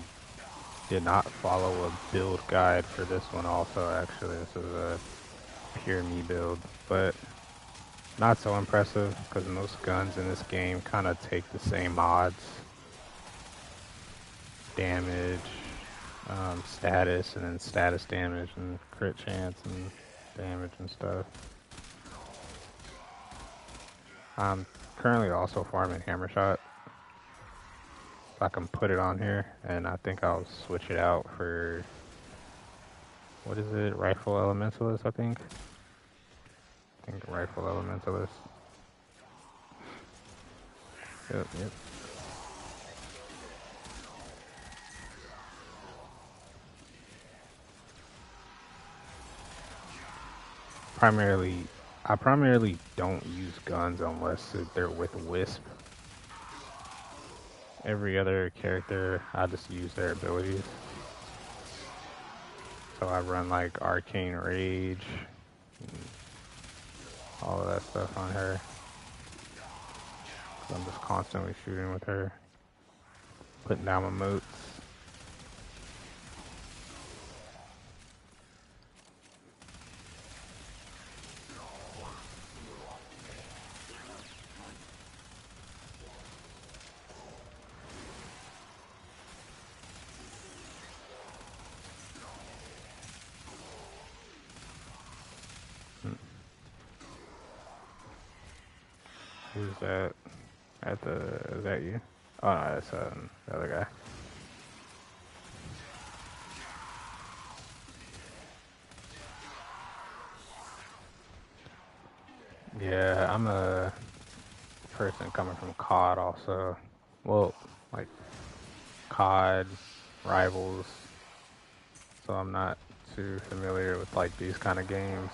did not follow a build guide for this one also, actually. This is a pure me build, but not so impressive because most guns in this game kind of take the same mods. Damage, status, and then status damage and crit chance and damage and stuff. I'm currently also farming hammer shot. I can put it on here, and I think I'll switch it out for, what is it, rifle elementalist, I think rifle elementalist. Yep. I primarily don't use guns unless they're with Wisp. Every other character, I just use their abilities. So I run like Arcane Rage, and all of that stuff on her. So I'm just constantly shooting with her, putting down my moats. Who's that? Is that you? Oh no, that's the other guy. Yeah, I'm a person coming from COD also. Well, like COD, Rivals. So I'm not too familiar with like these kind of games.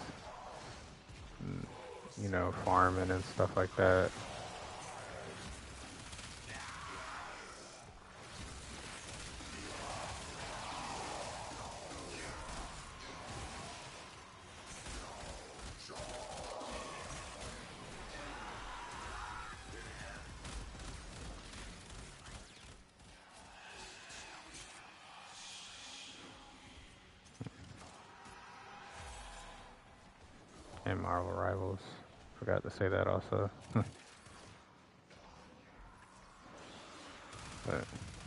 You know, farming and stuff like that. And Marvel Rivals. Forgot to say that also. But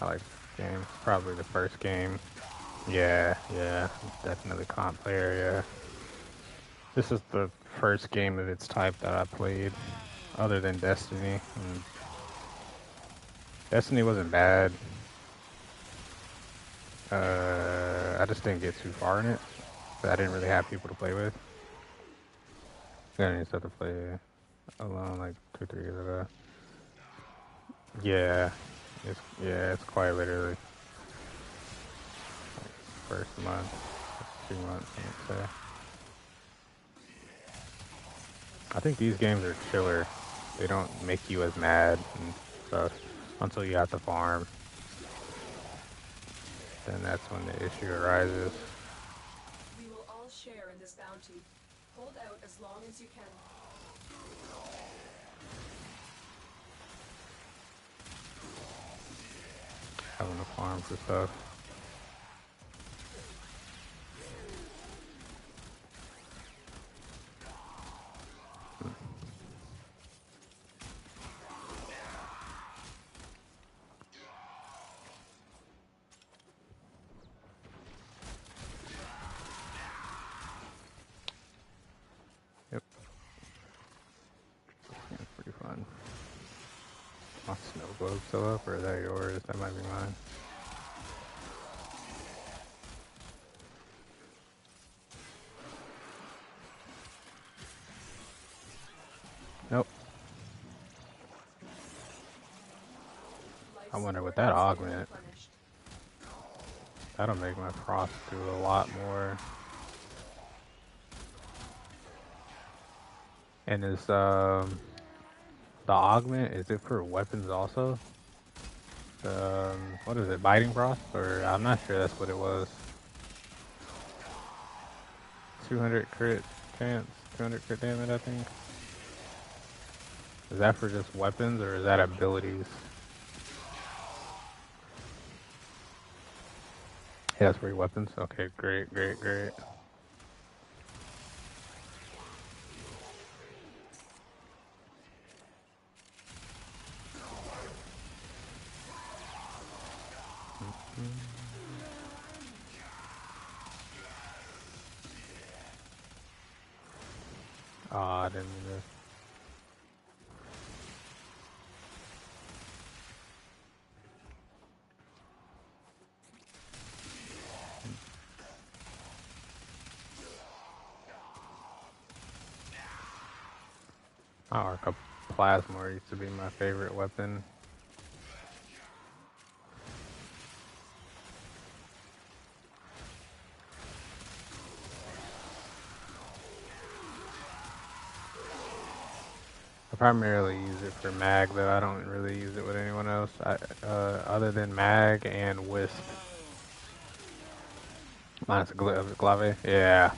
I like this game. It's probably the first game. Yeah, definitely comp player, yeah. This is the first game of its type that I played, other than Destiny. And Destiny wasn't bad. I just didn't get too far in it. I didn't really have people to play with. Then I used to have to play alone like 2-3 years ago. Yeah, it's quite literally like first month, 2 months, I would say. I think these games are chiller. They don't make you as mad and stuff until you have to farm. Then that's when the issue arises. We will all share in this bounty. Hold out as long as you can. Having to farm for stuff. Yep. It's pretty fun. My snow globe still up, or is that yours? That might be mine. Nope. I wonder what that augment. That'll make my frost do a lot more. And is the augment, is it for weapons also? What is it, biting frost? Or I'm not sure that's what it was. 200 crit chance, 200 crit damage, I think. Is that for just weapons or is that abilities? Yeah, that's for your weapons. Okay, great, great, great. I didn't mean to. Arc Plasma used to be my favorite weapon. I primarily use it for mag, though. I don't really use it with anyone else, other than mag and wisp. Minus glaive. Yeah.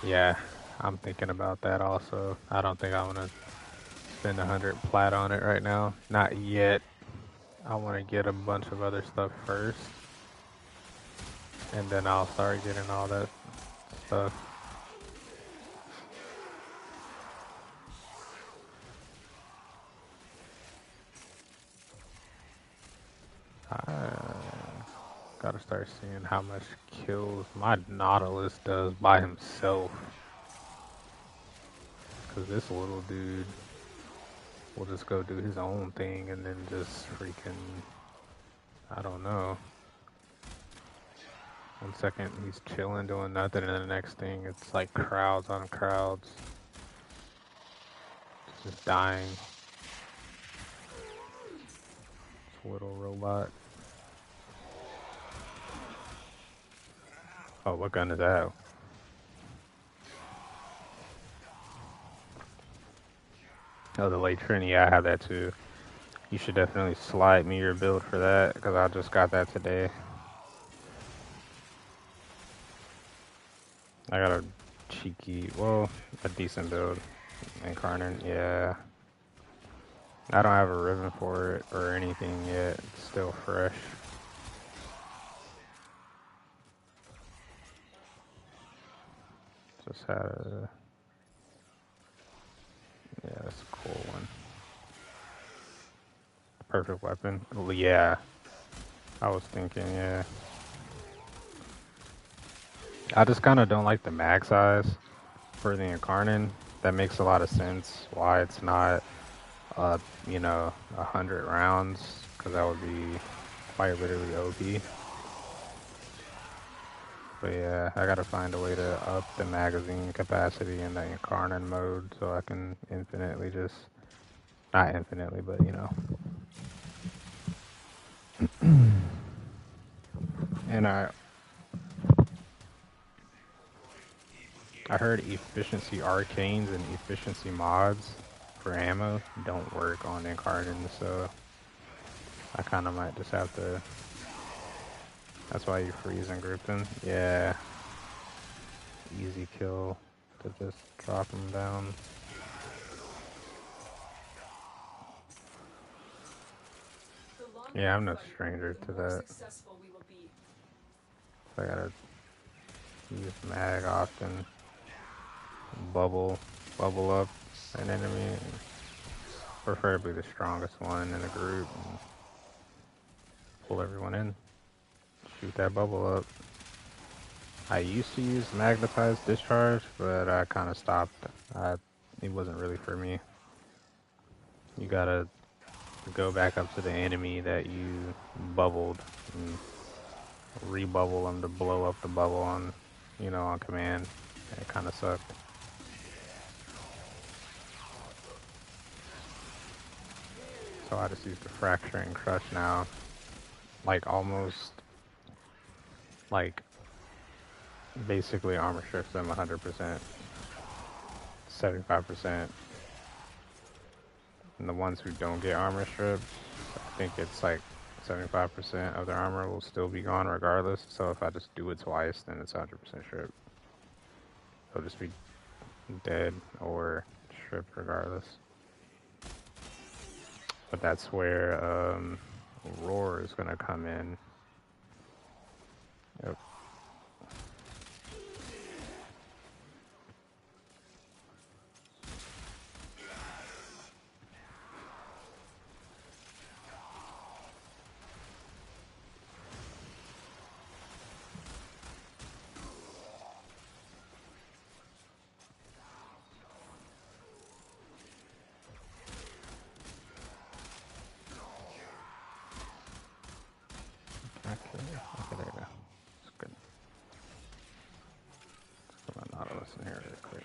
Yeah. I'm thinking about that also. I don't think I want to spend 100 plat on it right now. Not yet. I want to get a bunch of other stuff first. And then I'll start getting all that stuff. I gotta start seeing how much kills my Nautilus does by himself. Because this little dude will just go do his own thing and then just freaking, I don't know. 1 second he's chilling doing nothing and then the next thing it's like crowds on crowds. Just dying. This little robot. Oh, what gun is that? Oh, the late Trinity, I have that too. You should definitely slide me your build for that, because I just got that today. I got a cheeky, well, a decent build. Incarnate, yeah. I don't have a ribbon for it or anything yet. It's still fresh. Just had a... Yeah, that's a cool one. Perfect weapon. Yeah. I was thinking, yeah. I just kind of don't like the mag size for the Incarnate. That makes a lot of sense why it's not, you know, 100 rounds, because that would be quite literally OP. But yeah, I gotta find a way to up the magazine capacity in the Incarnate mode so I can infinitely just, not infinitely, but you know. And I heard efficiency arcanes and efficiency mods for ammo don't work on Incarnate, so I kind of might just have to. That's why you freeze and group them. Yeah. Easy kill to just drop them down. Yeah, I'm no stranger to that. So I gotta use mag often. Bubble up an enemy. Preferably the strongest one in the group. And pull everyone in. Shoot that bubble up. I used to use magnetized discharge, but I kind of stopped. It wasn't really for me. You gotta go back up to the enemy that you bubbled and rebubble them to blow up the bubble on, you know, on command. It kind of sucked. So I just use the fracture and crush now, like almost, like basically armor strips them 100%, 75%. And the ones who don't get armor strips, I think it's like 75% of their armor will still be gone regardless. So if I just do it twice, then it's 100% strip. They'll just be dead or stripped regardless. But that's where Roar is gonna come in. Yep. Okay, there you go. It's good. Let's put my Nautilus in here real quick.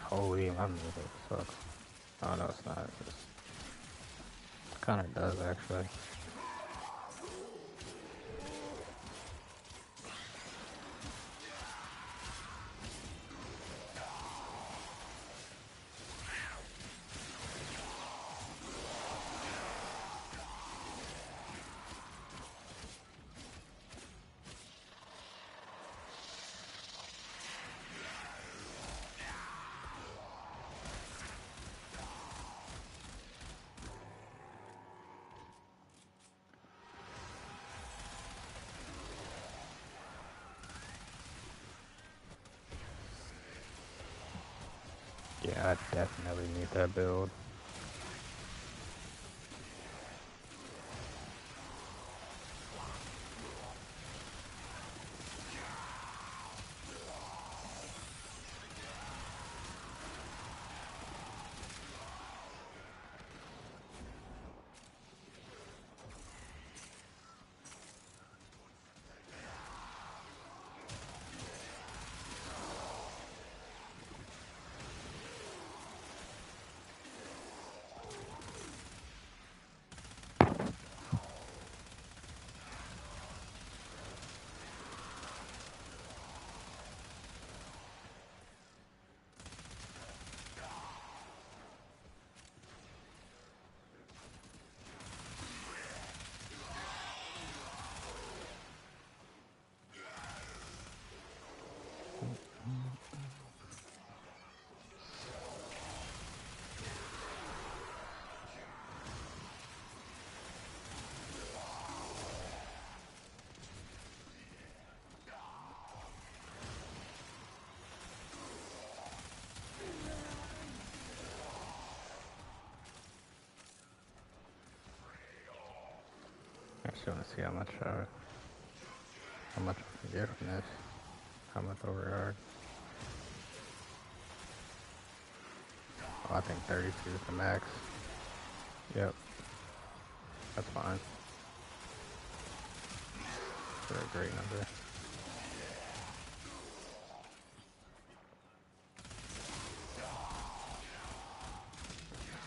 Holy, my music sucks. Oh no, it's not. It kind of does actually. Yeah, I definitely need that build. I just want to see how much I can get from this. How much overguard? Oh, I think 32 is the max. Yep. That's fine. That's a great number.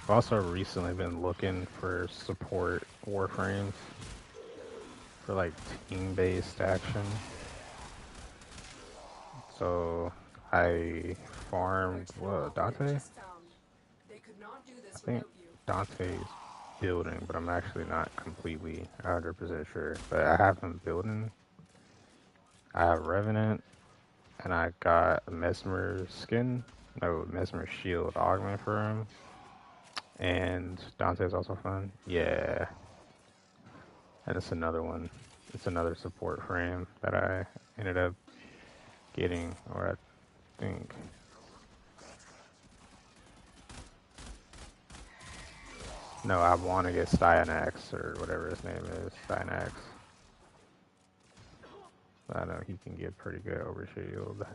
I've also recently been looking for support Warframes for like team-based action. So I farmed Dante? I think Dante's building, but I'm actually not completely 100% sure. But I have him building. I have Revenant, and I got a Mesmer skin, no, Mesmer shield augment for him. And Dante's also fun. Yeah. And it's another one. It's another support frame that I ended up getting, or I think. No, I want to get Styanax, or whatever his name is. Styanax. I know he can get pretty good overshield.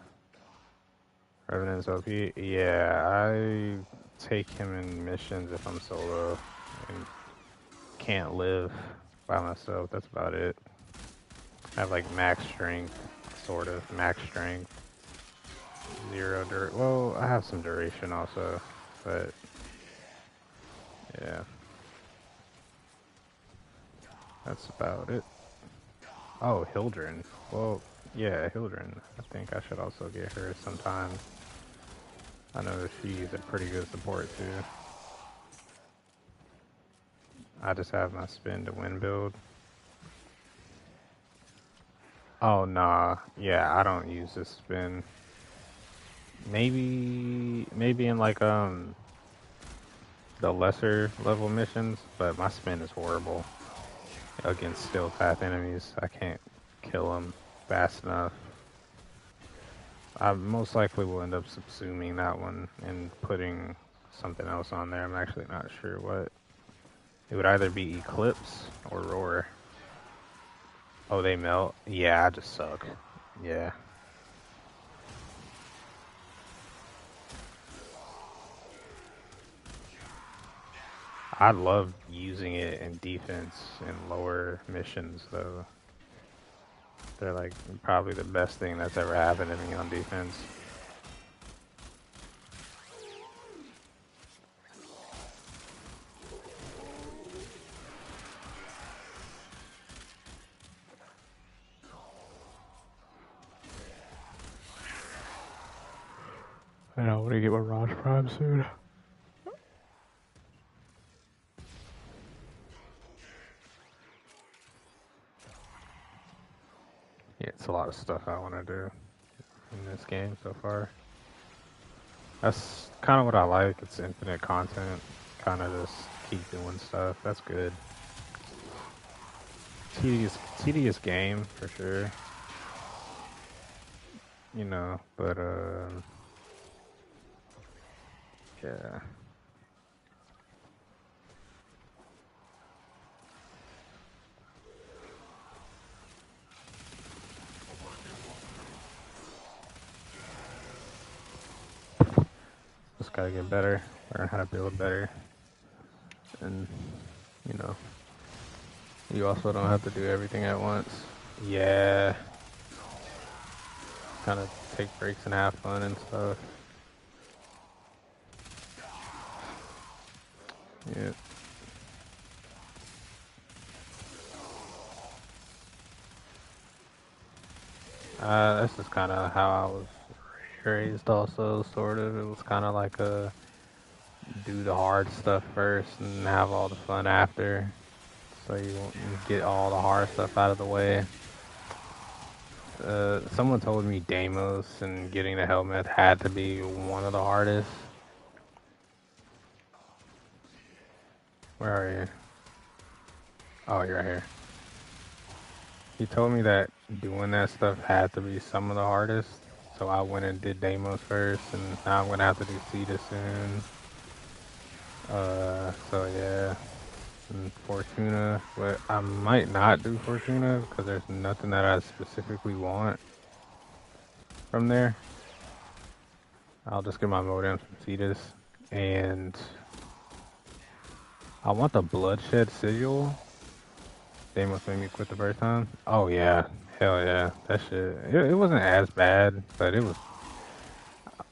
Revenant's OP. Yeah, I take him in missions if I'm solo and can't live by myself. That's about it. I have like max strength, sort of max strength. 0 duration. Well, I have some duration also, but yeah, that's about it. Oh, Hildren. Well, yeah, Hildren. I think I should also get her sometime. I know she's a pretty good support too. I just have my spin to win build. Oh nah, yeah, I don't use this spin. Maybe in like the lesser level missions, but my spin is horrible against still path enemies. I can't kill them fast enough. I most likely will end up subsuming that one and putting something else on there. I'm actually not sure what. It would either be Eclipse or Roar. Oh, they melt? Yeah, I just suck. Yeah. I love using it in defense and lower missions, though. They're like probably the best thing that's ever happened to me on defense. I know, I'm gonna get my Warframe soon. Yeah, it's a lot of stuff I want to do in this game so far. That's kind of what I like. It's infinite content. Kind of just keep doing stuff. That's good. Tedious game for sure. You know, but yeah. Just gotta get better, learn how to build better, and you know, you also don't have to do everything at once. Yeah, kind of take breaks and have fun and stuff. Yeah. That's just kind of how I was raised also, sort of. It was kind of like a do the hard stuff first and have all the fun after. So you get all the hard stuff out of the way. Someone told me Deimos and getting the helmet had to be one of the hardest. Where are you? Oh, you're right here. He told me that doing that stuff had to be some of the hardest. So I went and did Deimos first, and now I'm gonna have to do Cetus soon. So yeah. And Fortuna, but I might not do Fortuna because there's nothing that I specifically want from there. I'll just get my modems from Cetus, and I want the Bloodshed Sigil. Deimos made me quit the first time. Oh yeah, hell yeah, that shit. It wasn't as bad, but it was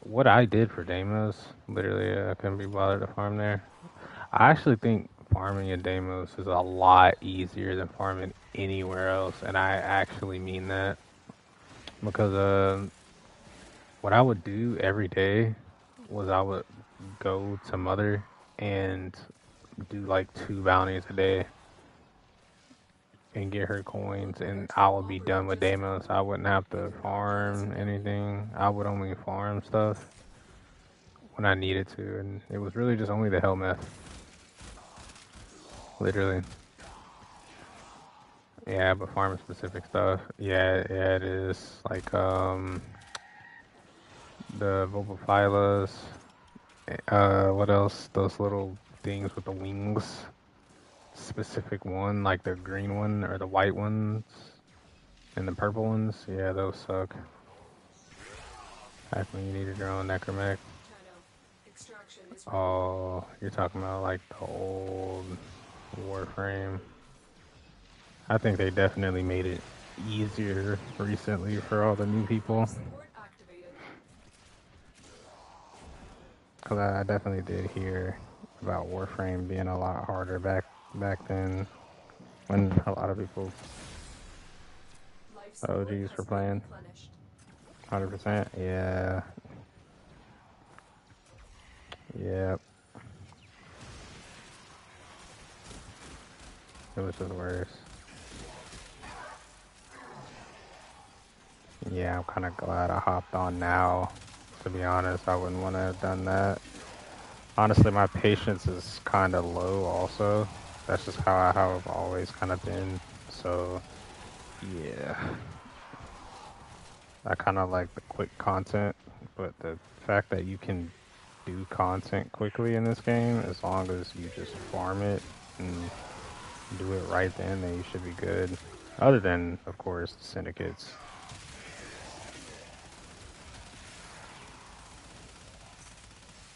what I did for Deimos. Literally, I couldn't be bothered to farm there. I actually think farming in Deimos is a lot easier than farming anywhere else, and I actually mean that because what I would do every day was I would go to Mother and do like 2 bounties a day and get her coins, and I would be done with Deimos. I wouldn't have to farm anything. I would only farm stuff when I needed to, and it was really just only the Helmeth literally. Yeah, but farm specific stuff. Yeah, yeah, it is. Like the Vulpaphylas. What else? Those little things with the wings. Specific one, like the green one or the white ones, and the purple ones. Yeah, those suck. Back when you needed your own necromech. Extraction is Oh, you're talking about like the old Warframe. I think they definitely made it easier recently for all the new people. support activated. Cause I definitely did hear about Warframe being a lot harder back then when a lot of people Life support OGs has were been playing. replenished. 100%. Yeah. Yep. It was just worse. Yeah, I'm kind of glad I hopped on now. To be honest, I wouldn't want to have done that. Honestly, my patience is kind of low also. That's just how I've always kind of been. So, yeah. I kind of like the quick content, but the fact that you can do content quickly in this game, as long as you just farm it and do it right then you should be good. Other than, of course, syndicates.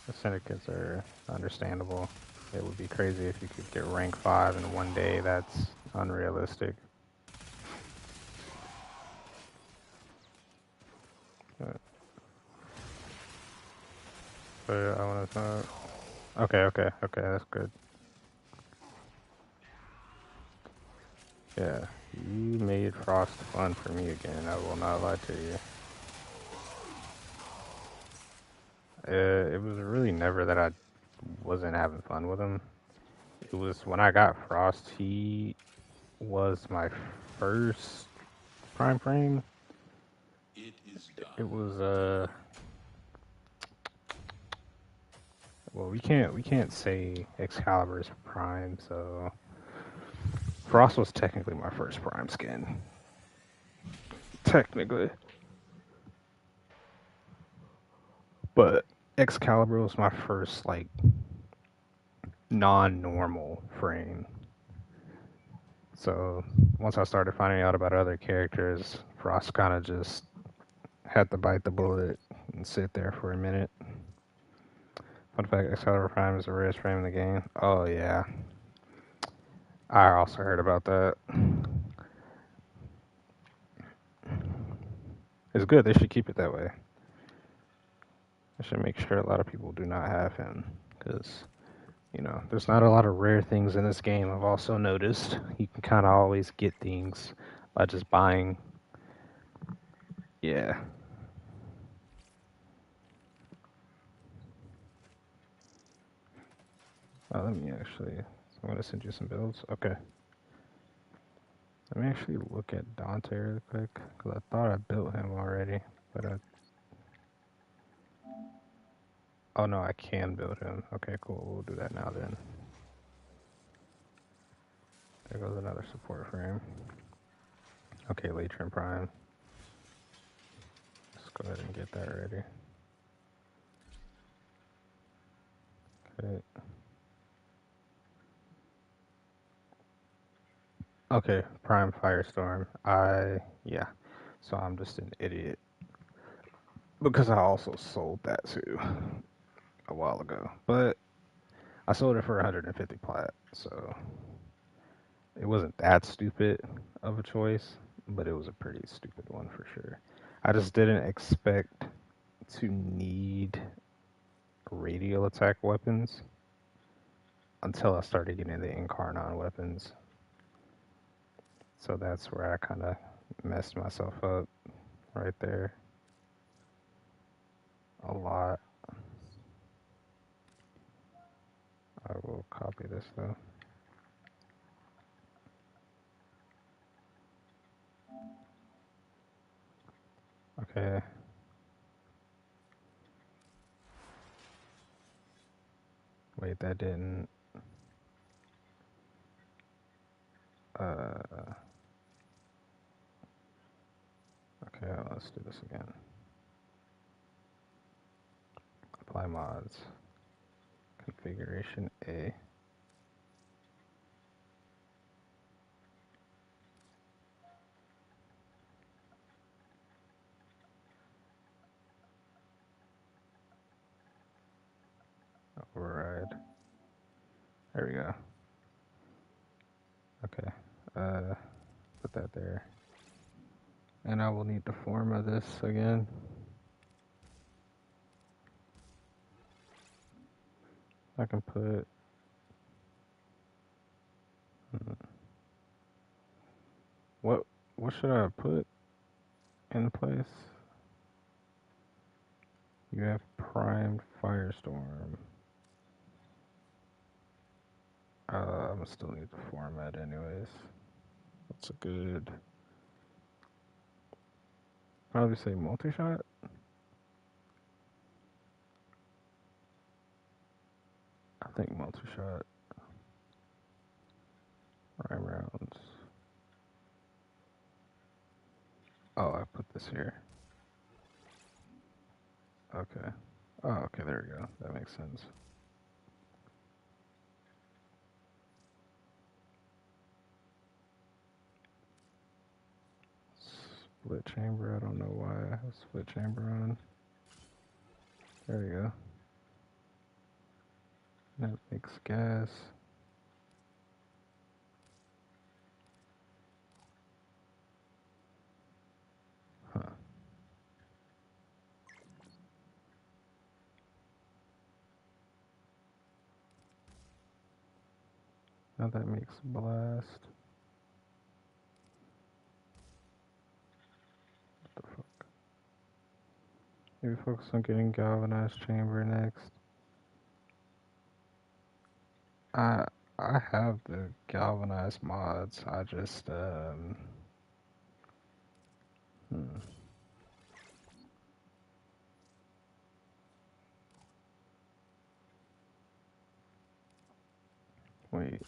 The syndicates are understandable. It would be crazy if you could get rank 5 in one day. That's unrealistic. But I want to know. Okay, that's good. Yeah, you made Frost fun for me again. I will not lie to you. It was really never that I wasn't having fun with him. It was when I got Frost, he was my first Prime Frame. It is done. It was well, we can't say Excalibur's Prime, so Frost was technically my first Prime skin. Technically. But Excalibur was my first like non-normal frame. So once I started finding out about other characters, Frost kind of just had to bite the bullet and sit there for a minute. Fun fact, Excalibur Prime is the rarest frame in the game. Oh yeah. I also heard about that. It's good, they should keep it that way. They should make sure a lot of people do not have him, because, you know, there's not a lot of rare things in this game. I've also noticed you can kind of always get things by just buying. Yeah. Oh, let me actually, I'm going to send you some builds. Okay. Let me actually look at Dante real quick, because I thought I built him already, but oh no, I can build him. Okay, cool, we'll do that now then. There goes another support frame. Okay, Latrin Prime. Let's go ahead and get that ready. Okay. Okay, Prime Firestorm. Yeah. So I'm just an idiot. Because I also sold that too a while ago. But I sold it for 150 plat, so it wasn't that stupid of a choice, but it was a pretty stupid one for sure. I just didn't expect to need radial attack weapons until I started getting the Incarnon weapons. So that's where I kind of messed myself up right there. A lot. I will copy this though. Okay. Wait, that didn't. let's do this again. Apply mods. Configuration A. Override. There we go. Okay. Put that there. And I will need the form of this again. I can put what should I put in place? You have primed Firestorm. I'm gonna still need the format anyways. That's a good. Probably say multi-shot. I think multi-shot. Prime rounds. Oh, I put this here. Okay. Oh, okay, there we go. That makes sense. Split chamber, I don't know why I have split chamber on. There we go. That makes gas. Huh. Now that makes blast. What the fuck? Maybe focus on getting galvanized chamber next. I have the galvanized mods. I just wait.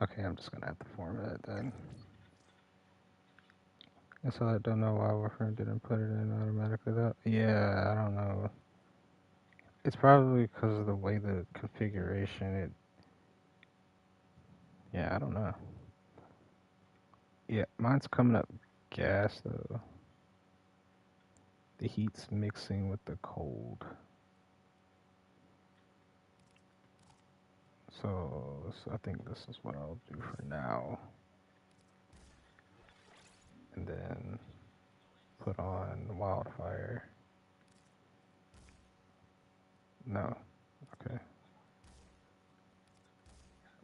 Okay, I'm just gonna have to format it then. Guess I don't know why Warframe didn't put it in automatically though. Yeah, I don't know. It's probably because of the way the configuration yeah, I don't know. Yeah, mine's coming up gas though. The heat's mixing with the cold. So I think this is what I'll do for now. And then put on wildfire. No. Okay.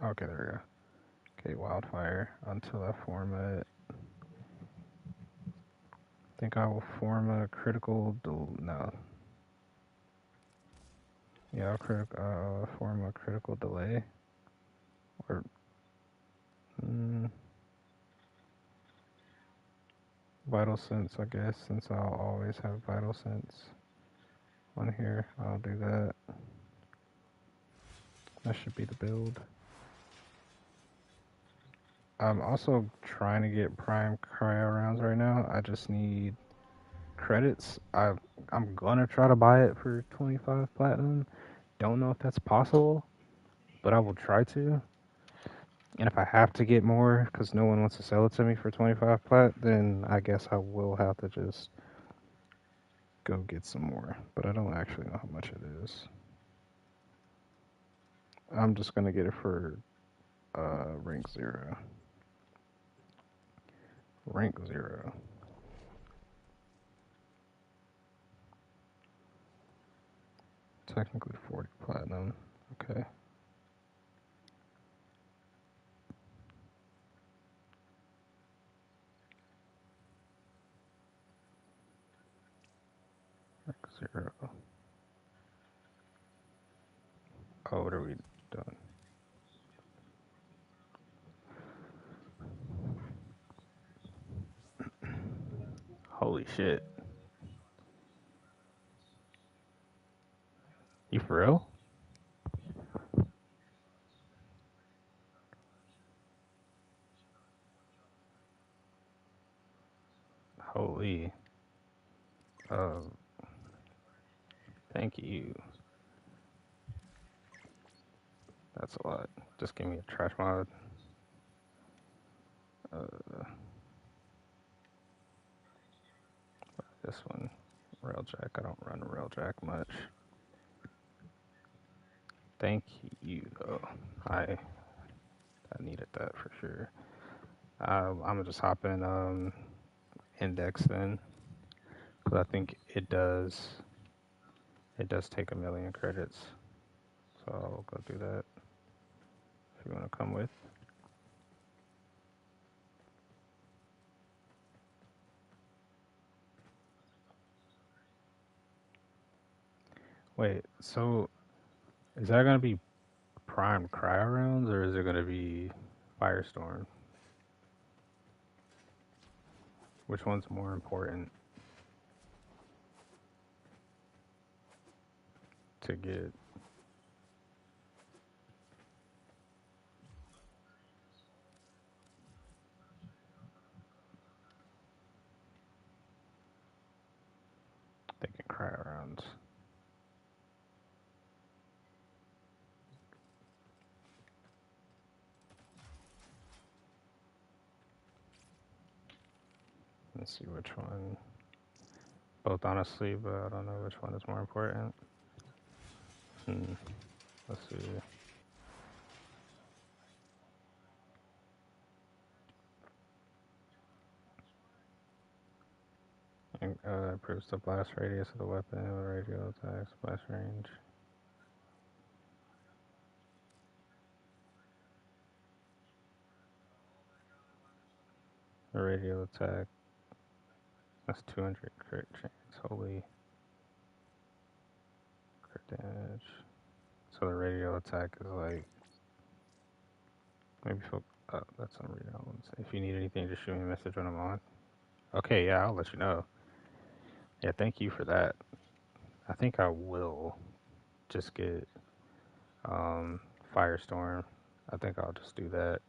Okay, there we go. Okay, wildfire until I format. I think I will form a critical no. Yeah, I'll form a critical delay. Or vital sense, I guess, since I'll always have vital sense on here. I'll do that. That should be the build. I'm also trying to get prime cryo rounds right now. I just need credits. I'm gonna try to buy it for 25 platinum. Don't know if that's possible, but I will try to. And if I have to get more because no one wants to sell it to me for 25 plat, then I guess I will have to just go get some more. But I don't actually know how much it is. I'm just gonna get it for rank 0. Rank 0. Technically 40 platinum. Okay. Rank 0. Oh, what are we done? Holy shit. You for real? Thank you. That's a lot. Just give me a trash mod. This one, railjack. I don't run railjack much. Thank you, though. I needed that for sure. I'm gonna just hop in index then, because I think it does take 1,000,000 credits. So I'll go do that. If you want to come with. Wait, so is that gonna be prime cryo rounds or is it gonna be firestorm? Which one's more important to get? Thinking cryo rounds. Let's see which one. Both, honestly, but I don't know which one is more important. Let's see. Improves the blast radius of the weapon with radial attacks, blast range. The radial attack. That's 200 crit chance. Holy crit damage. So the radial attack is like maybe that's unread ones. If you need anything, just shoot me a message when I'm on. Okay, yeah, I'll let you know. Yeah, thank you for that. I think I will just get Firestorm. I think I'll just do that.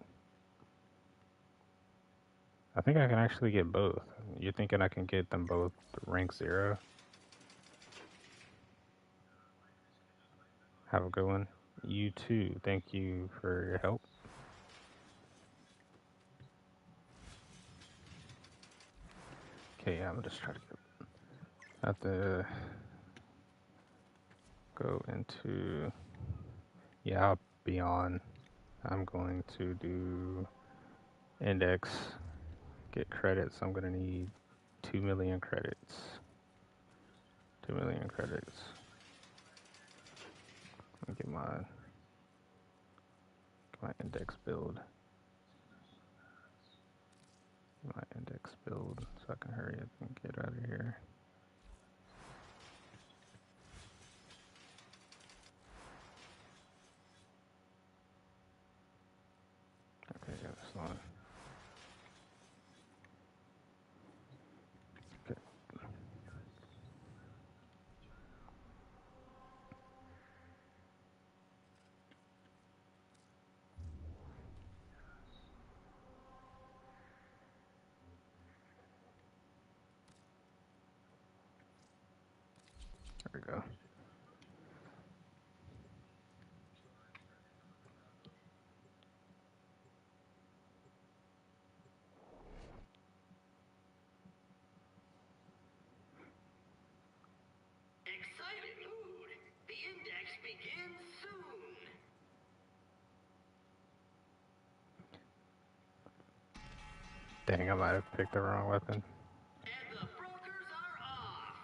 I think I can actually get both. You're thinking I can get them both rank 0? Have a good one. You too. Thank you for your help. Okay, yeah, I'm just trying to have to go into. Yeah, I'll be on. I'm going to do index, get credits. I'm going to need 2,000,000 credits. 2,000,000 credits. Let me get my index build. My index build so I can hurry up and get out of here. Okay, yeah, that's fine. Okay. There we go. Excited mood. The index begins soon. Dang, I might have picked the wrong weapon. And the brokers are off.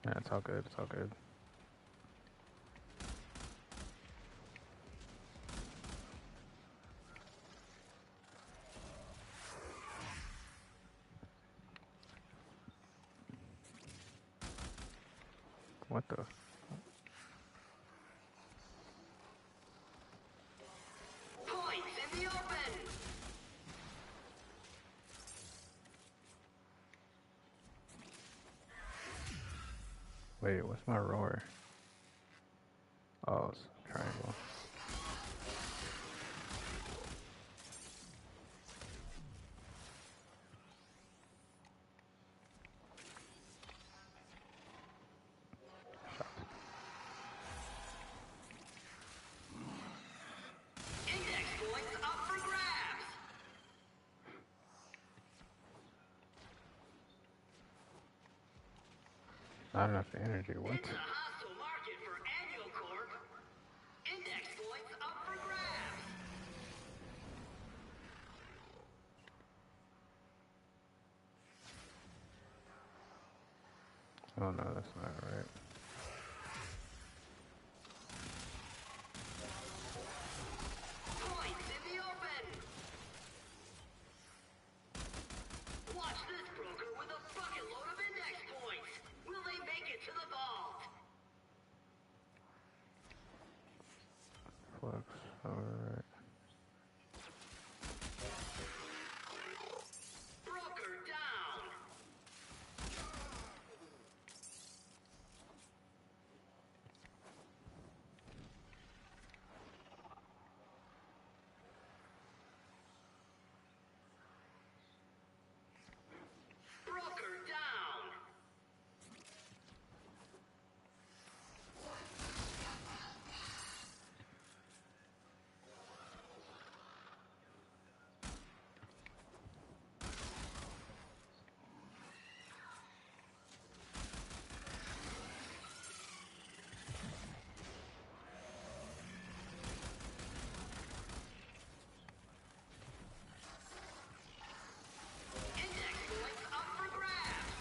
Yeah, it's all good. It's all good. What the? Points in the open. Wait, what's my roar? Oh, it's triangle. Not enough energy. What? It's a hostile market for annual corp. Index points up for grabs. Oh no, that's not right. Points in the open. Watch this broker with a bucket load of index points. Will they make it to the vault? Flux. Alright. Broker down. Broker down. Index points up for grabs.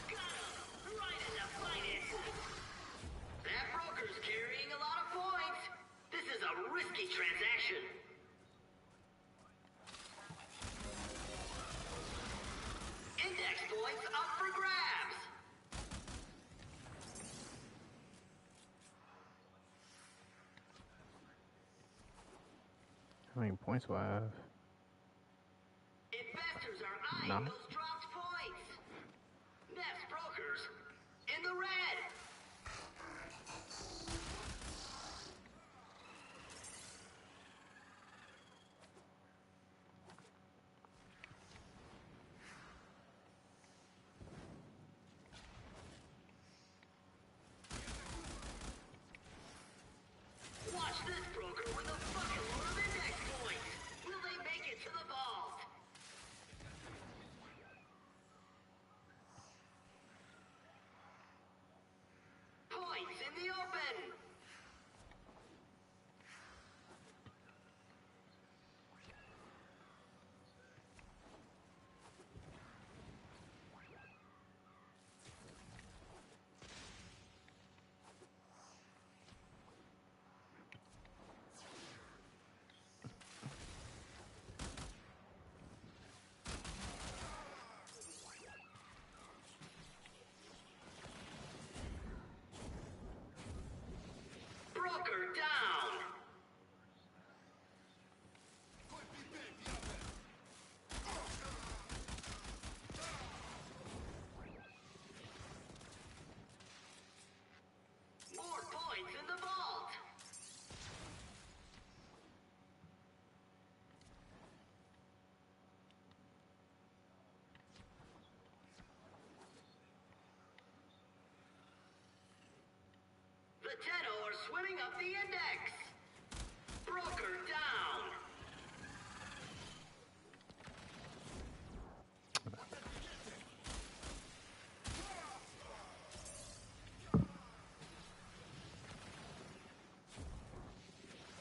Got him. Right in the finances. That broker's carrying a lot of points. This is a risky transaction. Index points up for grabs. How many points do I have? Investors are eyeing No. those dropped points. Nest brokers in the red. Watch this broker with a bucket load of index points. Will they make it to the vault? Points in the open. Broker down. More points in the vault. The Tenno are swimming up the index. Broker down.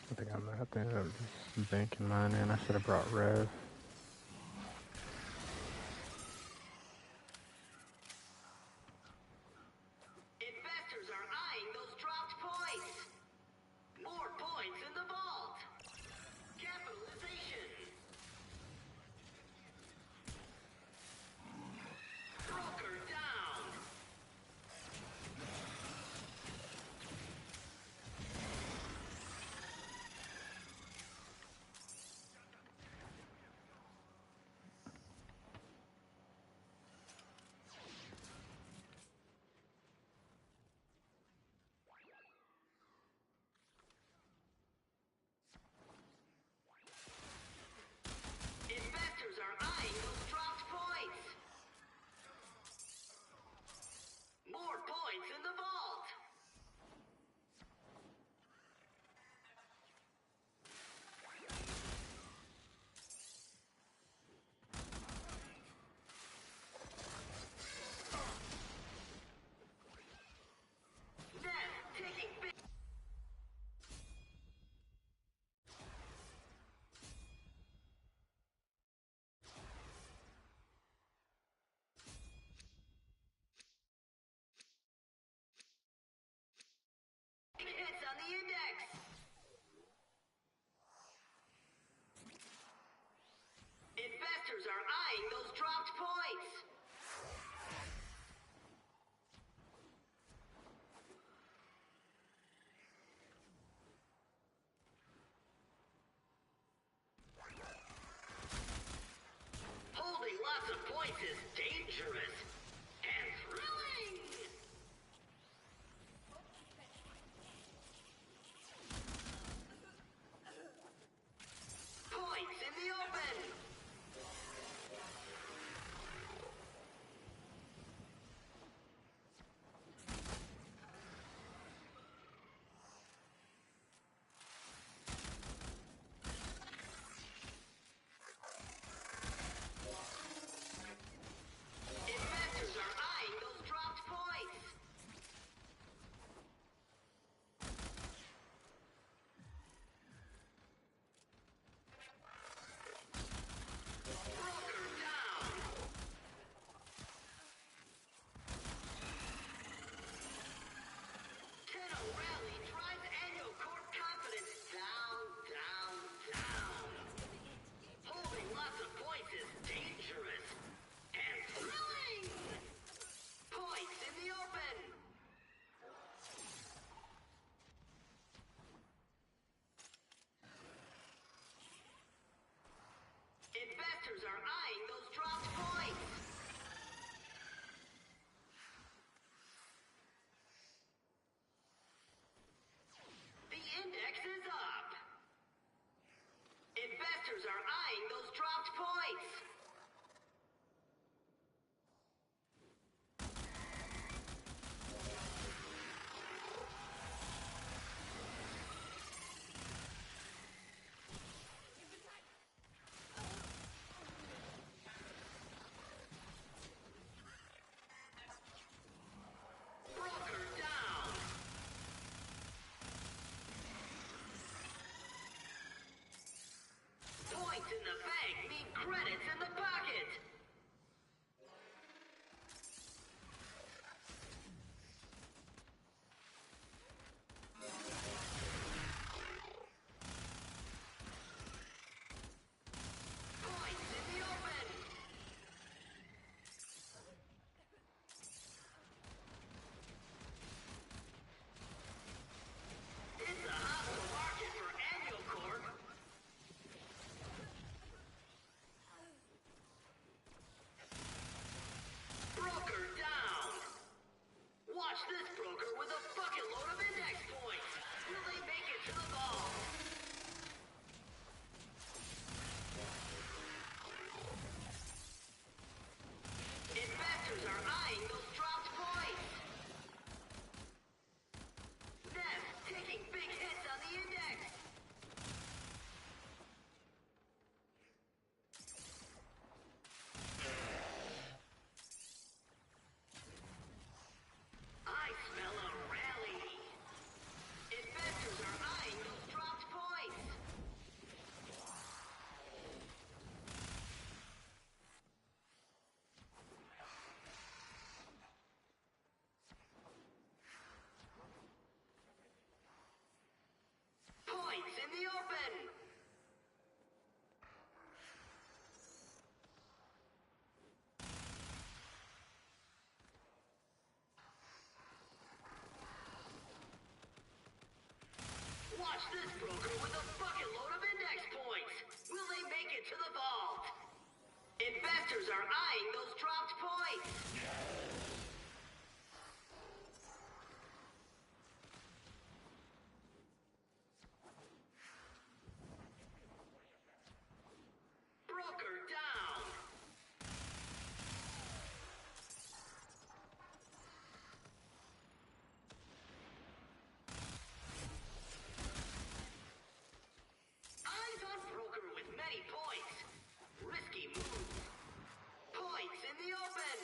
I think I'm just banking mine in. I should have brought Rev. Investors are eyeing those dropped points. More points in the vault. Capitalization. Broker down. on the index. Investors are eyeing those dropped points. Holding lots of points is dangerous and thrilling. Points in the open. Investors are eyeing those dropped points. Broker down. Tenno rally drives annual court confidence down, down, down. Holding lots of points is dangerous and thrilling. Points in the open. Investors are eyeing those dropped points. The index is up. Investors are eyeing those dropped points. Broker down. Points in the bank mean credits in the pocket. Points in the open. It's a hostile market for annual corp. Broker down. Watch this broker with a bucket load of index points. Will they make it to the ball? Investors are eyeing those dropped points. Nest taking big hits on the index. I smell a rally. Investors are eyeing those dropped points. Points in the open. Watch this broker with a bucket load of index points. Will they make it to the vault? Investors are eyeing those dropped points. Broker down. Eyes on broker with many points. Risky move. Points in the open.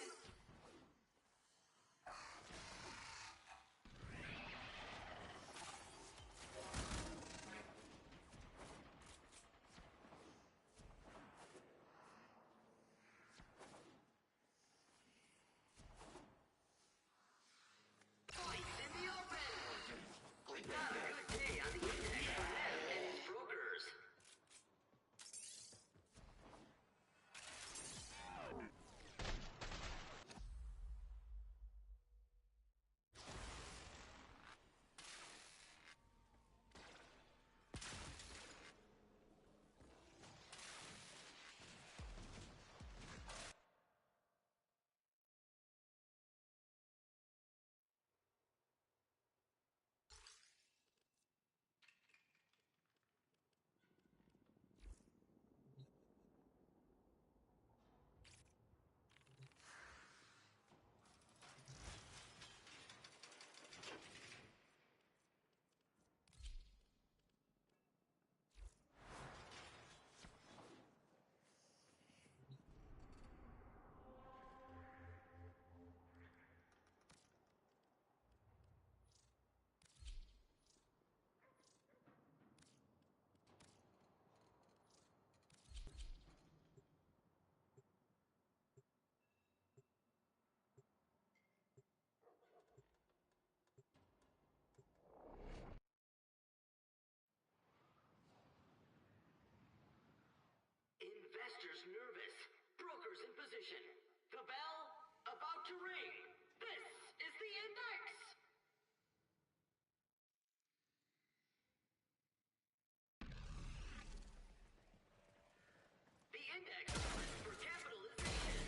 index quest for capitalization.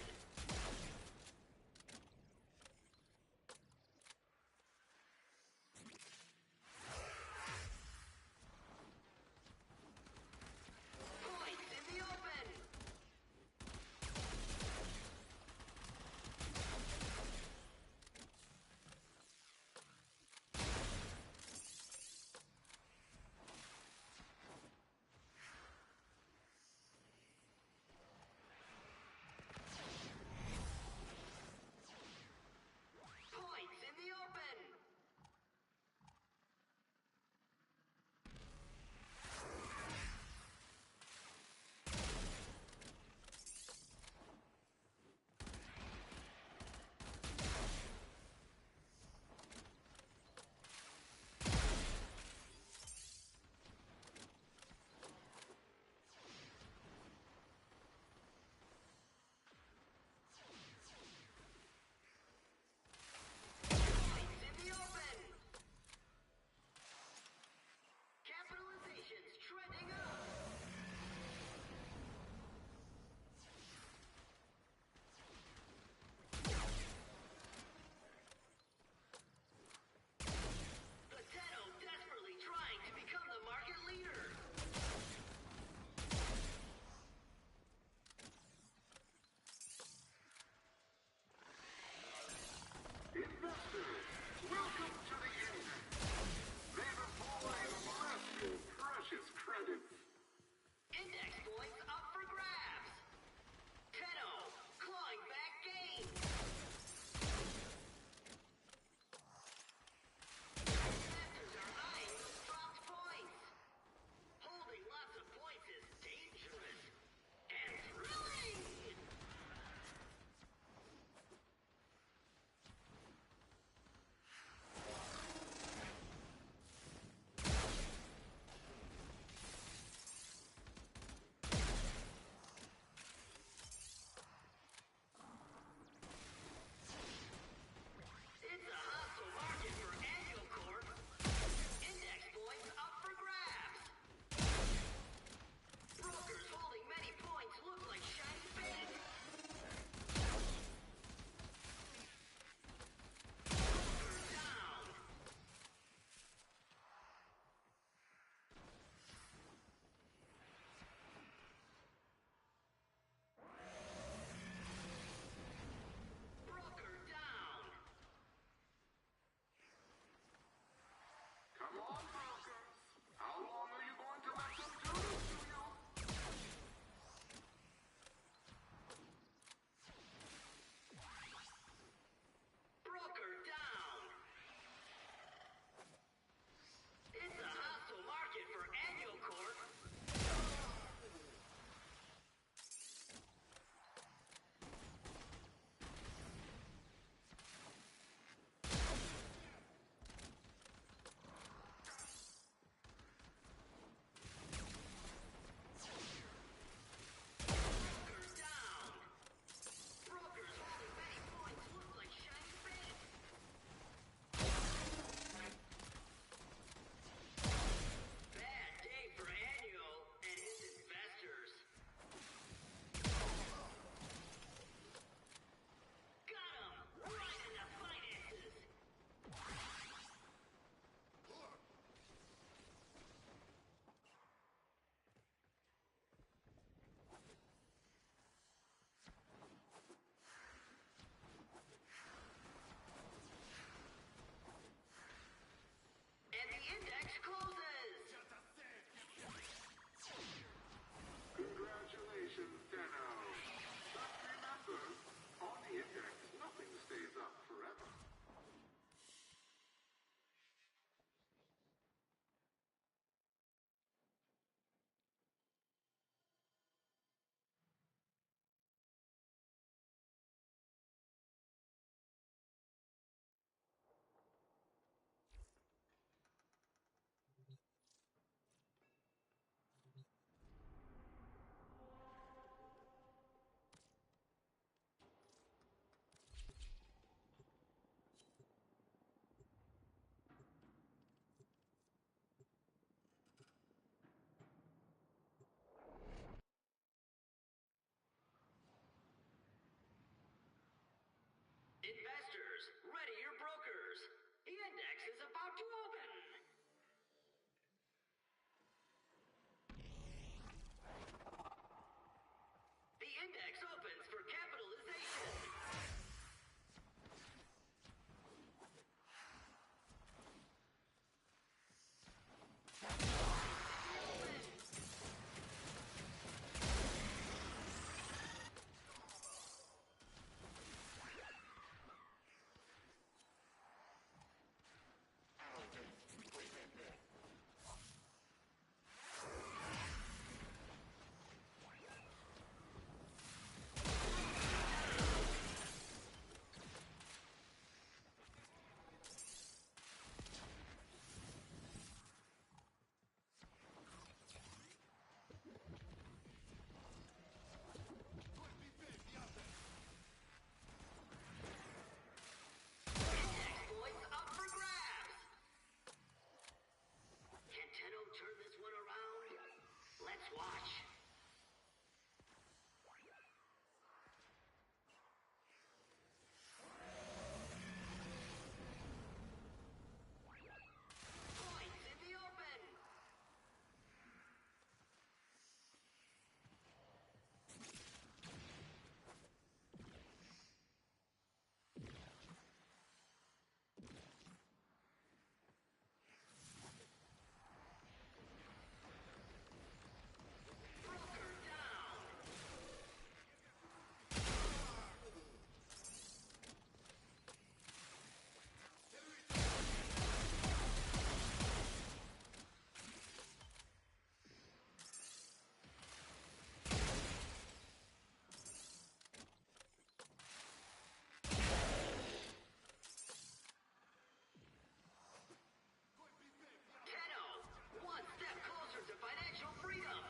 Points in the open. Investors, ready your brokers. The index is about to open. The index opens for capitalization. Turn this one around. Let's watch. Points in the open. One step closer to financial freedom.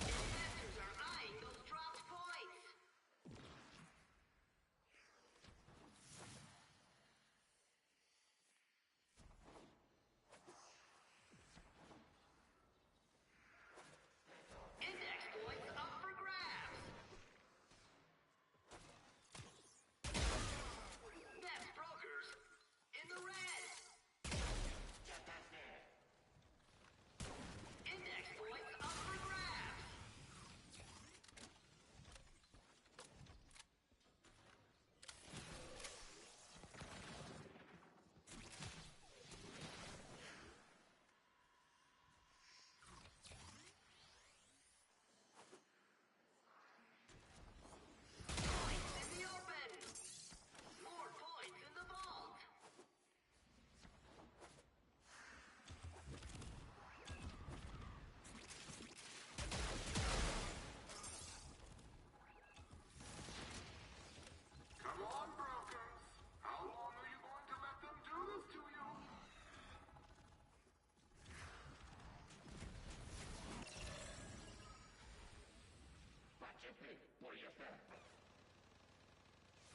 Investors are eyeing those dropped points. Index points up for grabs. Best brokers in the red. Index points up for grabs. Points in the open. More points in the vault. Come on, brokers. How long are you going to let them do this to you?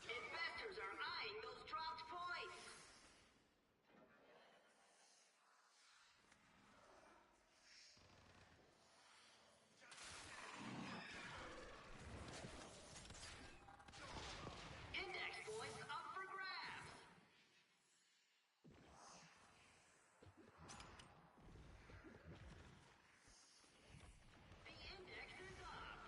Investors are eyeing those dropped points. Index points up for grabs. The index is up.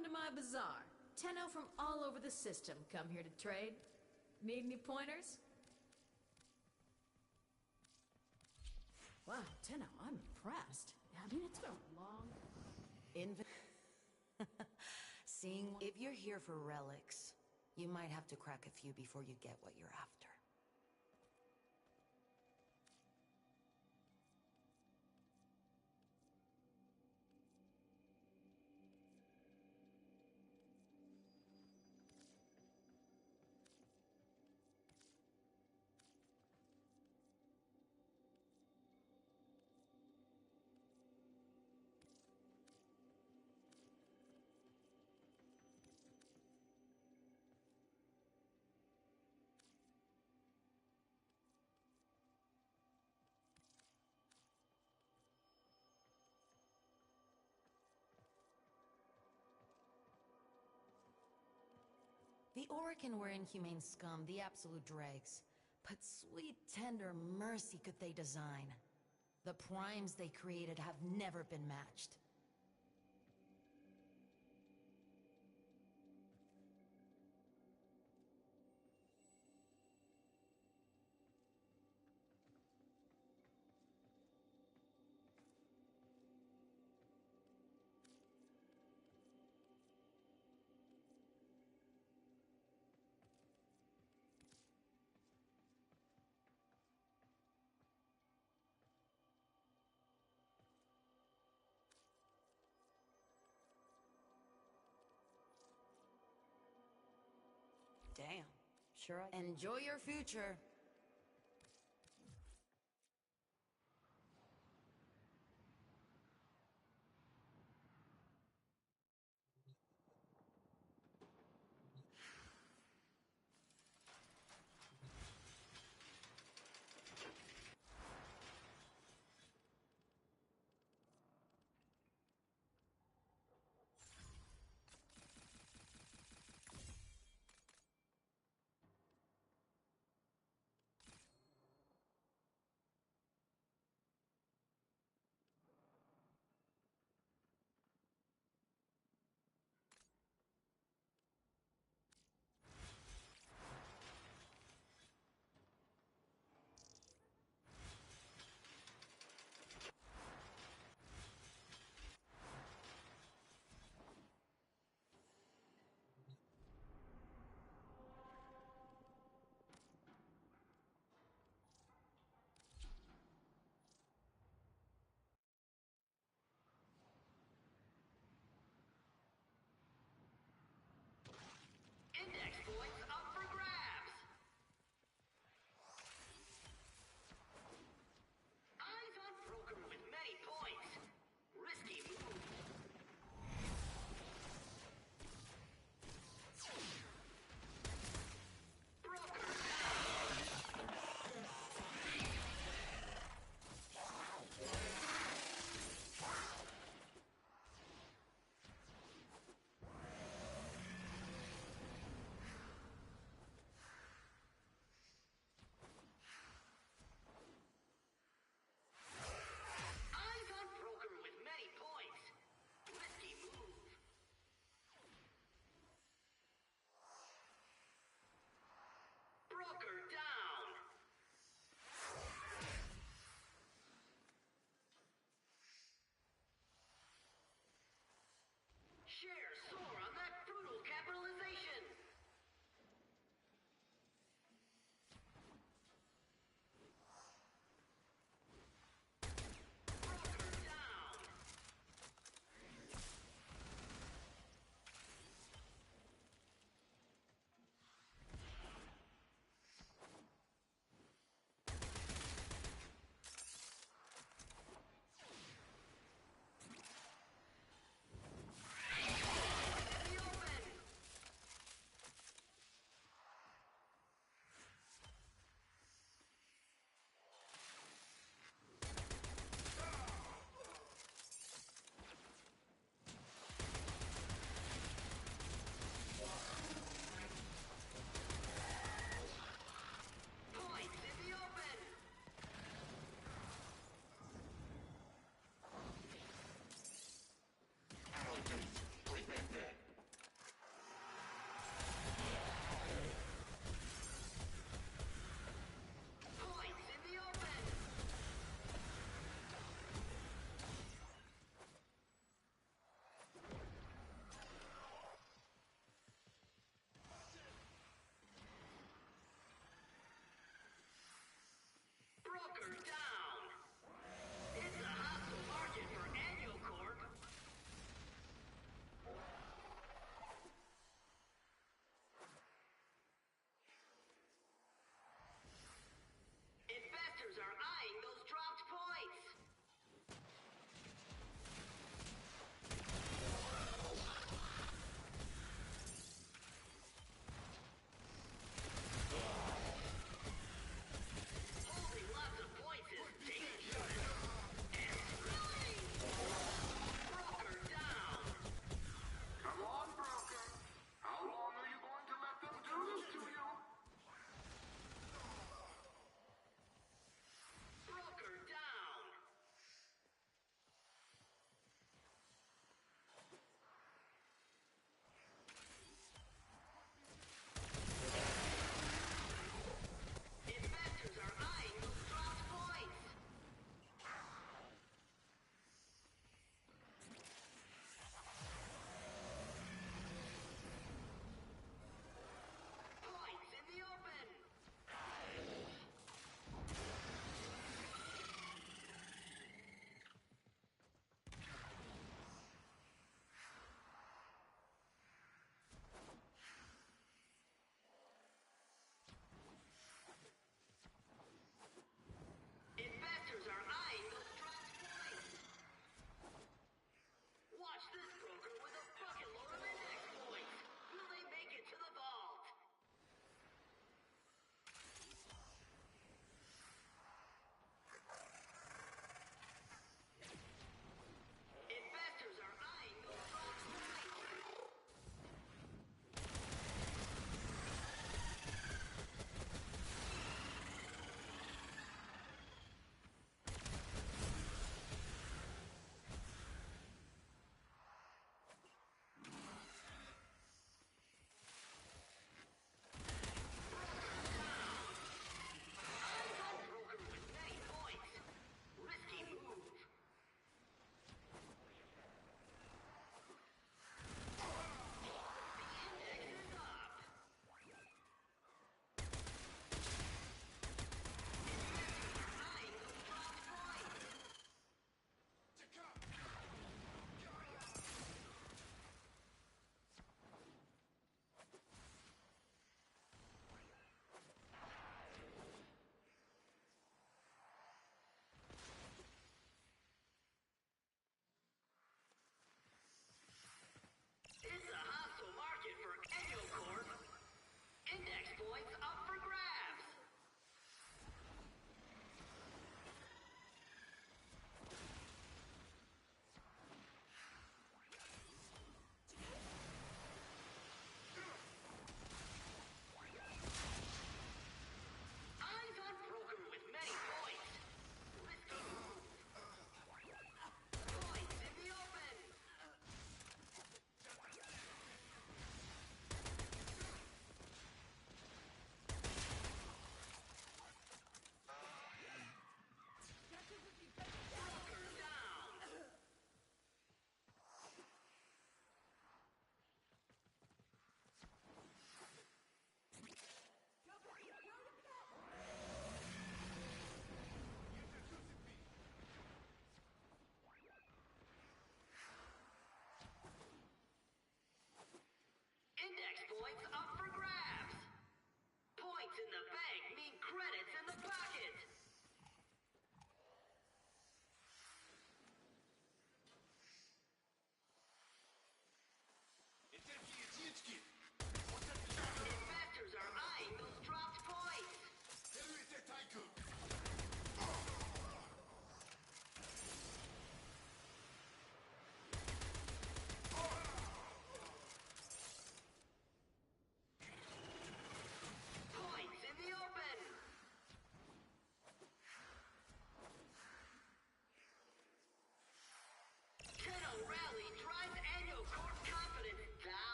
Welcome to my bazaar. Tenno from all over the system come here to trade. Need any pointers? Wow, Tenno, I'm impressed. I mean, it's been a long... Seeing if you're here for relics, you might have to crack a few before you get what you're after. The Orokin were inhumane scum, the absolute dregs. But sweet, tender mercy could they design. The primes they created have never been matched. Damn. Sure I... Enjoy your future.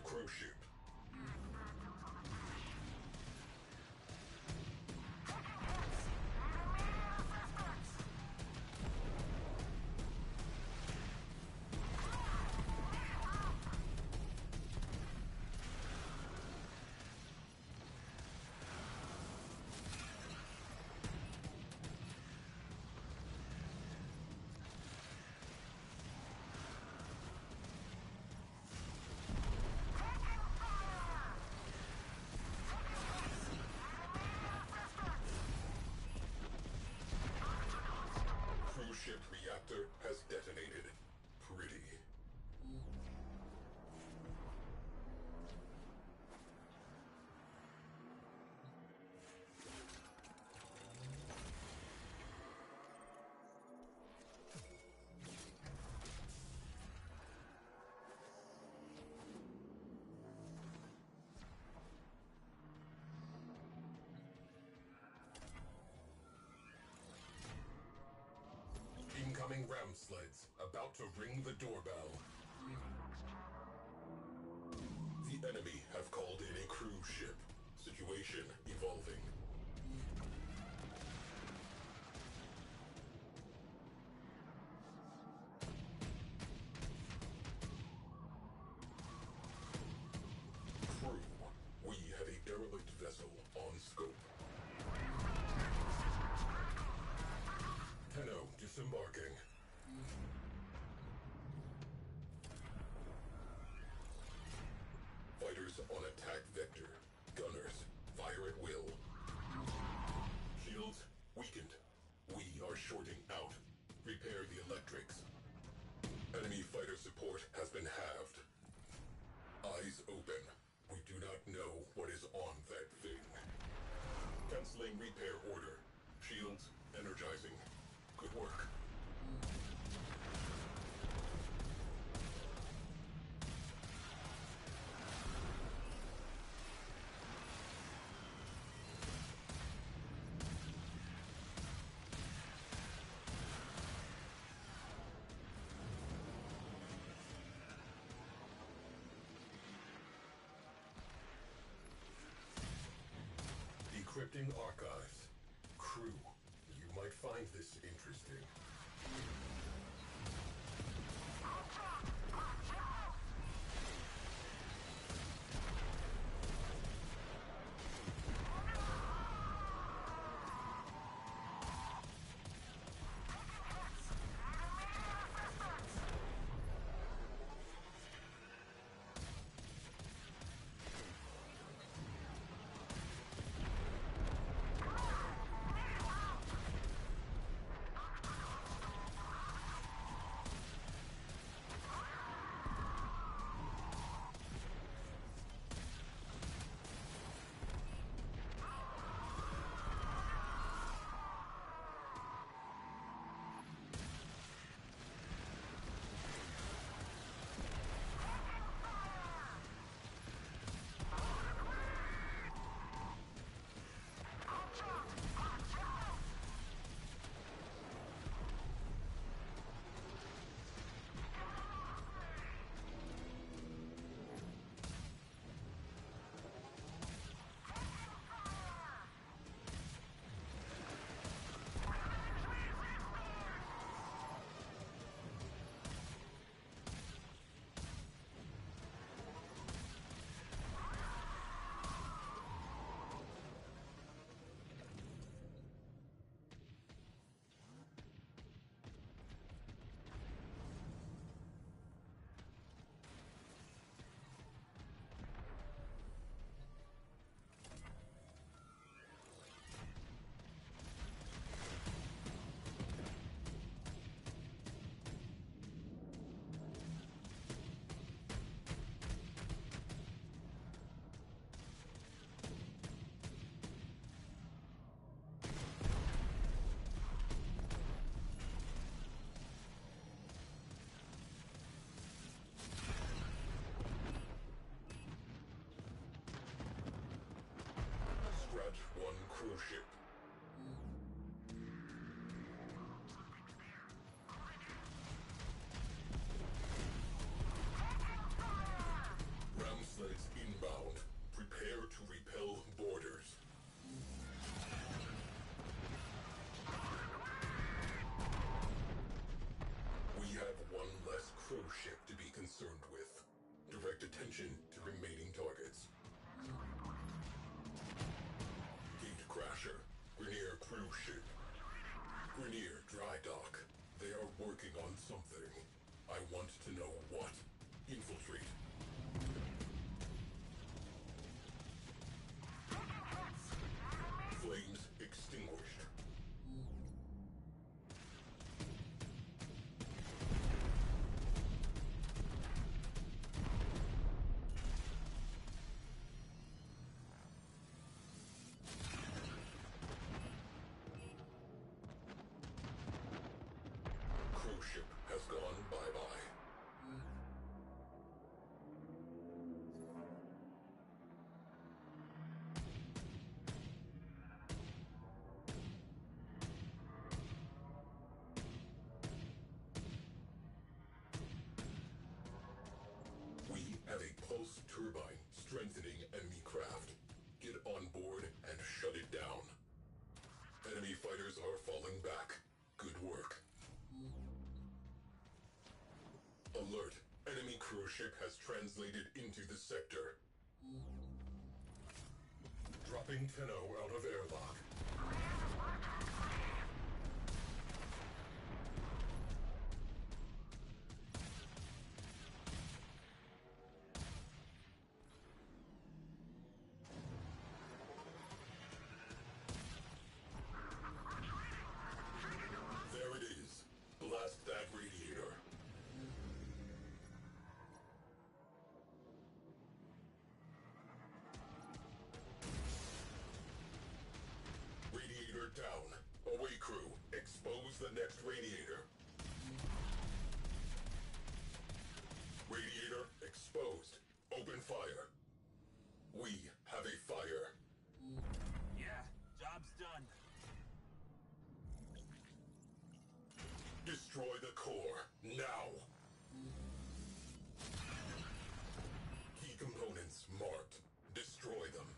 cruise ship. Cruise ship reactor has detonated. Pretty. Incoming ram sleds, about to ring the doorbell. The enemy have called in a cruise ship. Situation evolving. Crew, we have a derelict vessel on scope. Tenno disembarking. Fighters on attack vector. Gunners, fire at will. Shields weakened. We are shorting out. Repair the electrics. Enemy fighter support has been halved. Eyes open. We do not know what is on that thing. Canceling repair order. Shields energizing. Good work. Decrypting archives. Crew, you might find this interesting. One cruise ship. Ram sled attention to remaining targets. Gate Crasher, Grenier cruise ship. Grenier dry dock. They are working on something. I want to know what. Infiltrate. Flames extinguished. Cruise ship has gone bye-bye. We have a pulse turbine strengthening enemy craft. Get on board and shut it down. Enemy fighters are falling back. Good work. Alert! Enemy cruise ship has translated into the sector. Dropping Tenno out of airlock. There it is. Blast that radiator. Radiator down. Away crew. Expose the next radiator. Radiator exposed. Open fire. We have a fire. Yeah, job's done. Destroy the core. Now. Key components marked. Destroy them.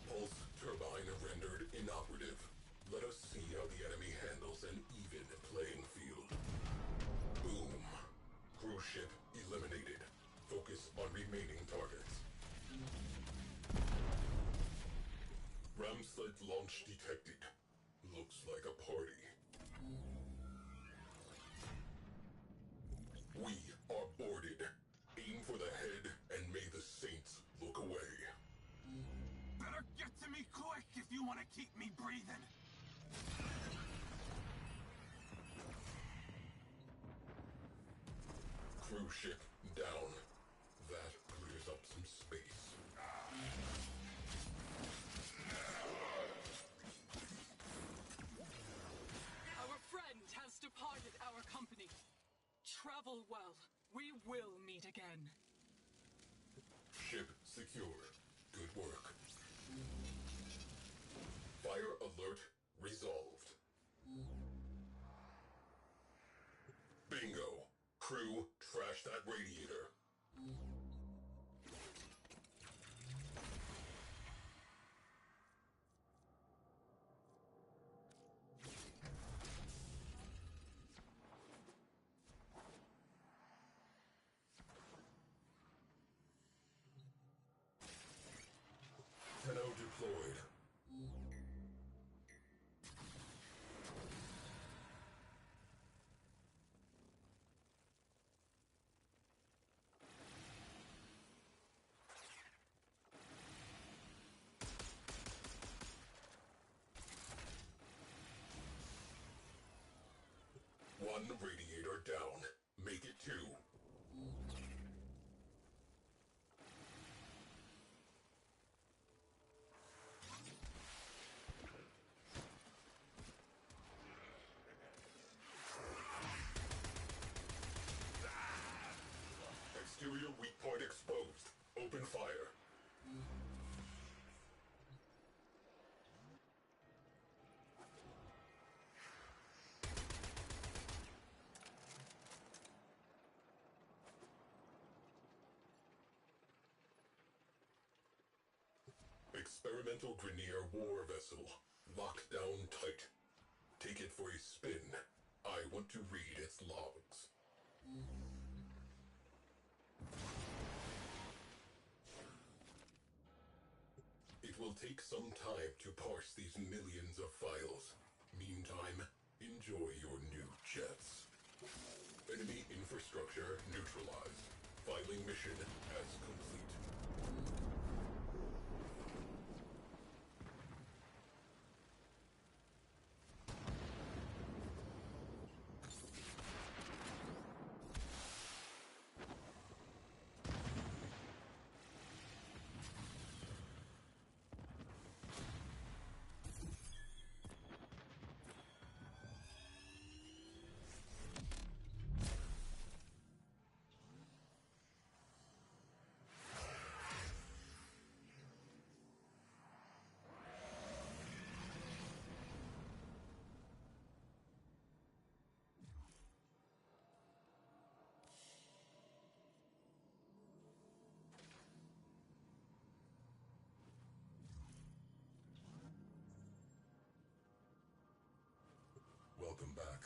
Pulse turbine rendered inoperative. Let us see how the enemy handles an even playing field. Boom. Cruise ship eliminated. Focus on remaining targets. Ramsled launch detected. Looks like a party. We are boarded. Aim for the head and may the saints look away. Better get to me quick if you want to keep me breathing. Cruise ship down. That clears up some space. Our friend has departed our company. Travel well. We will meet again. Ship secure. Good work. Fire alert resolved. Bingo. Crew, trash that radiator. Tenno deployed. One radiator down. Make it two. Exterior weak point exposed. Open fire. Experimental Grenier war vessel. Locked down tight. Take it for a spin. will take some time to parse these millions of files. Meantime, enjoy your new jets. Enemy infrastructure neutralized. Filing mission as complete. Welcome back.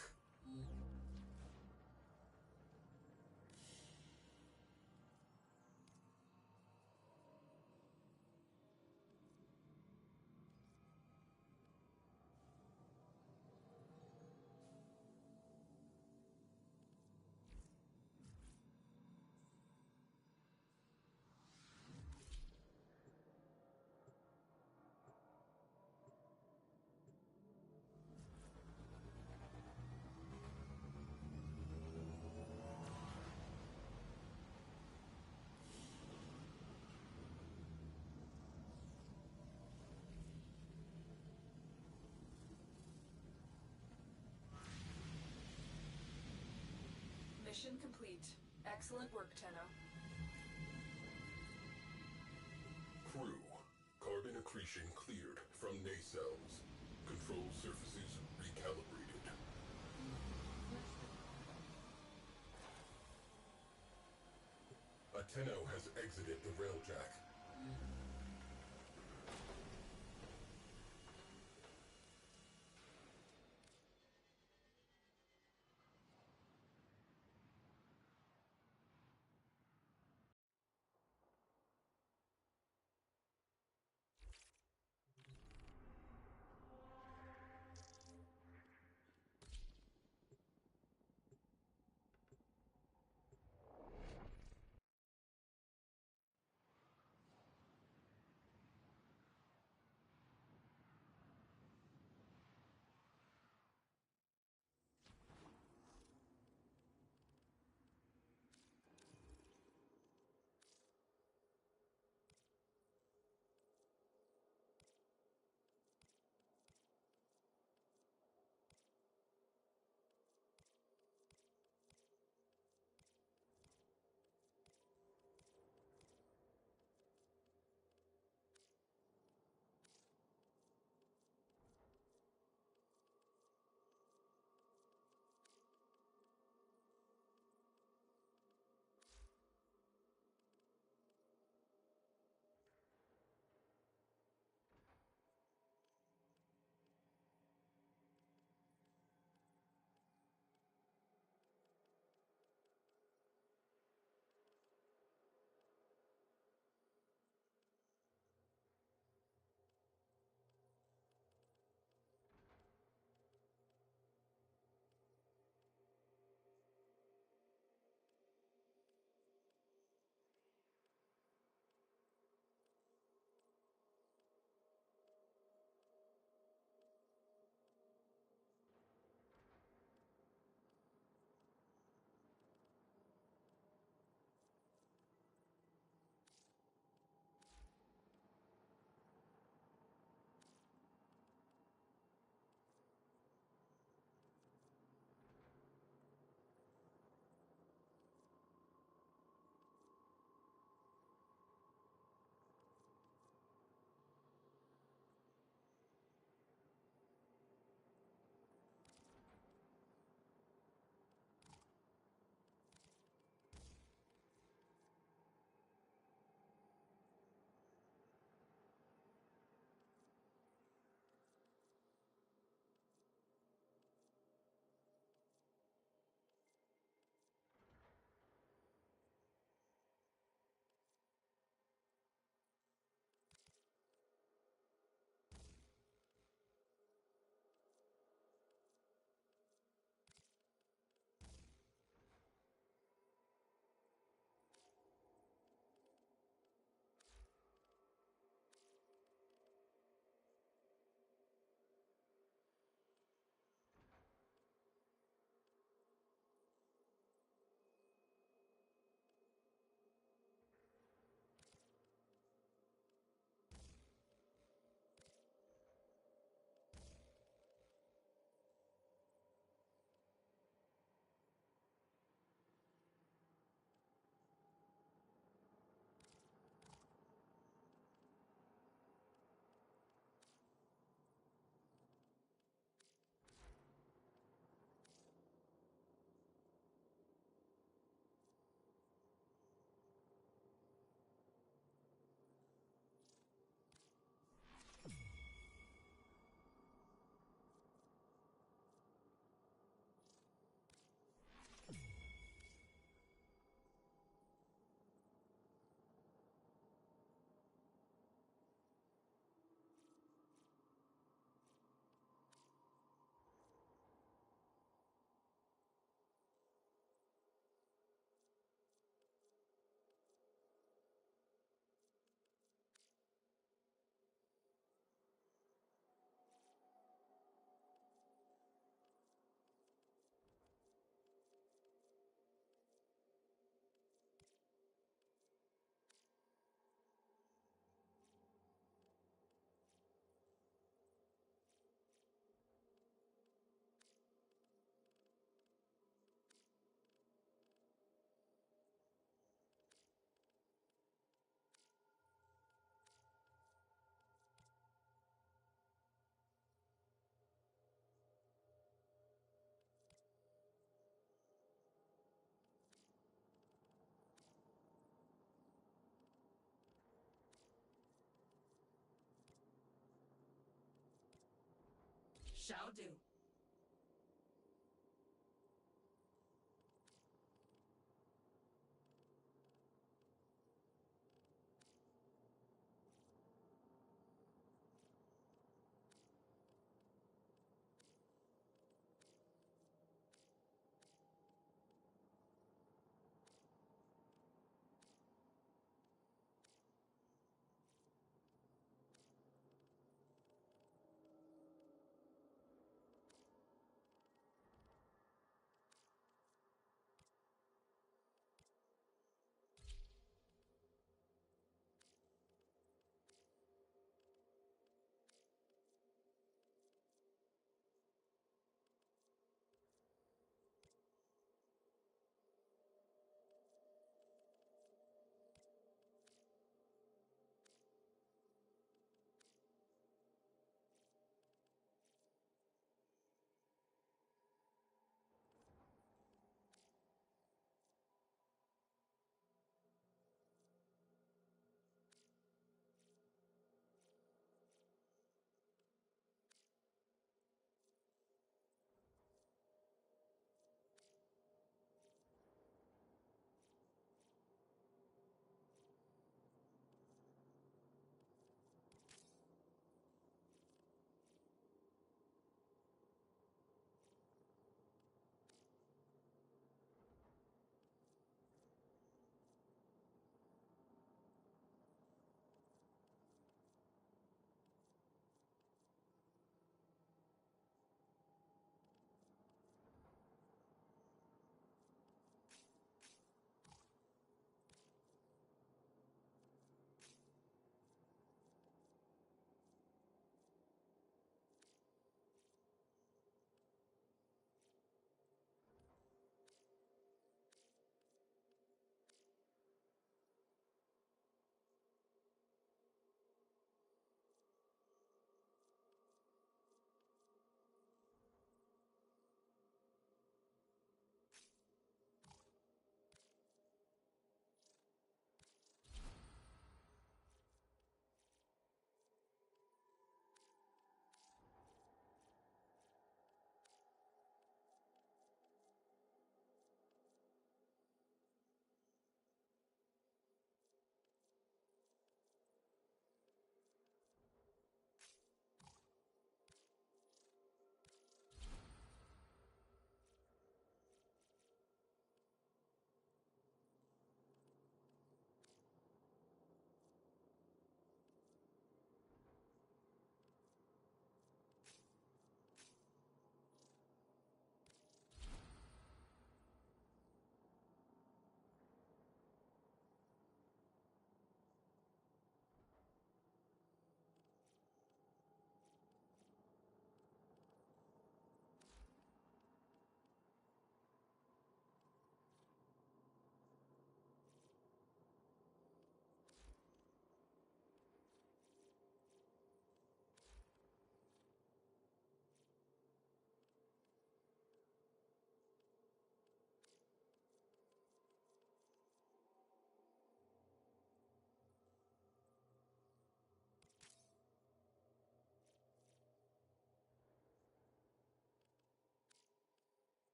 Mission complete. Excellent work, Tenno. Crew, carbon accretion cleared from nacelles. Control surfaces recalibrated. A Tenno has exited the railjack. Shall do.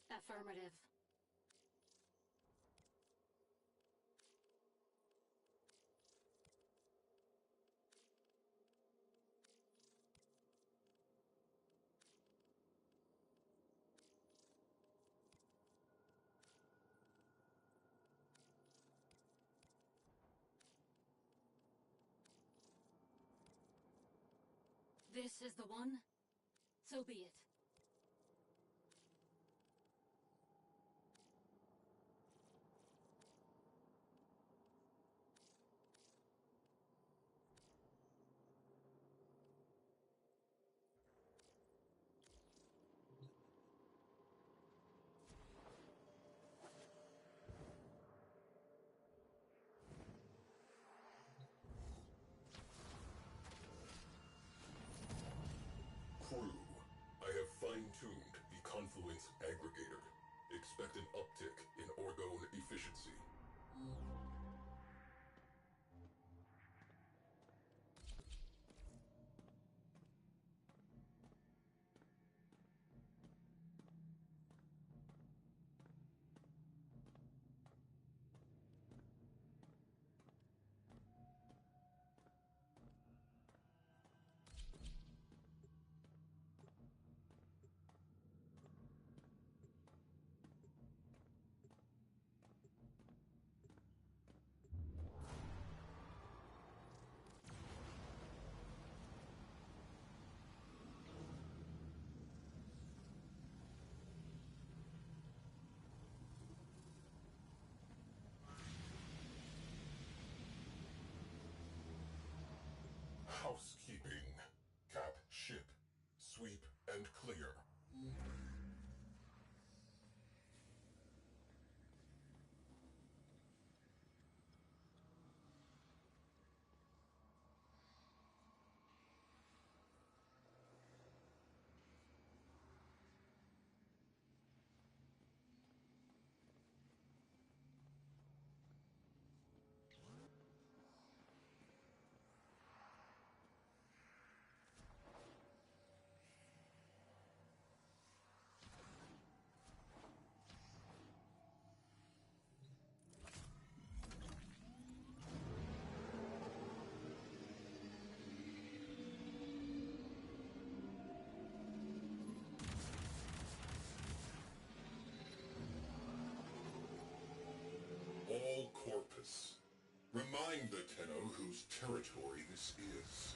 Affirmative. This is the one? So be it. expect an uptick in orgone efficiency. Housekeeping. Cap ship. Sweep and clear. All corpus. Remind the Tenno whose territory this is.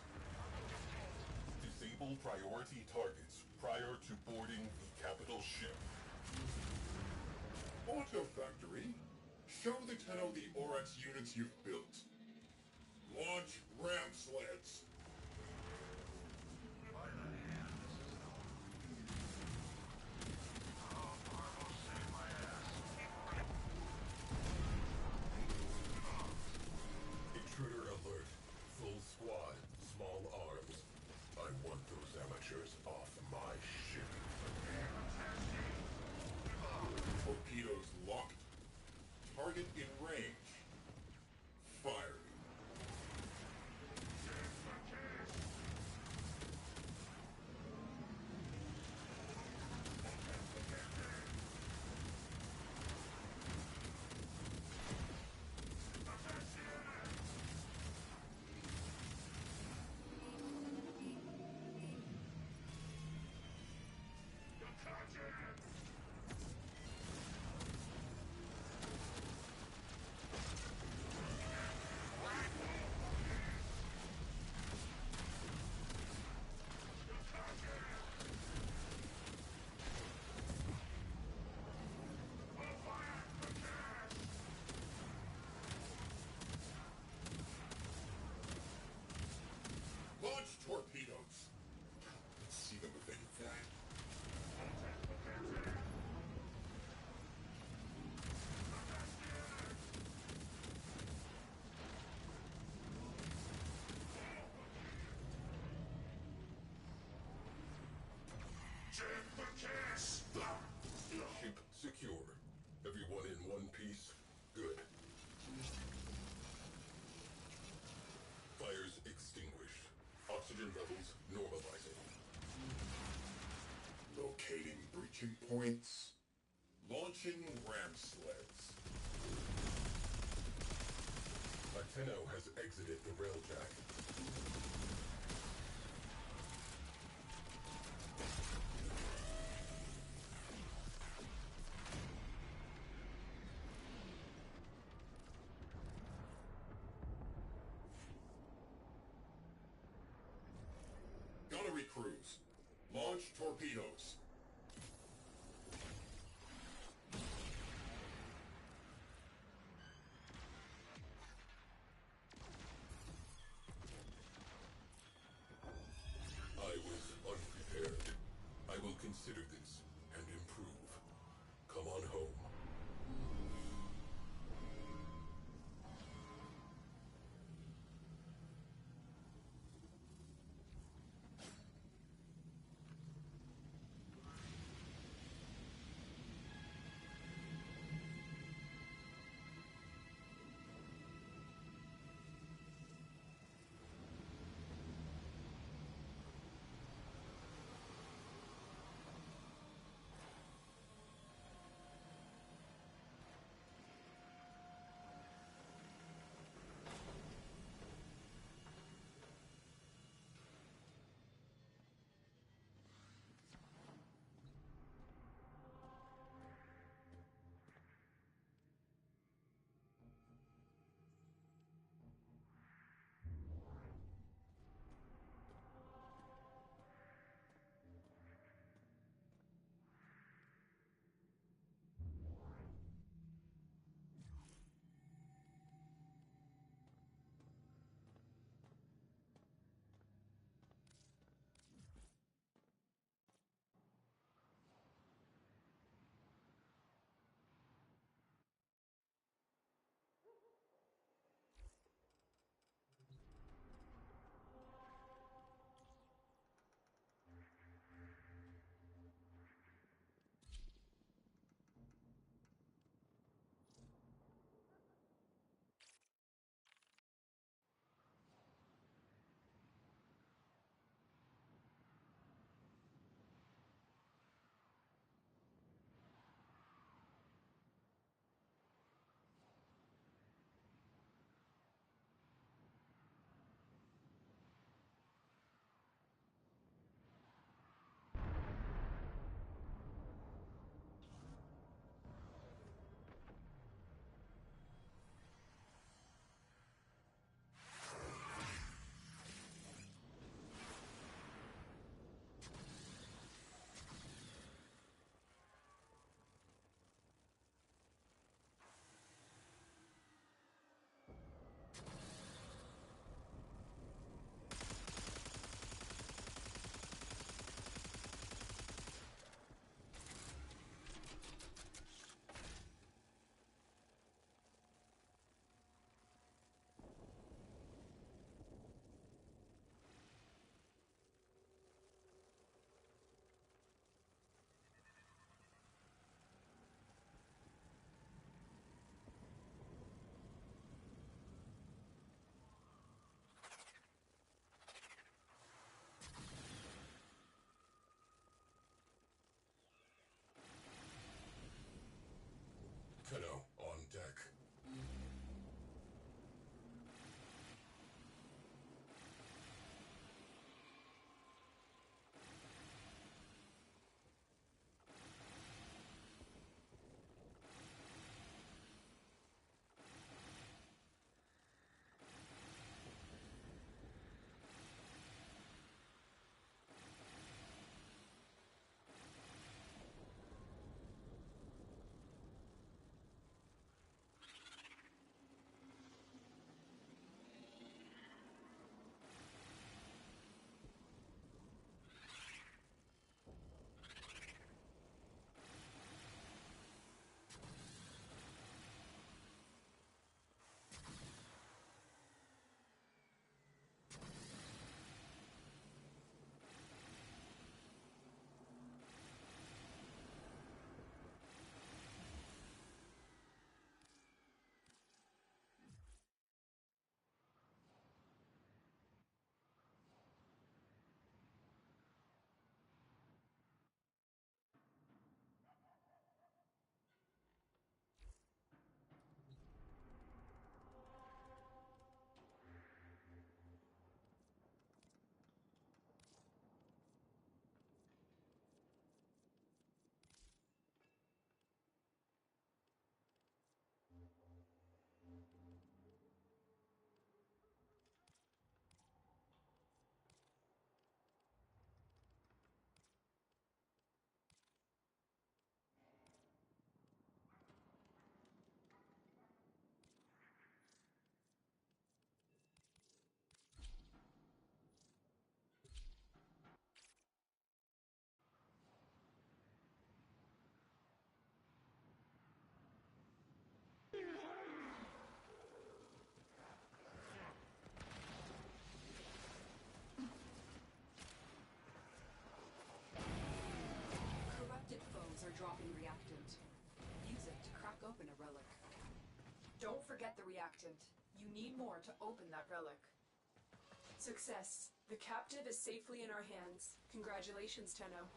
Disable priority targets prior to boarding the capital ship. Auto Factory, show the Tenno the Oryx units you've built. Launch ram sleds. Intruder alert. Full squad, small arms. I want those amateurs off my ship. Torpedoes locked. Target in range. Fire. Launch torpedoes. Let's see them evade that. Ship secure. Everyone in one piece? Good. Fires extinguished. Oxygen levels normalizing. Locating breaching points. Launching ram sleds. Tenno has exited the railjack. Gunnery crews, launch torpedoes. I was unprepared. I will consider this and improve. Come on home. Don't forget the reactant. You need more to open that relic. Success. The captive is safely in our hands. Congratulations, Tenno.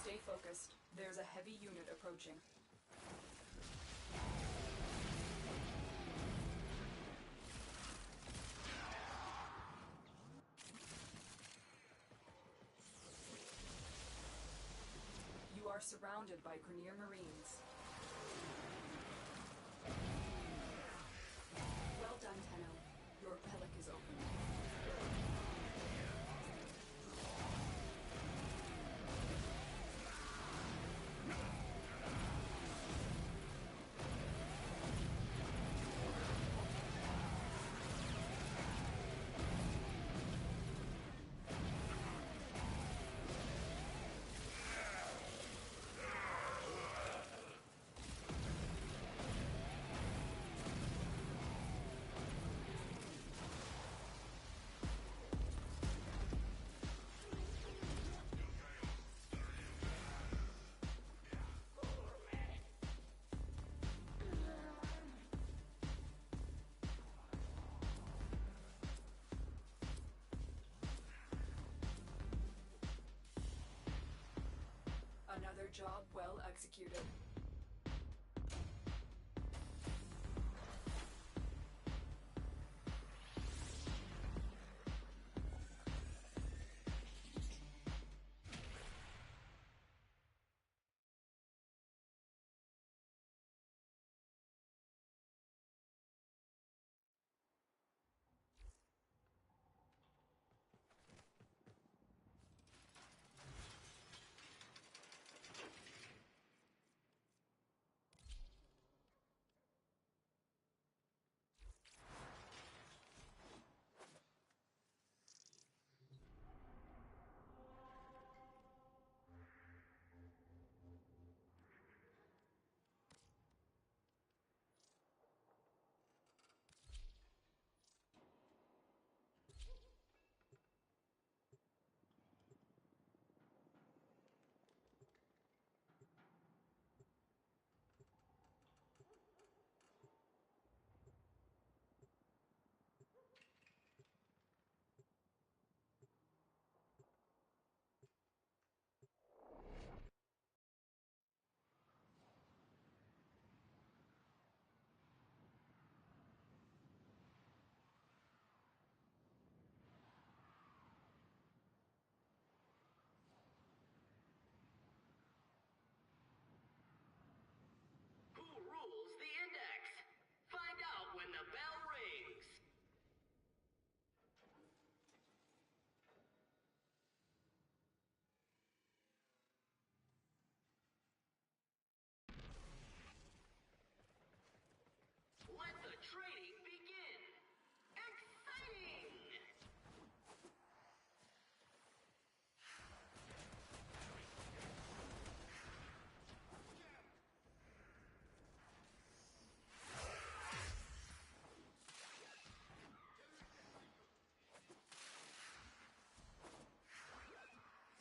Stay focused. There's a heavy unit approaching. You are surrounded by Grineer Marines. Well done, Tenno. Your relic is open. Another job well executed. Rules the index. Find out when the bell rings. Let the trading begin. Exciting!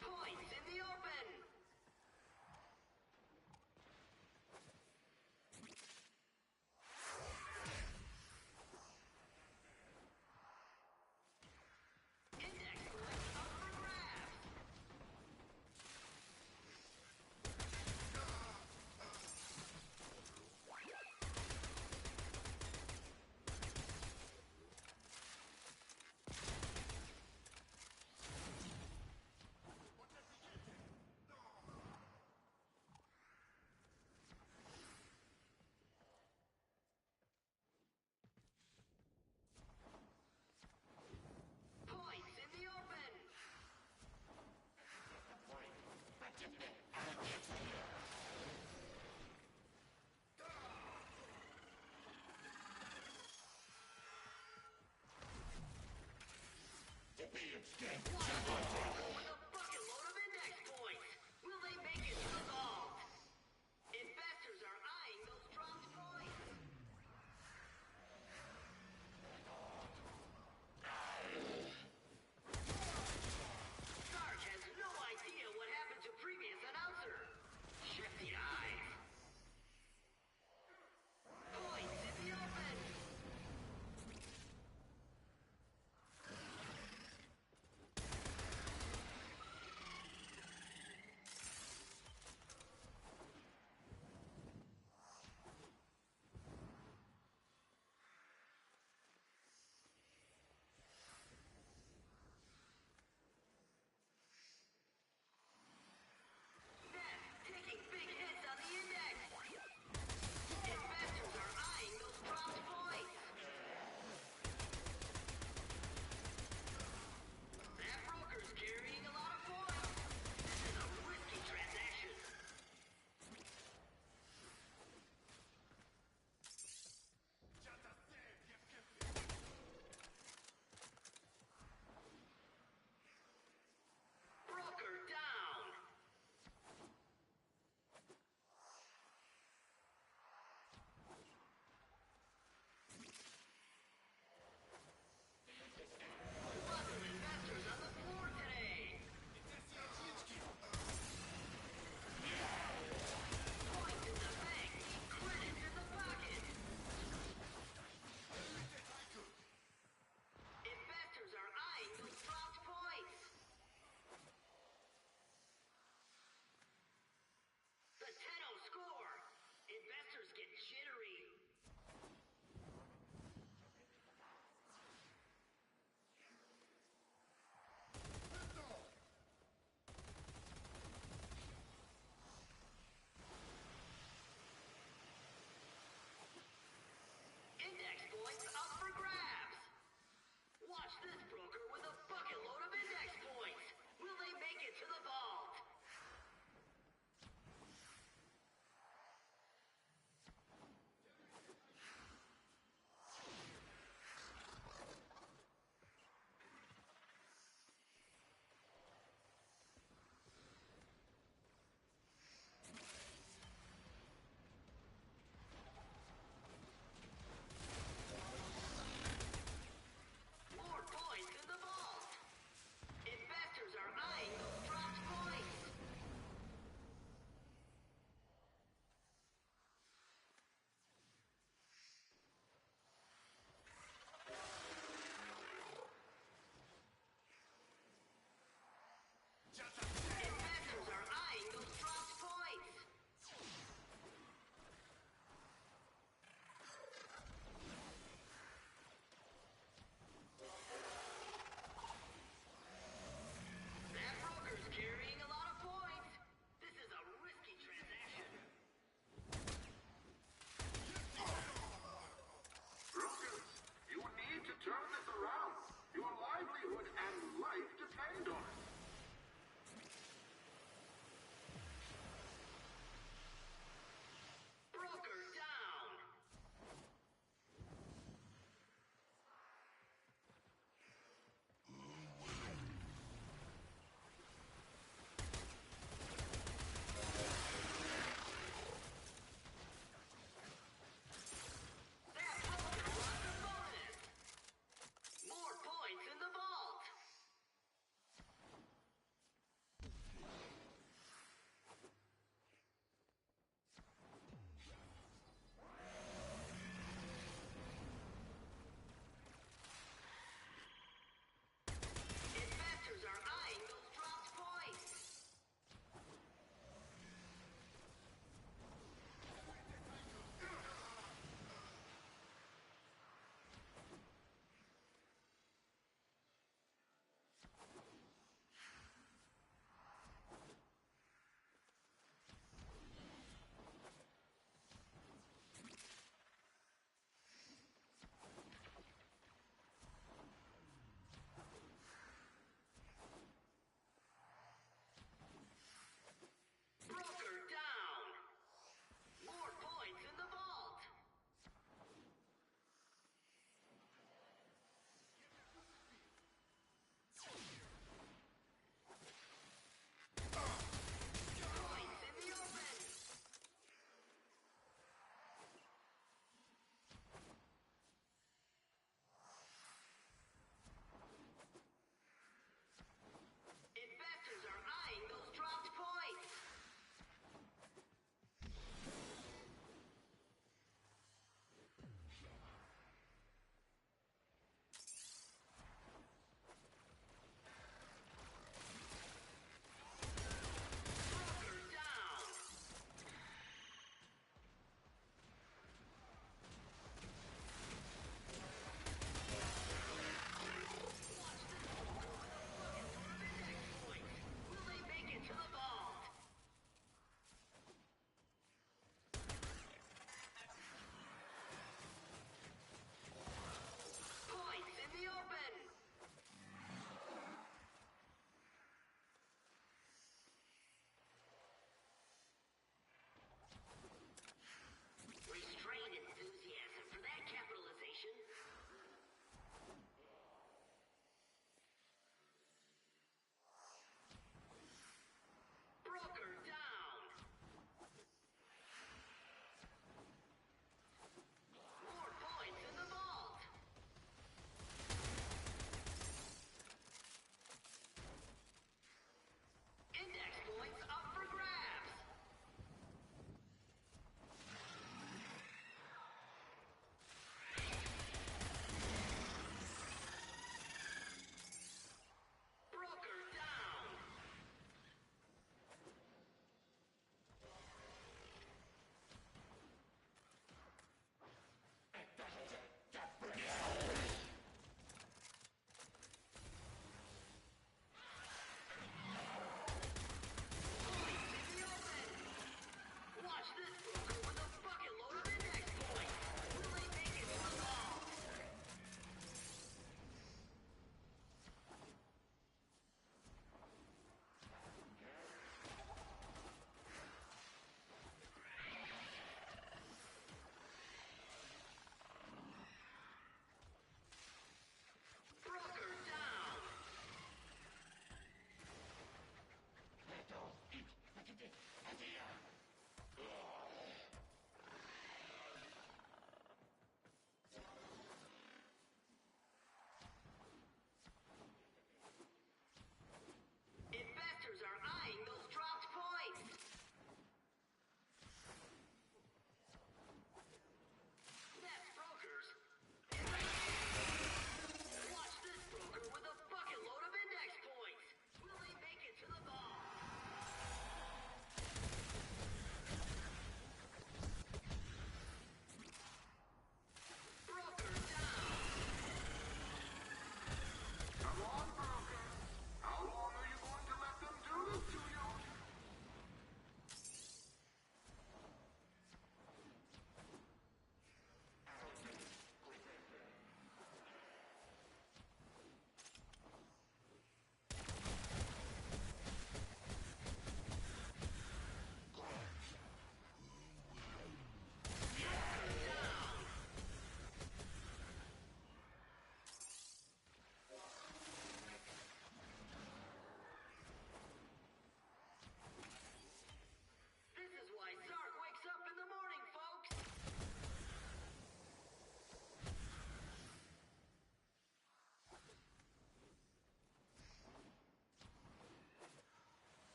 Points in the open. Index points up for grabs. Points in the open. With a bucket load of index points. Will they make it to the vault? Investors are eyeing those dropped points. Sarge has no idea what happened to previous announcer. Shifty eyes.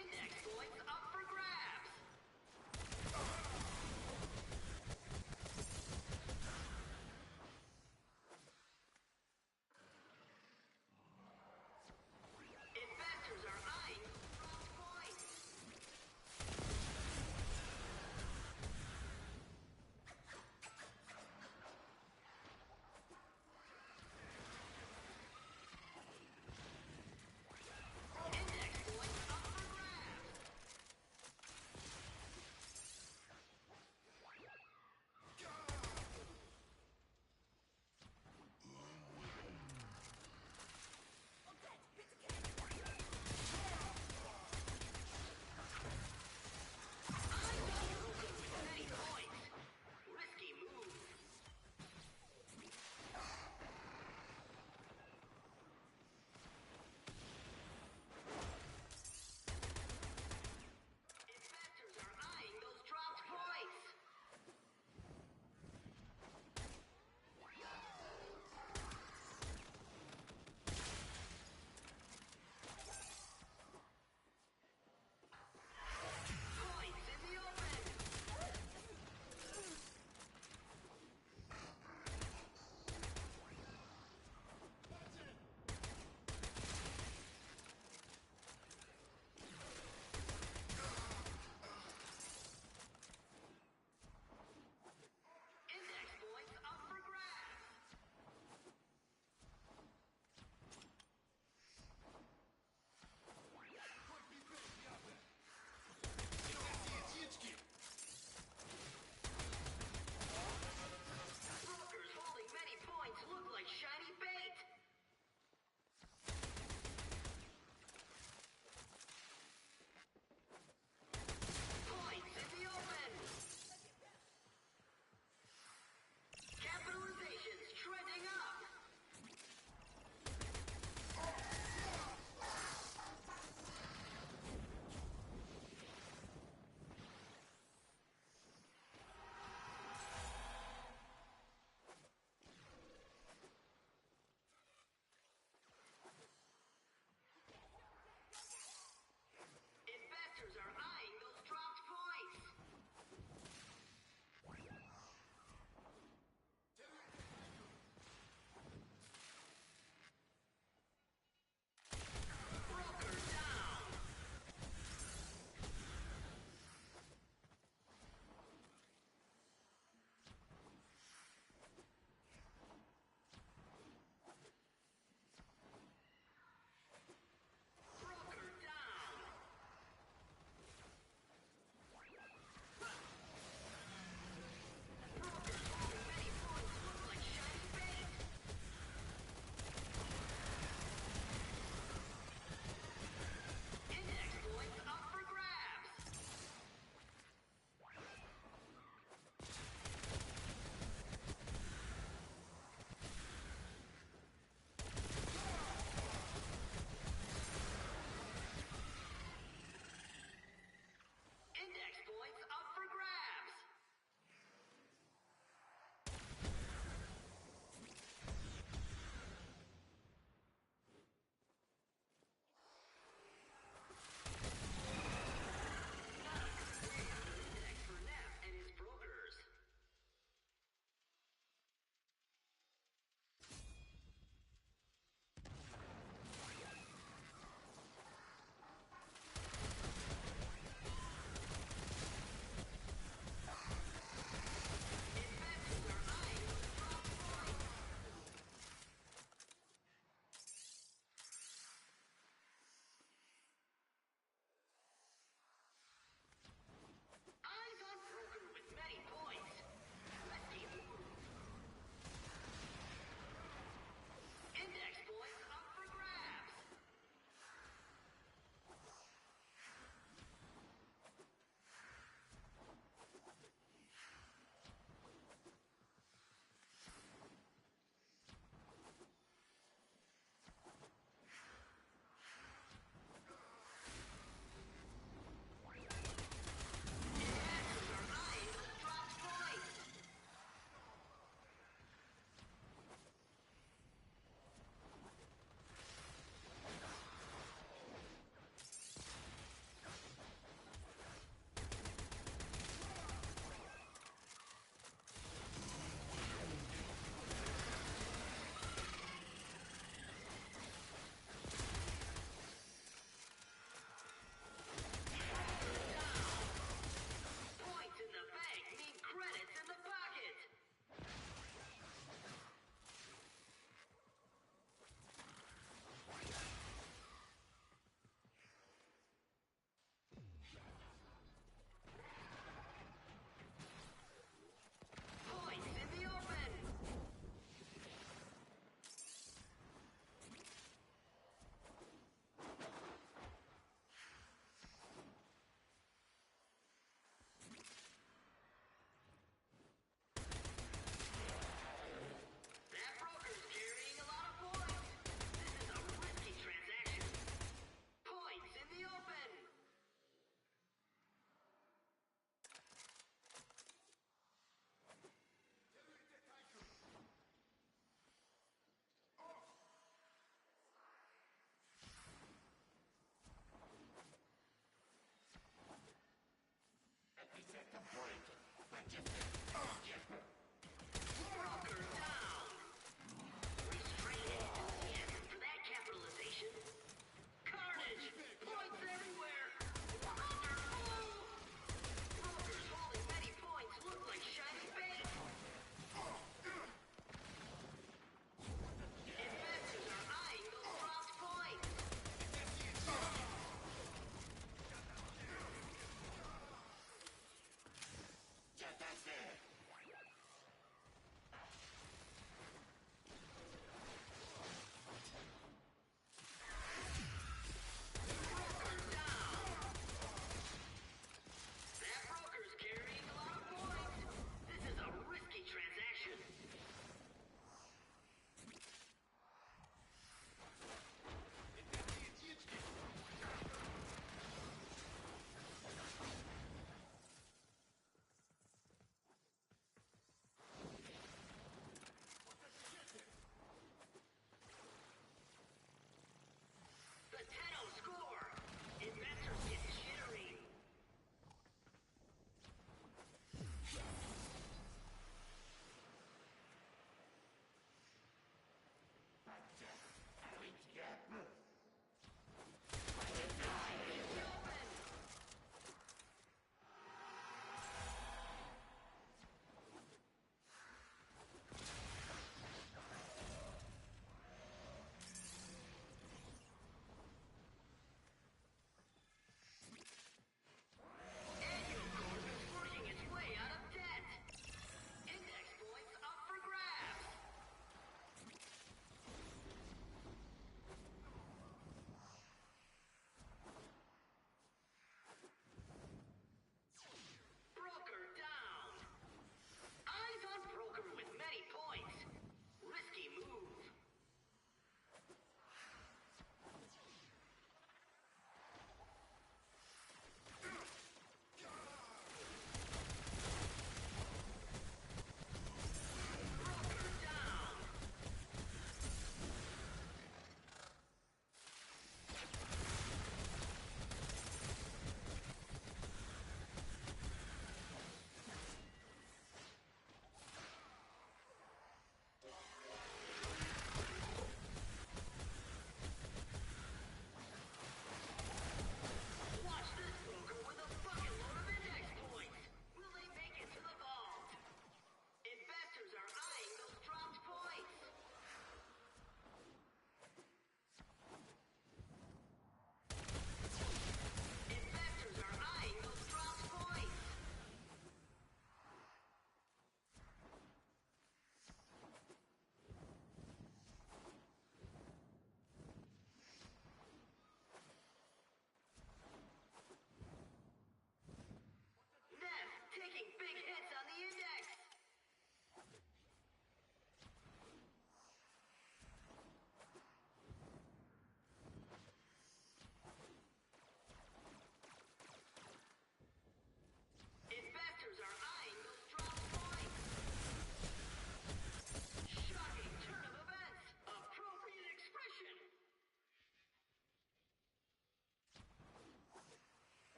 Index points up for grabs. Investors are eyeing wrong points. Index points up for grabs. Broker down! Restrained enthusiasm for that capitalization. Carnage! Points everywhere! Wonderful! Brokers holding many points look like shiny bait! Investors are eyeing those dropped points! Get that thing!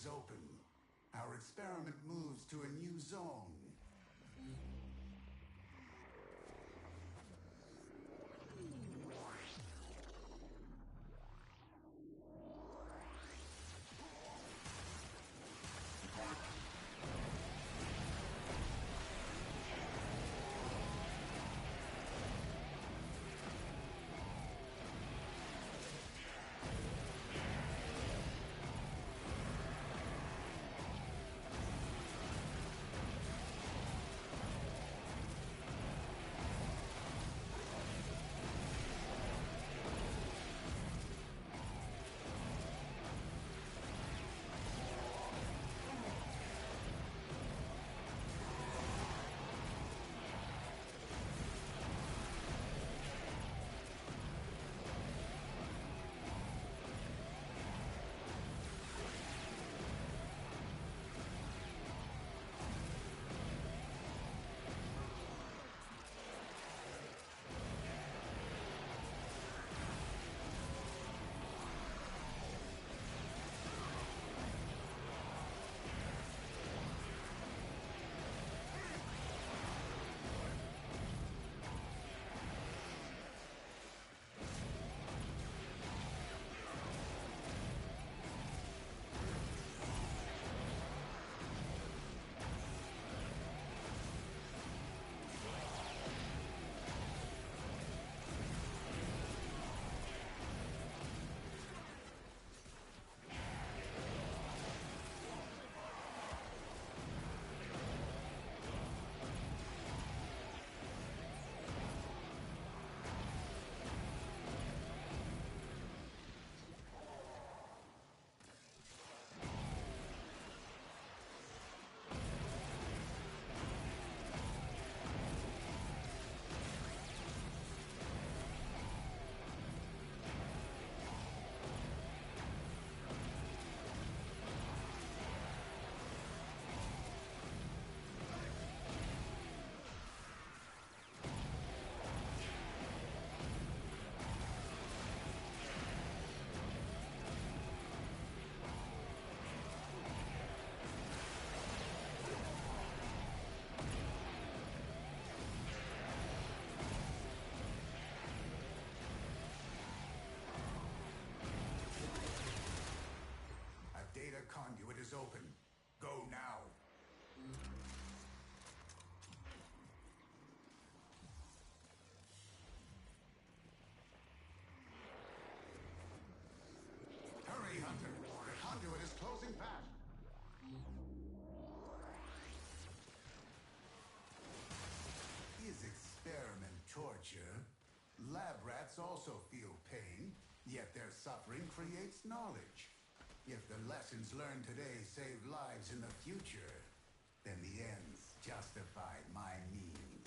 open. Our experiment moves to a new zone. Data conduit is open. Go now. Hurry, Hunter. The conduit is closing fast. Is experiment torture? Lab rats also feel pain, yet their suffering creates knowledge. If the lessons learned today save lives in the future, then the ends justify my means.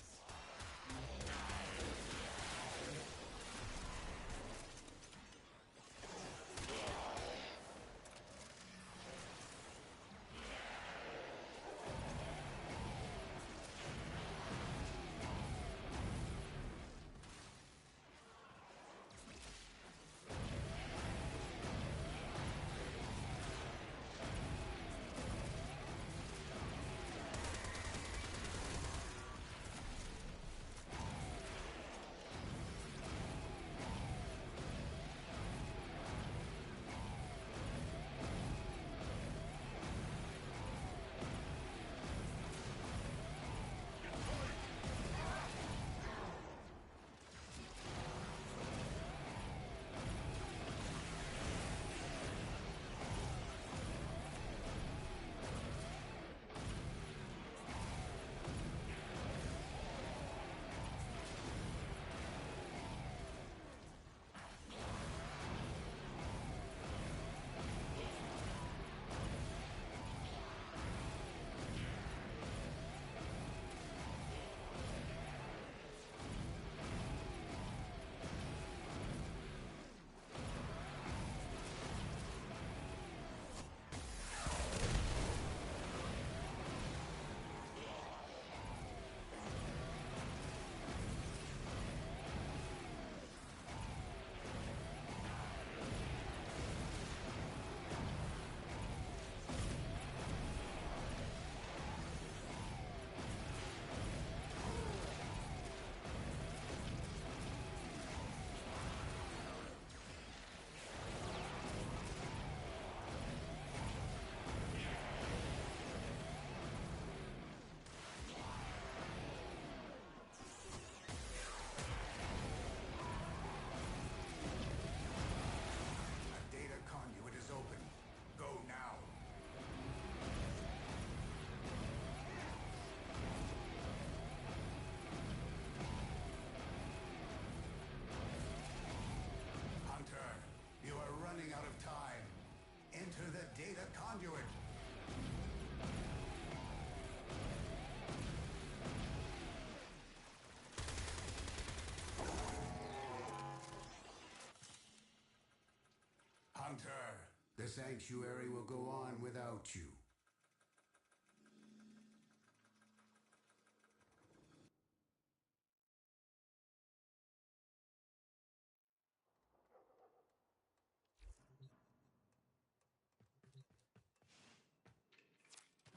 conduit. Hunter, the sanctuary will go on without you.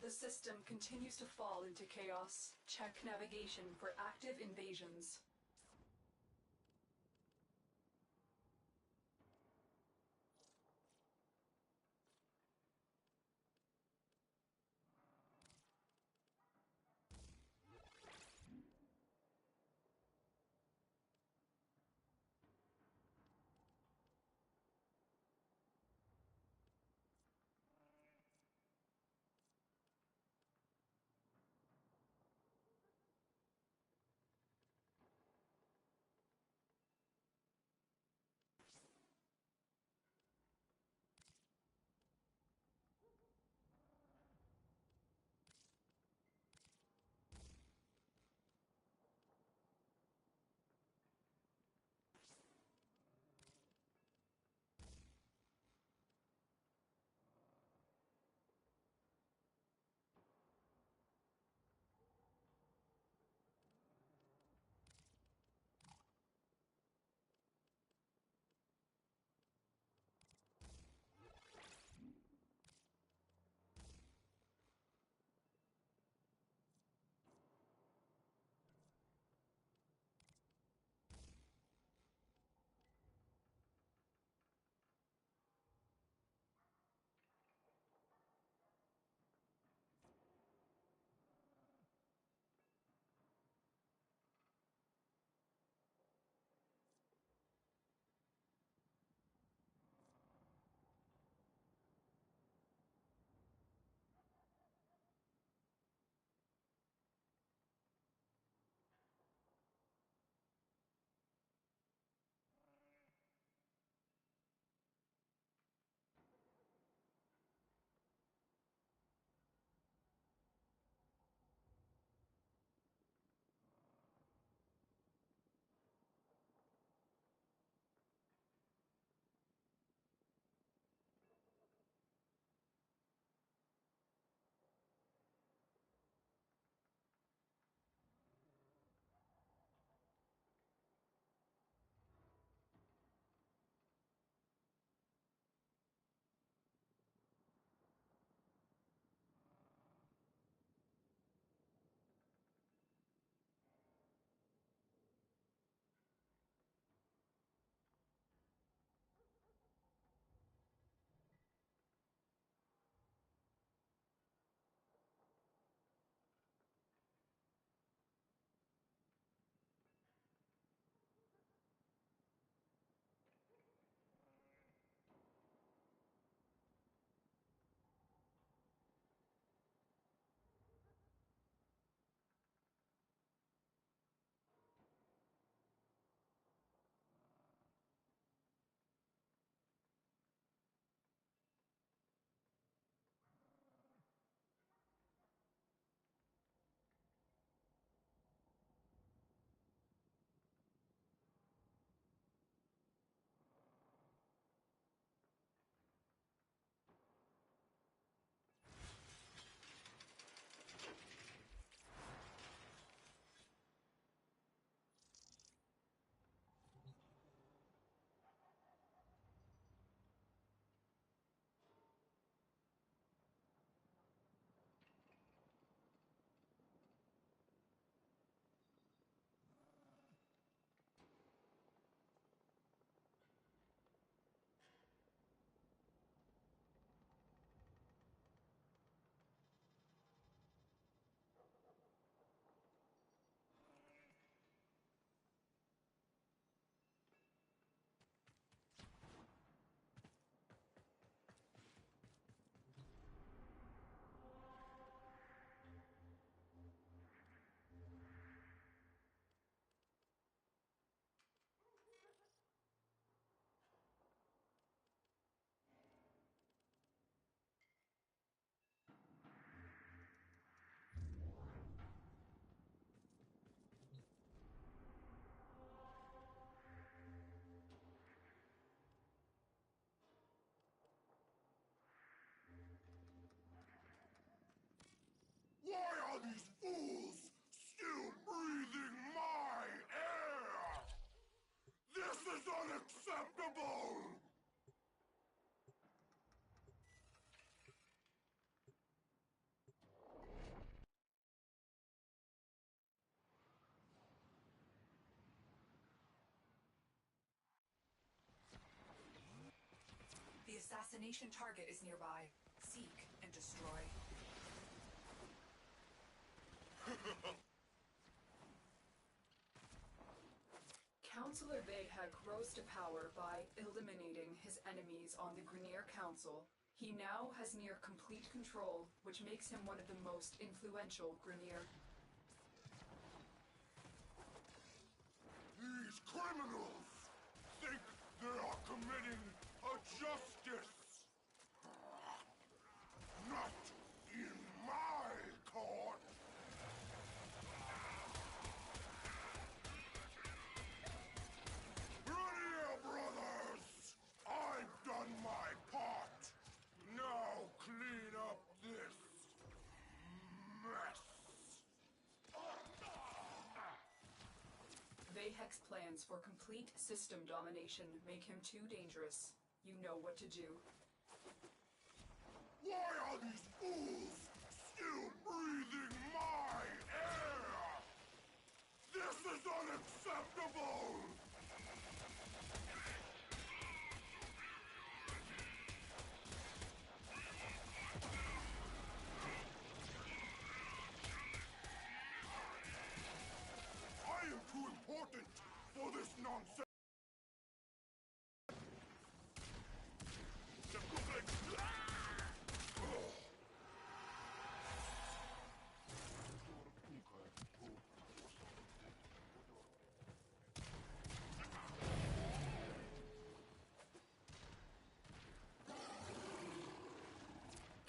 The system continues to fall into chaos. Check navigation for active invasions. unacceptable! The assassination target is nearby. Seek and destroy. Counselor Vahek rose to power by eliminating his enemies on the Grineer Council. He now has near complete control, which makes him one of the most influential Grineer. These criminals think they are committing a justice. Not in my court. Grineer brothers, I've done my part. Now clean up this mess. Vahek's plans for complete system domination make him too dangerous. You know what to do. Why are these fools still breathing my air? This is unacceptable! I am too important for this nonsense!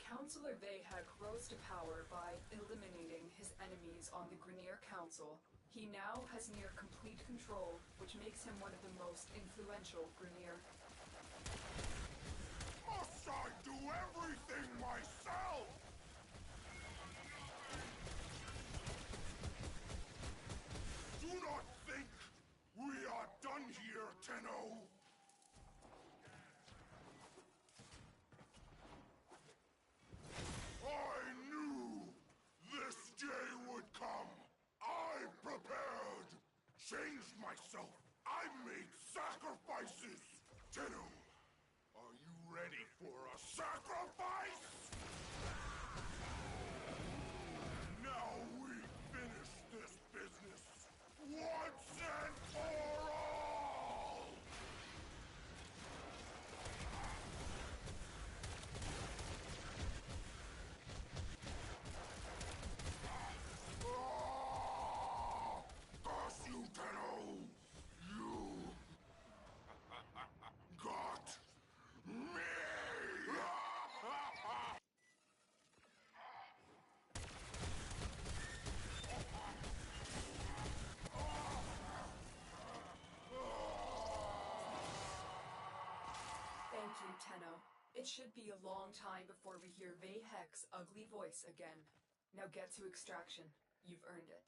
Counselor Vahek rose to power by eliminating his enemies on the Grineer Council. He now has near complete control, which makes him one of the most influential Grineer. Must I do everything myself? Do not think we are done here, Tenno. I knew this day would come. I prepared. Changed myself. I made sacrifices. Tenno, are you ready for a sacrifice? Now we finish this business once and for all! Curse you, Tenno! You got me! Thank you, Tenno. It should be a long time before we hear Vahek's ugly voice again. Now get to extraction. You've earned it.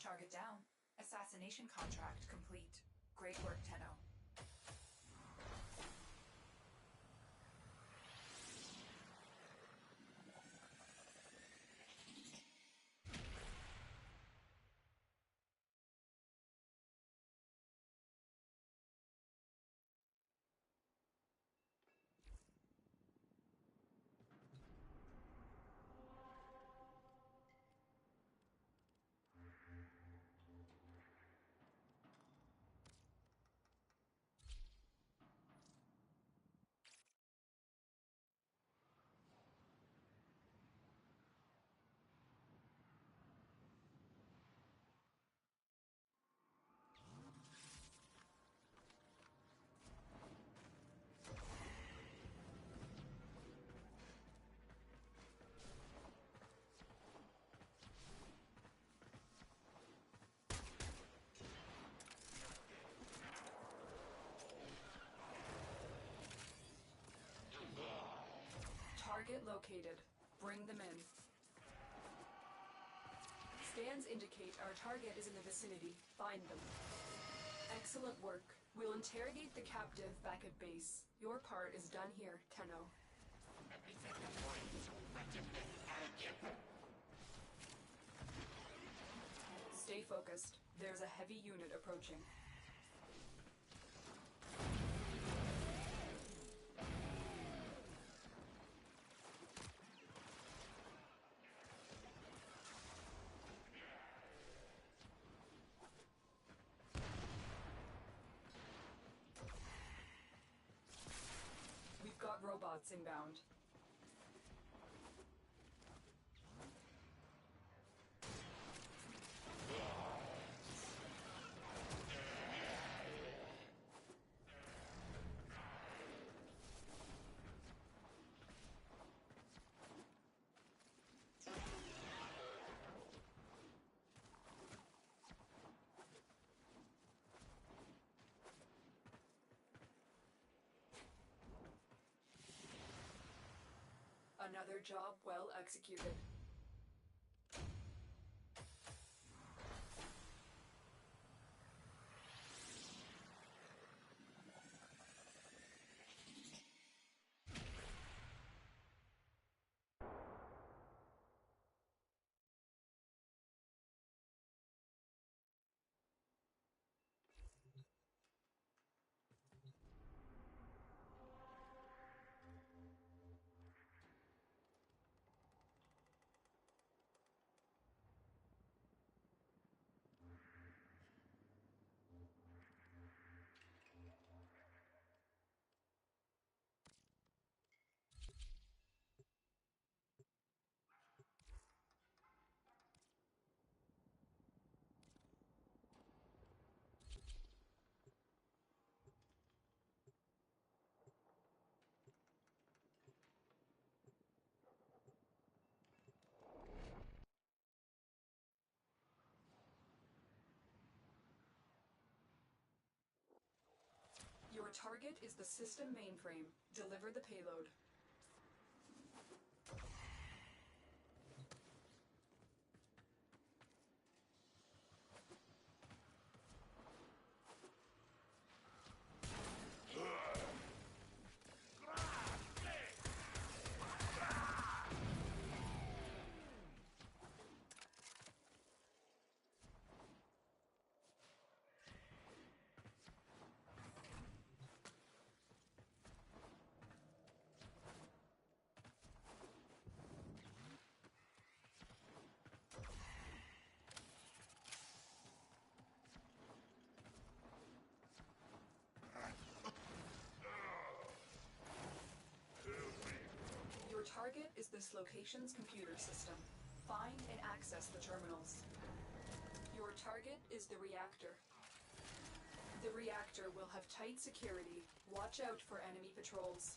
Target down. Assassination contract complete. Great work, Tenno. located. Bring them in. Scans indicate our target is in the vicinity. Find them. Excellent work. We'll interrogate the captive back at base. Your part is done here, Tenno. Stay focused. There's a heavy unit approaching. We've got robots inbound. Another job well executed. Your target is the system mainframe. Deliver the payload. Target is this location's computer system. Find and access the terminals. Your target is the reactor. The reactor will have tight security. Watch out for enemy patrols.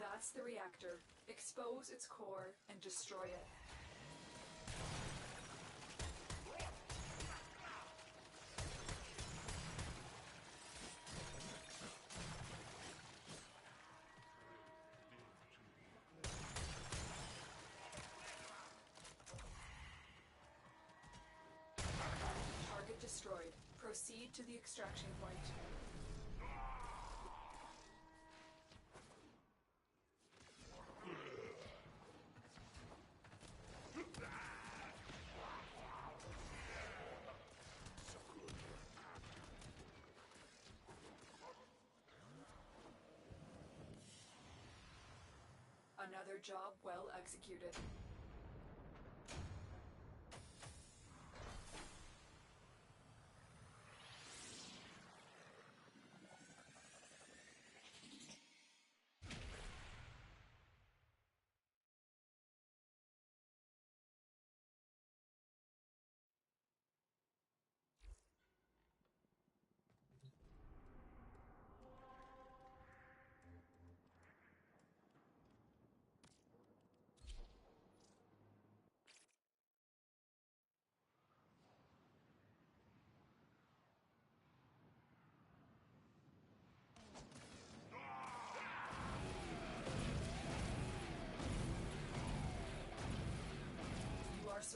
That's the reactor. Expose its core and destroy it. Target destroyed. Proceed to the extraction point. Another job well executed.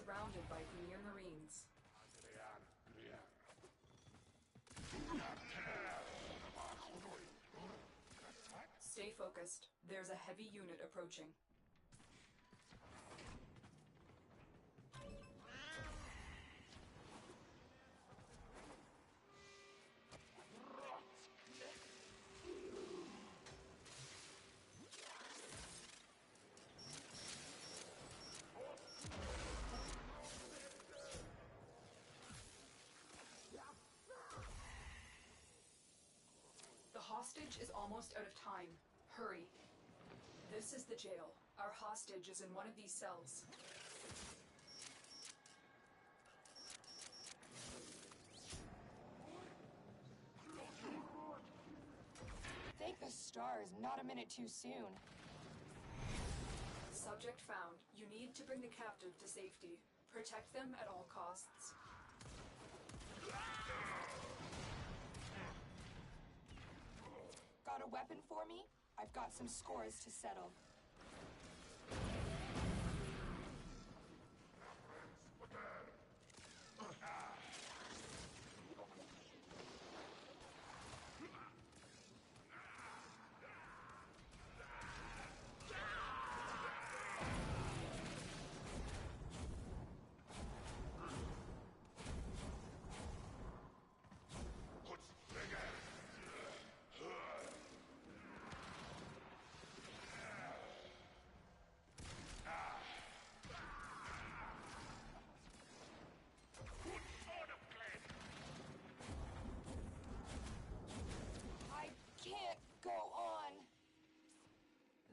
surrounded by Premier Marines. Stay focused. There's a heavy unit approaching. The hostage is almost out of time. Hurry. This is the jail. Our hostage is in one of these cells. Thank the stars, not a minute too soon. Subject found. You need to bring the captive to safety. Protect them at all costs. Got a weapon for me? I've got some scores to settle.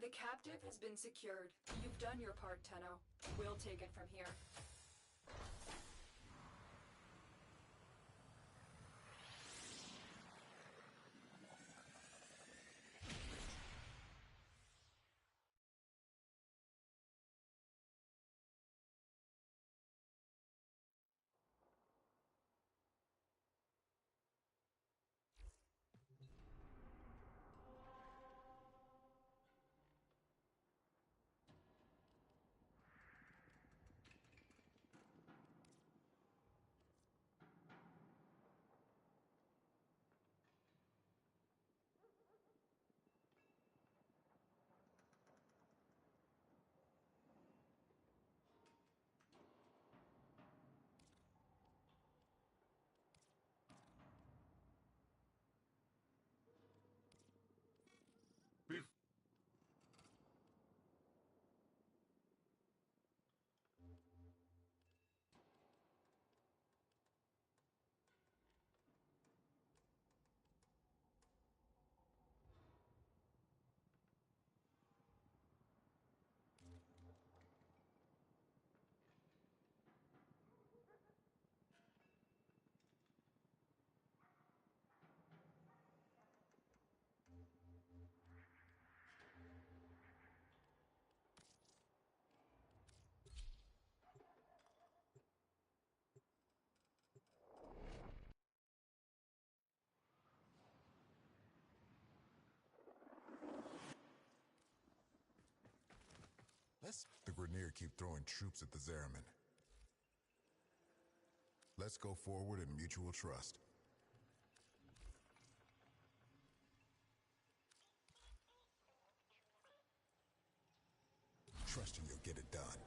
The captive has been secured. You've done your part, Tenno. We'll take it from here. The Grineer keep throwing troops at the Zeramin. Let's go forward in mutual trust. Trusting you'll get it done.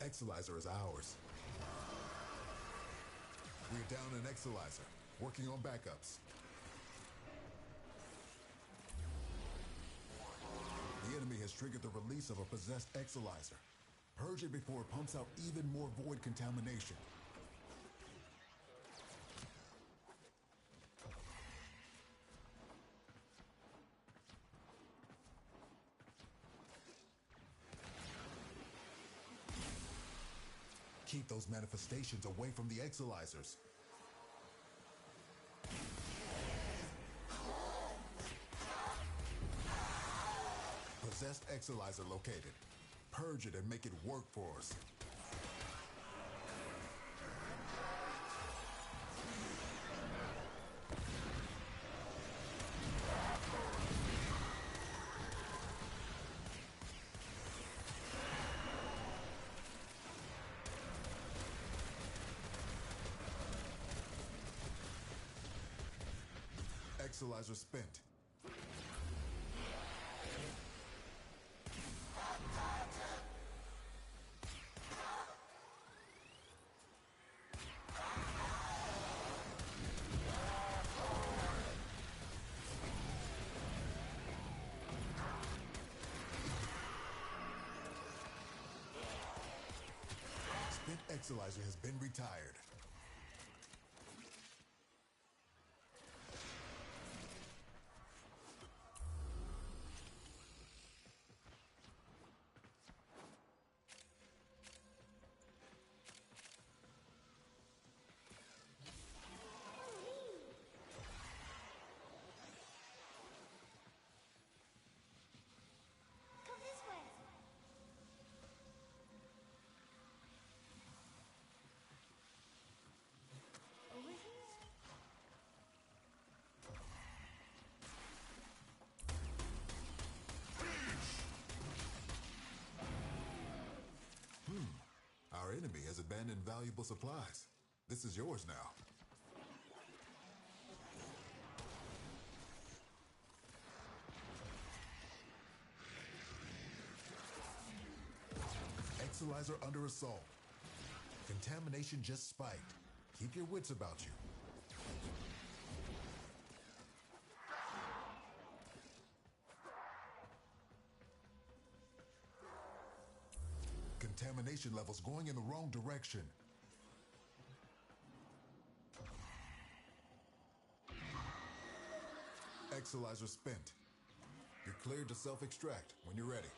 Exalizer is ours. We're down an Exalizer, working on backups. The enemy has triggered the release of a possessed Exalizer. Purge it before it pumps out even more void contamination. keep those manifestations away from the Exilizers. Possessed Exilizer located. Purge it and make it work for us. Exilizer spent. Spent Exilizer has been retired. Our enemy has abandoned valuable supplies. This is yours now. Exilizer under assault. Contamination just spiked. Keep your wits about you. Contamination levels going in the wrong direction. Exilizer spent. You're cleared to self-extract when you're ready.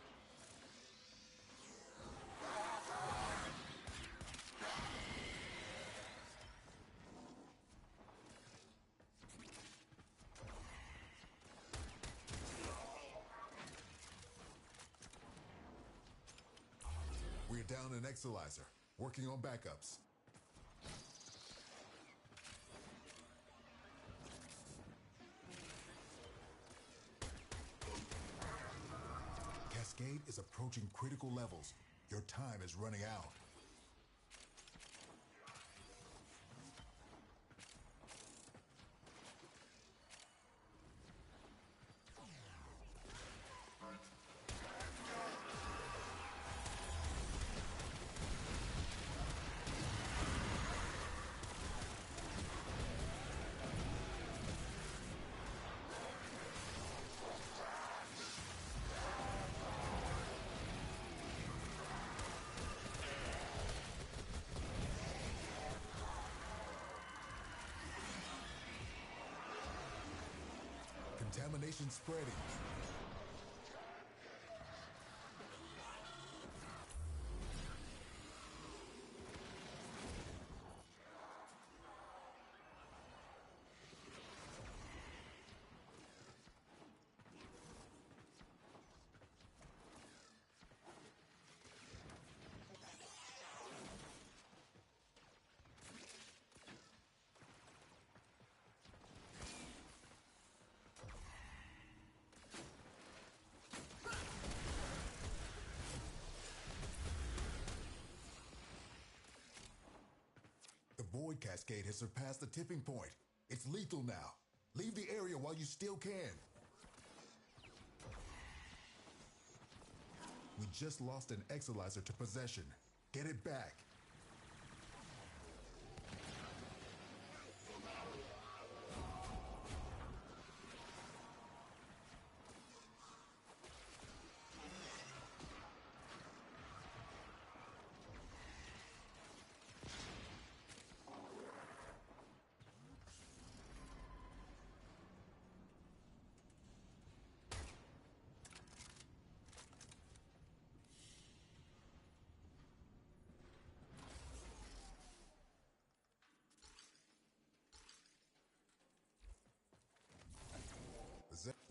We're down an Exilizer, working on backups. Cascade is approaching critical levels. Your time is running out. Contamination spreading. The Void Cascade has surpassed the tipping point. It's lethal now. Leave the area while you still can. We just lost an Exilizer to possession. Get it back.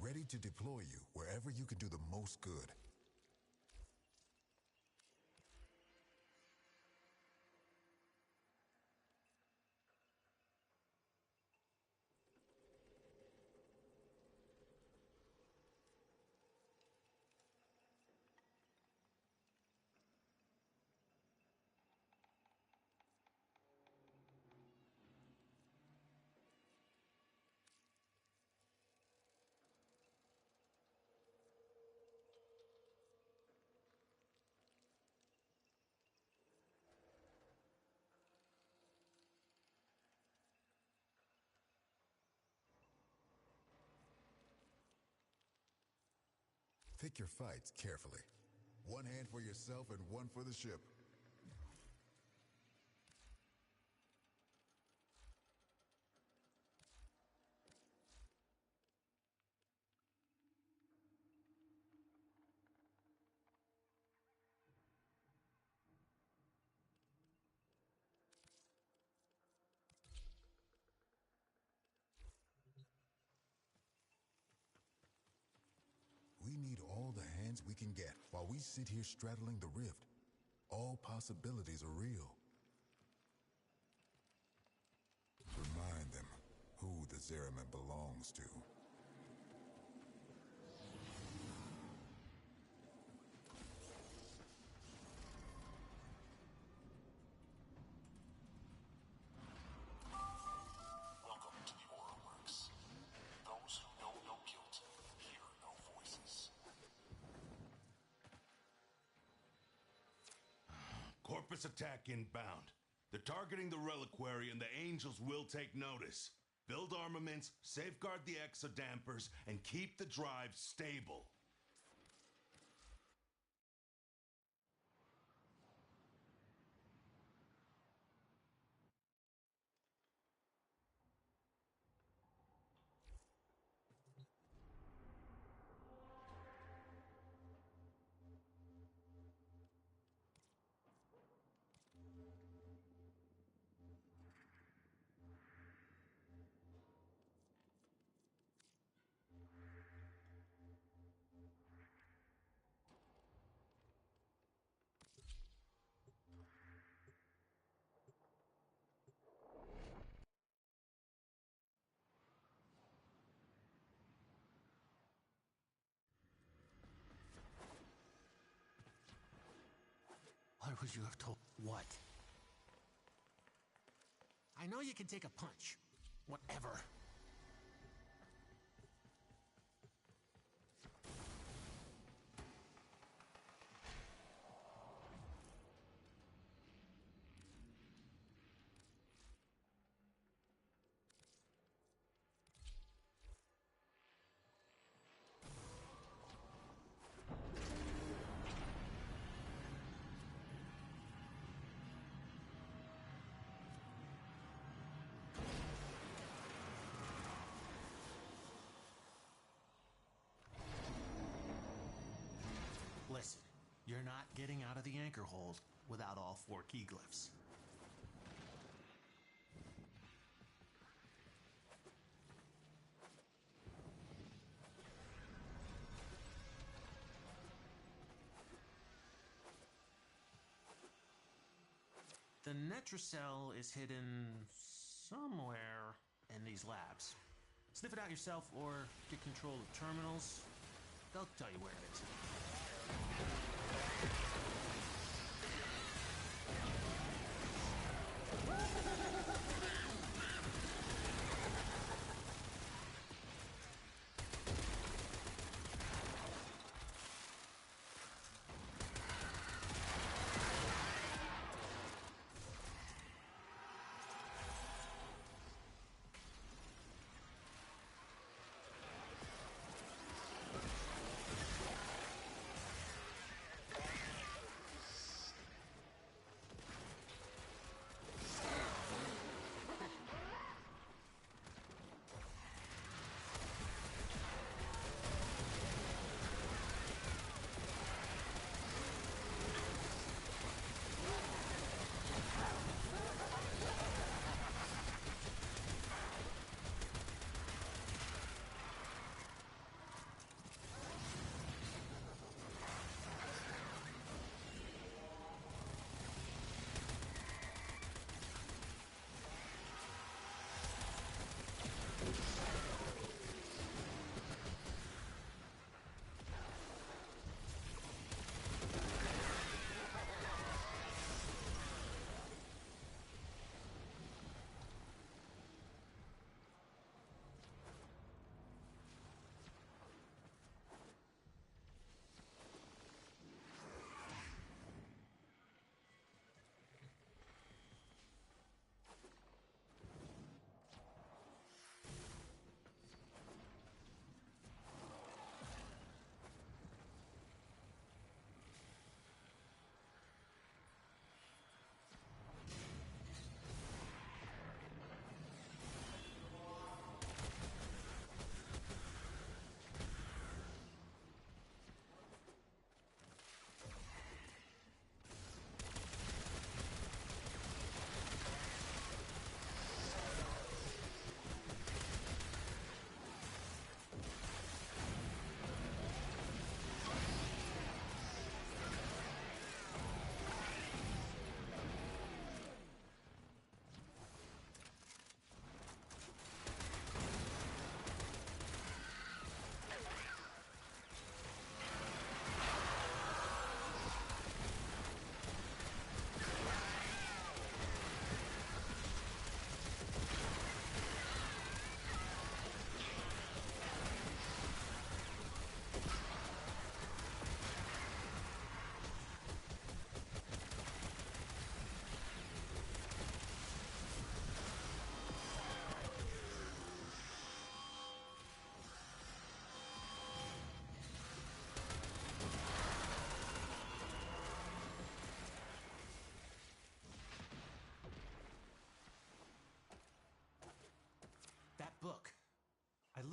ready to deploy you wherever you can do the most good. Pick your fights carefully. One hand for yourself and one for the ship. We need all the hands we can get while we sit here straddling the rift. All possibilities are real. Remind them who the Zeraman belongs to. Welcome to the Aura Works. Those who know no guilt, hear no voices. Corpus attack inbound. They're targeting the reliquary and the angels will take notice. Build armaments, safeguard the exodampers, and keep the drive stable. Why would you have told what? I know you can take a punch. Whatever. Listen, you're not getting out of the anchor hold without all 4 key glyphs. The Netracell is hidden somewhere in these labs. Sniff it out yourself or get control of terminals. They'll tell you where it is.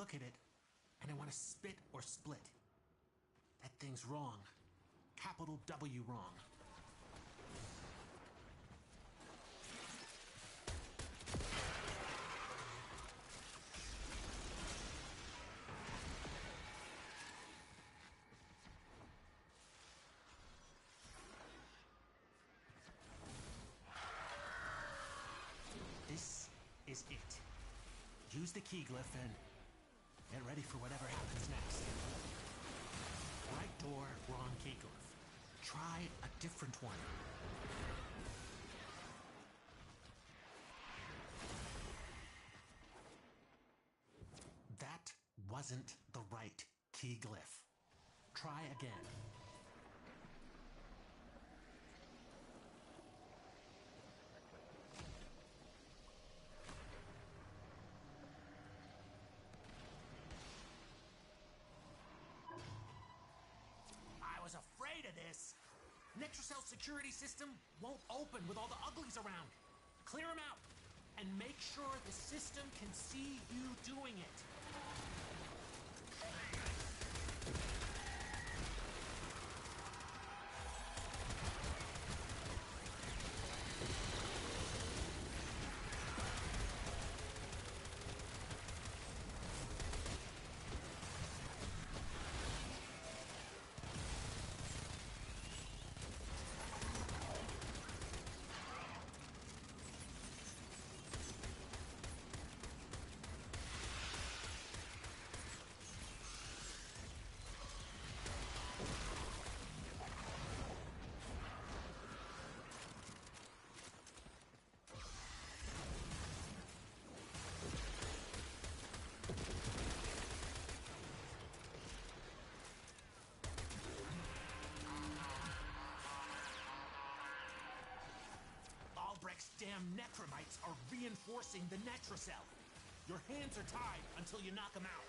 look at it, and I want to spit or split. That thing's wrong. Capital W wrong. This is it. Use the key glyph and get ready for whatever happens next. Right door, wrong key glyph. Try a different one. That wasn't the right key glyph. Try again. I was afraid of this. Netrocell's security system won't open with all the uglies around. Clear them out and make sure the system can see you doing it. Albrecht's damn necromites are reinforcing the Netrocell. Your hands are tied until you knock them out.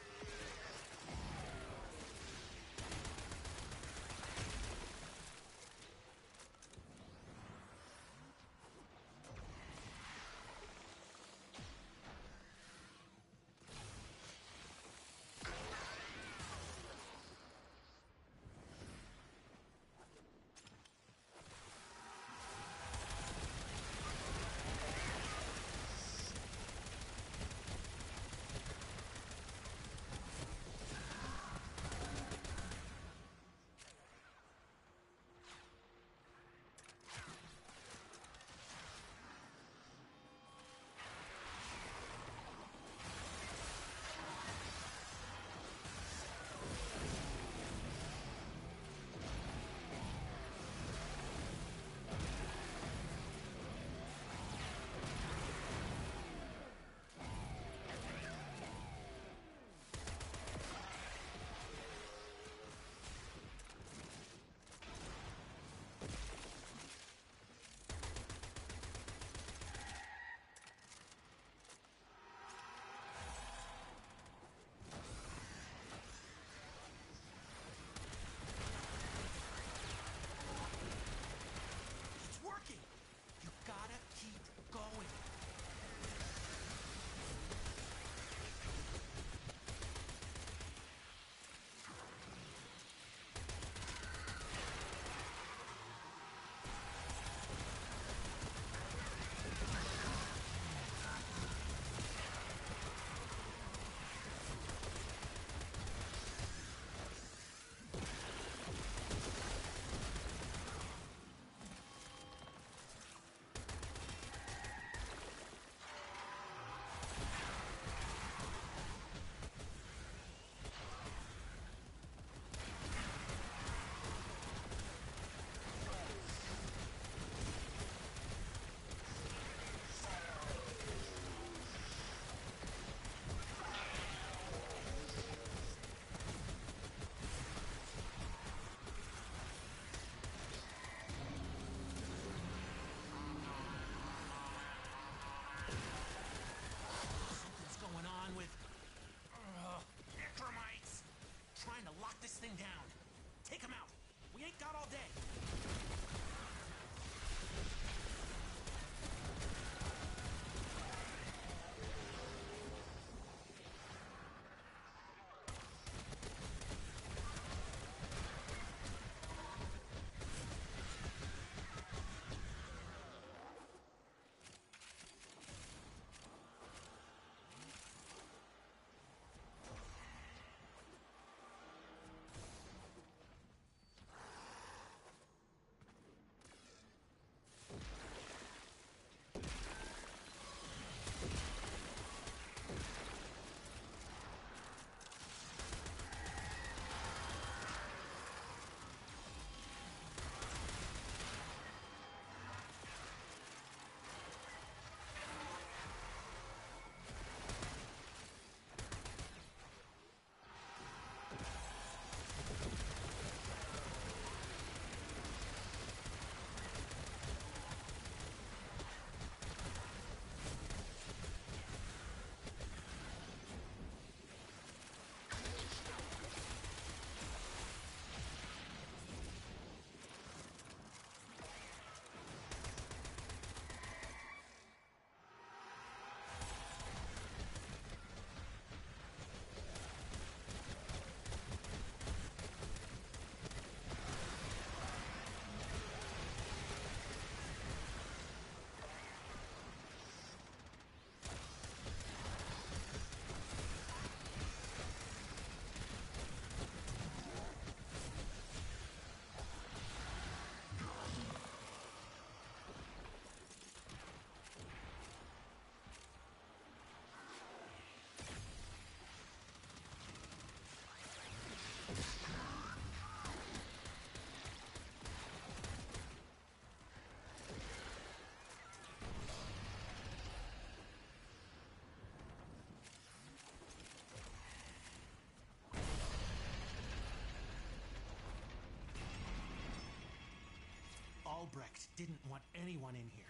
Albrecht didn't want anyone in here.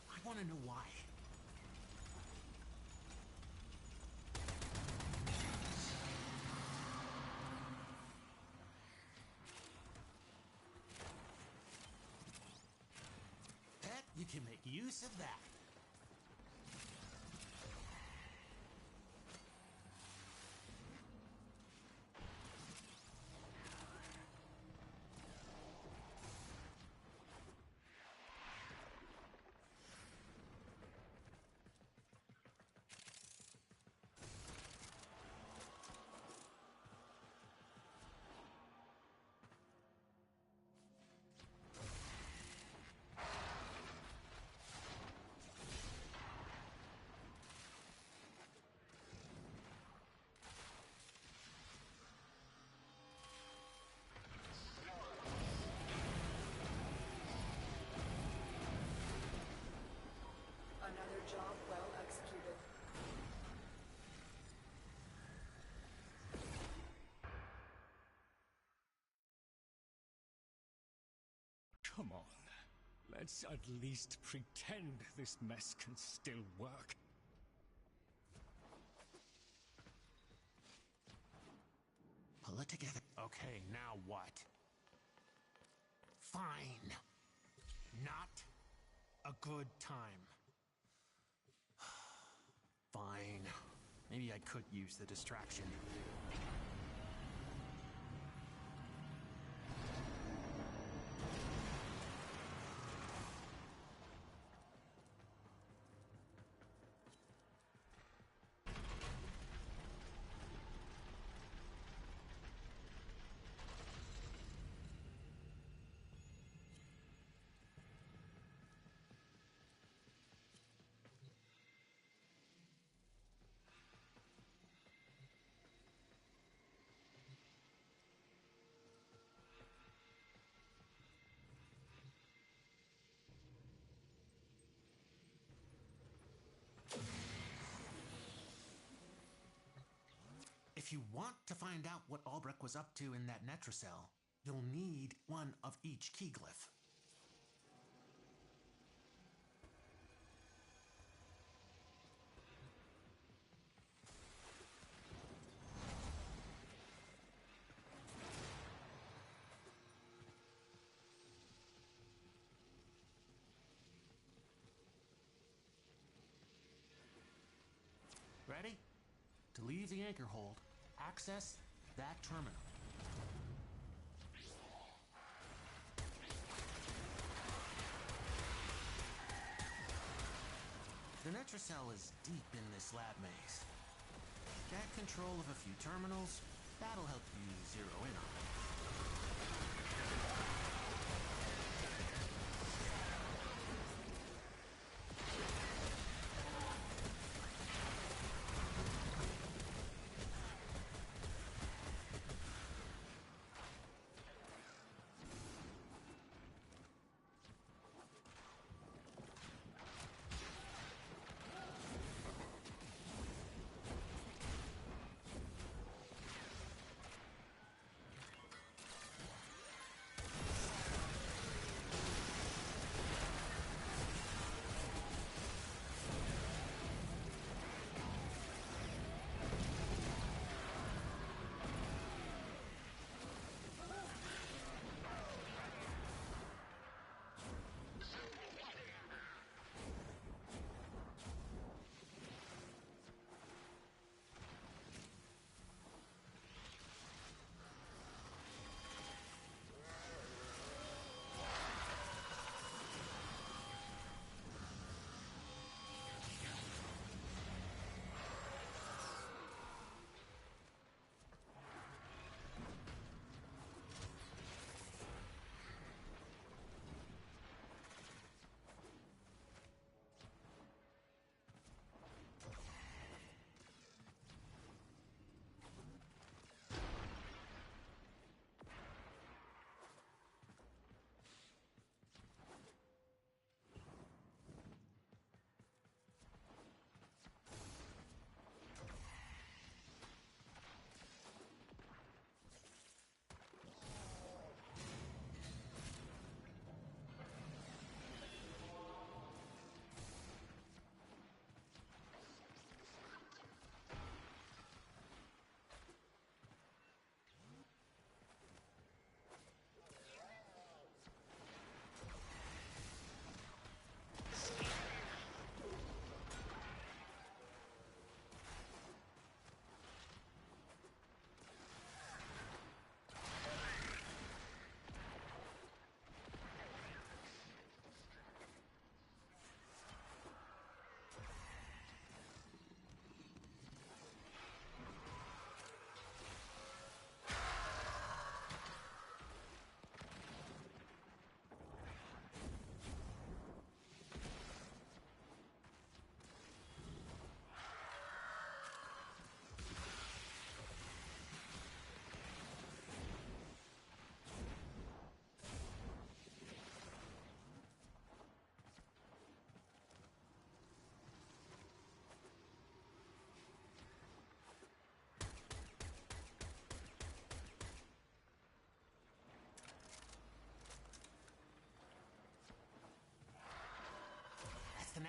I want to know why. Bet you can make use of that. Another job well executed. Come on. Let's at least pretend this mess can still work. Pull it together. Okay, now what? Fine. Not a good time. Fine. Maybe I could use the distraction. If you want to find out what Albrecht was up to in that Netracell, you'll need one of each key glyph. Ready? To leave the anchor hold, access that terminal. The Netracell is deep in this lab maze. Get control of a few terminals, that'll help you zero in on it.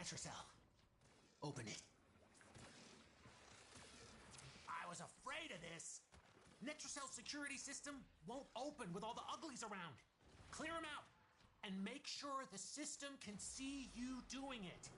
Netracell. Open it. I was afraid of this. Netracell's security system won't open with all the uglies around. Clear them out. And make sure the system can see you doing it.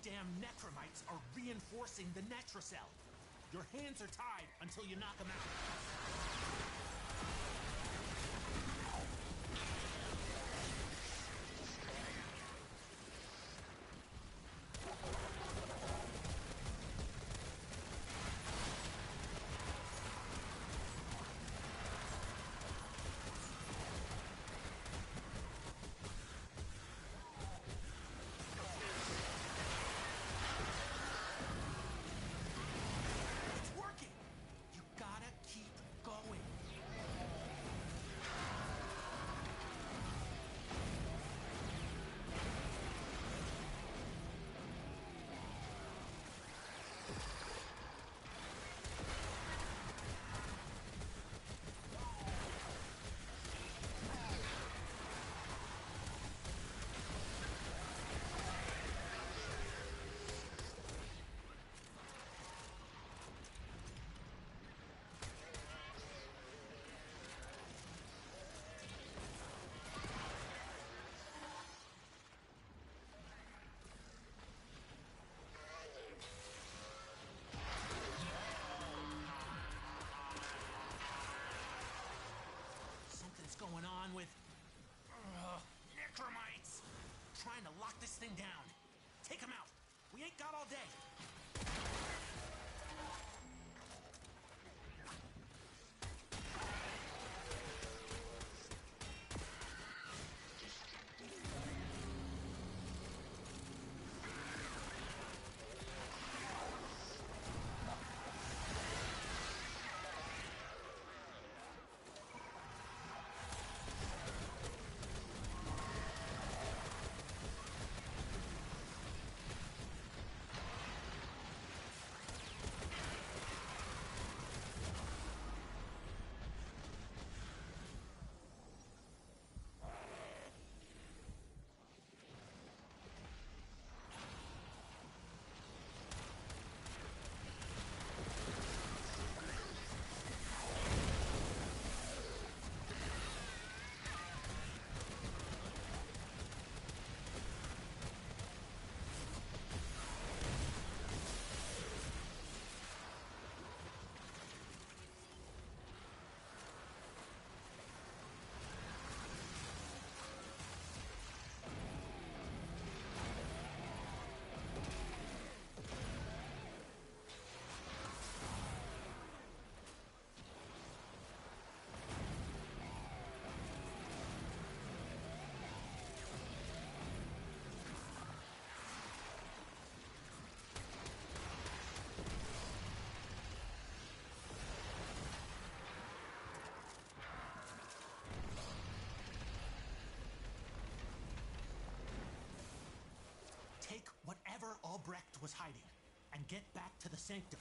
Damn necromites are reinforcing the Netracell. Your hands are tied until you knock them out. Going on with necromites trying to lock this thing down. Take them out. We ain't got all day. was hiding and get back to the sanctum.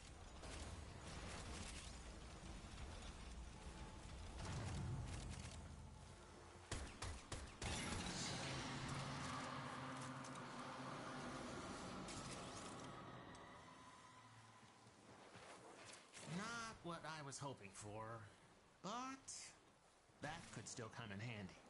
Not what I was hoping for, but that could still come in handy.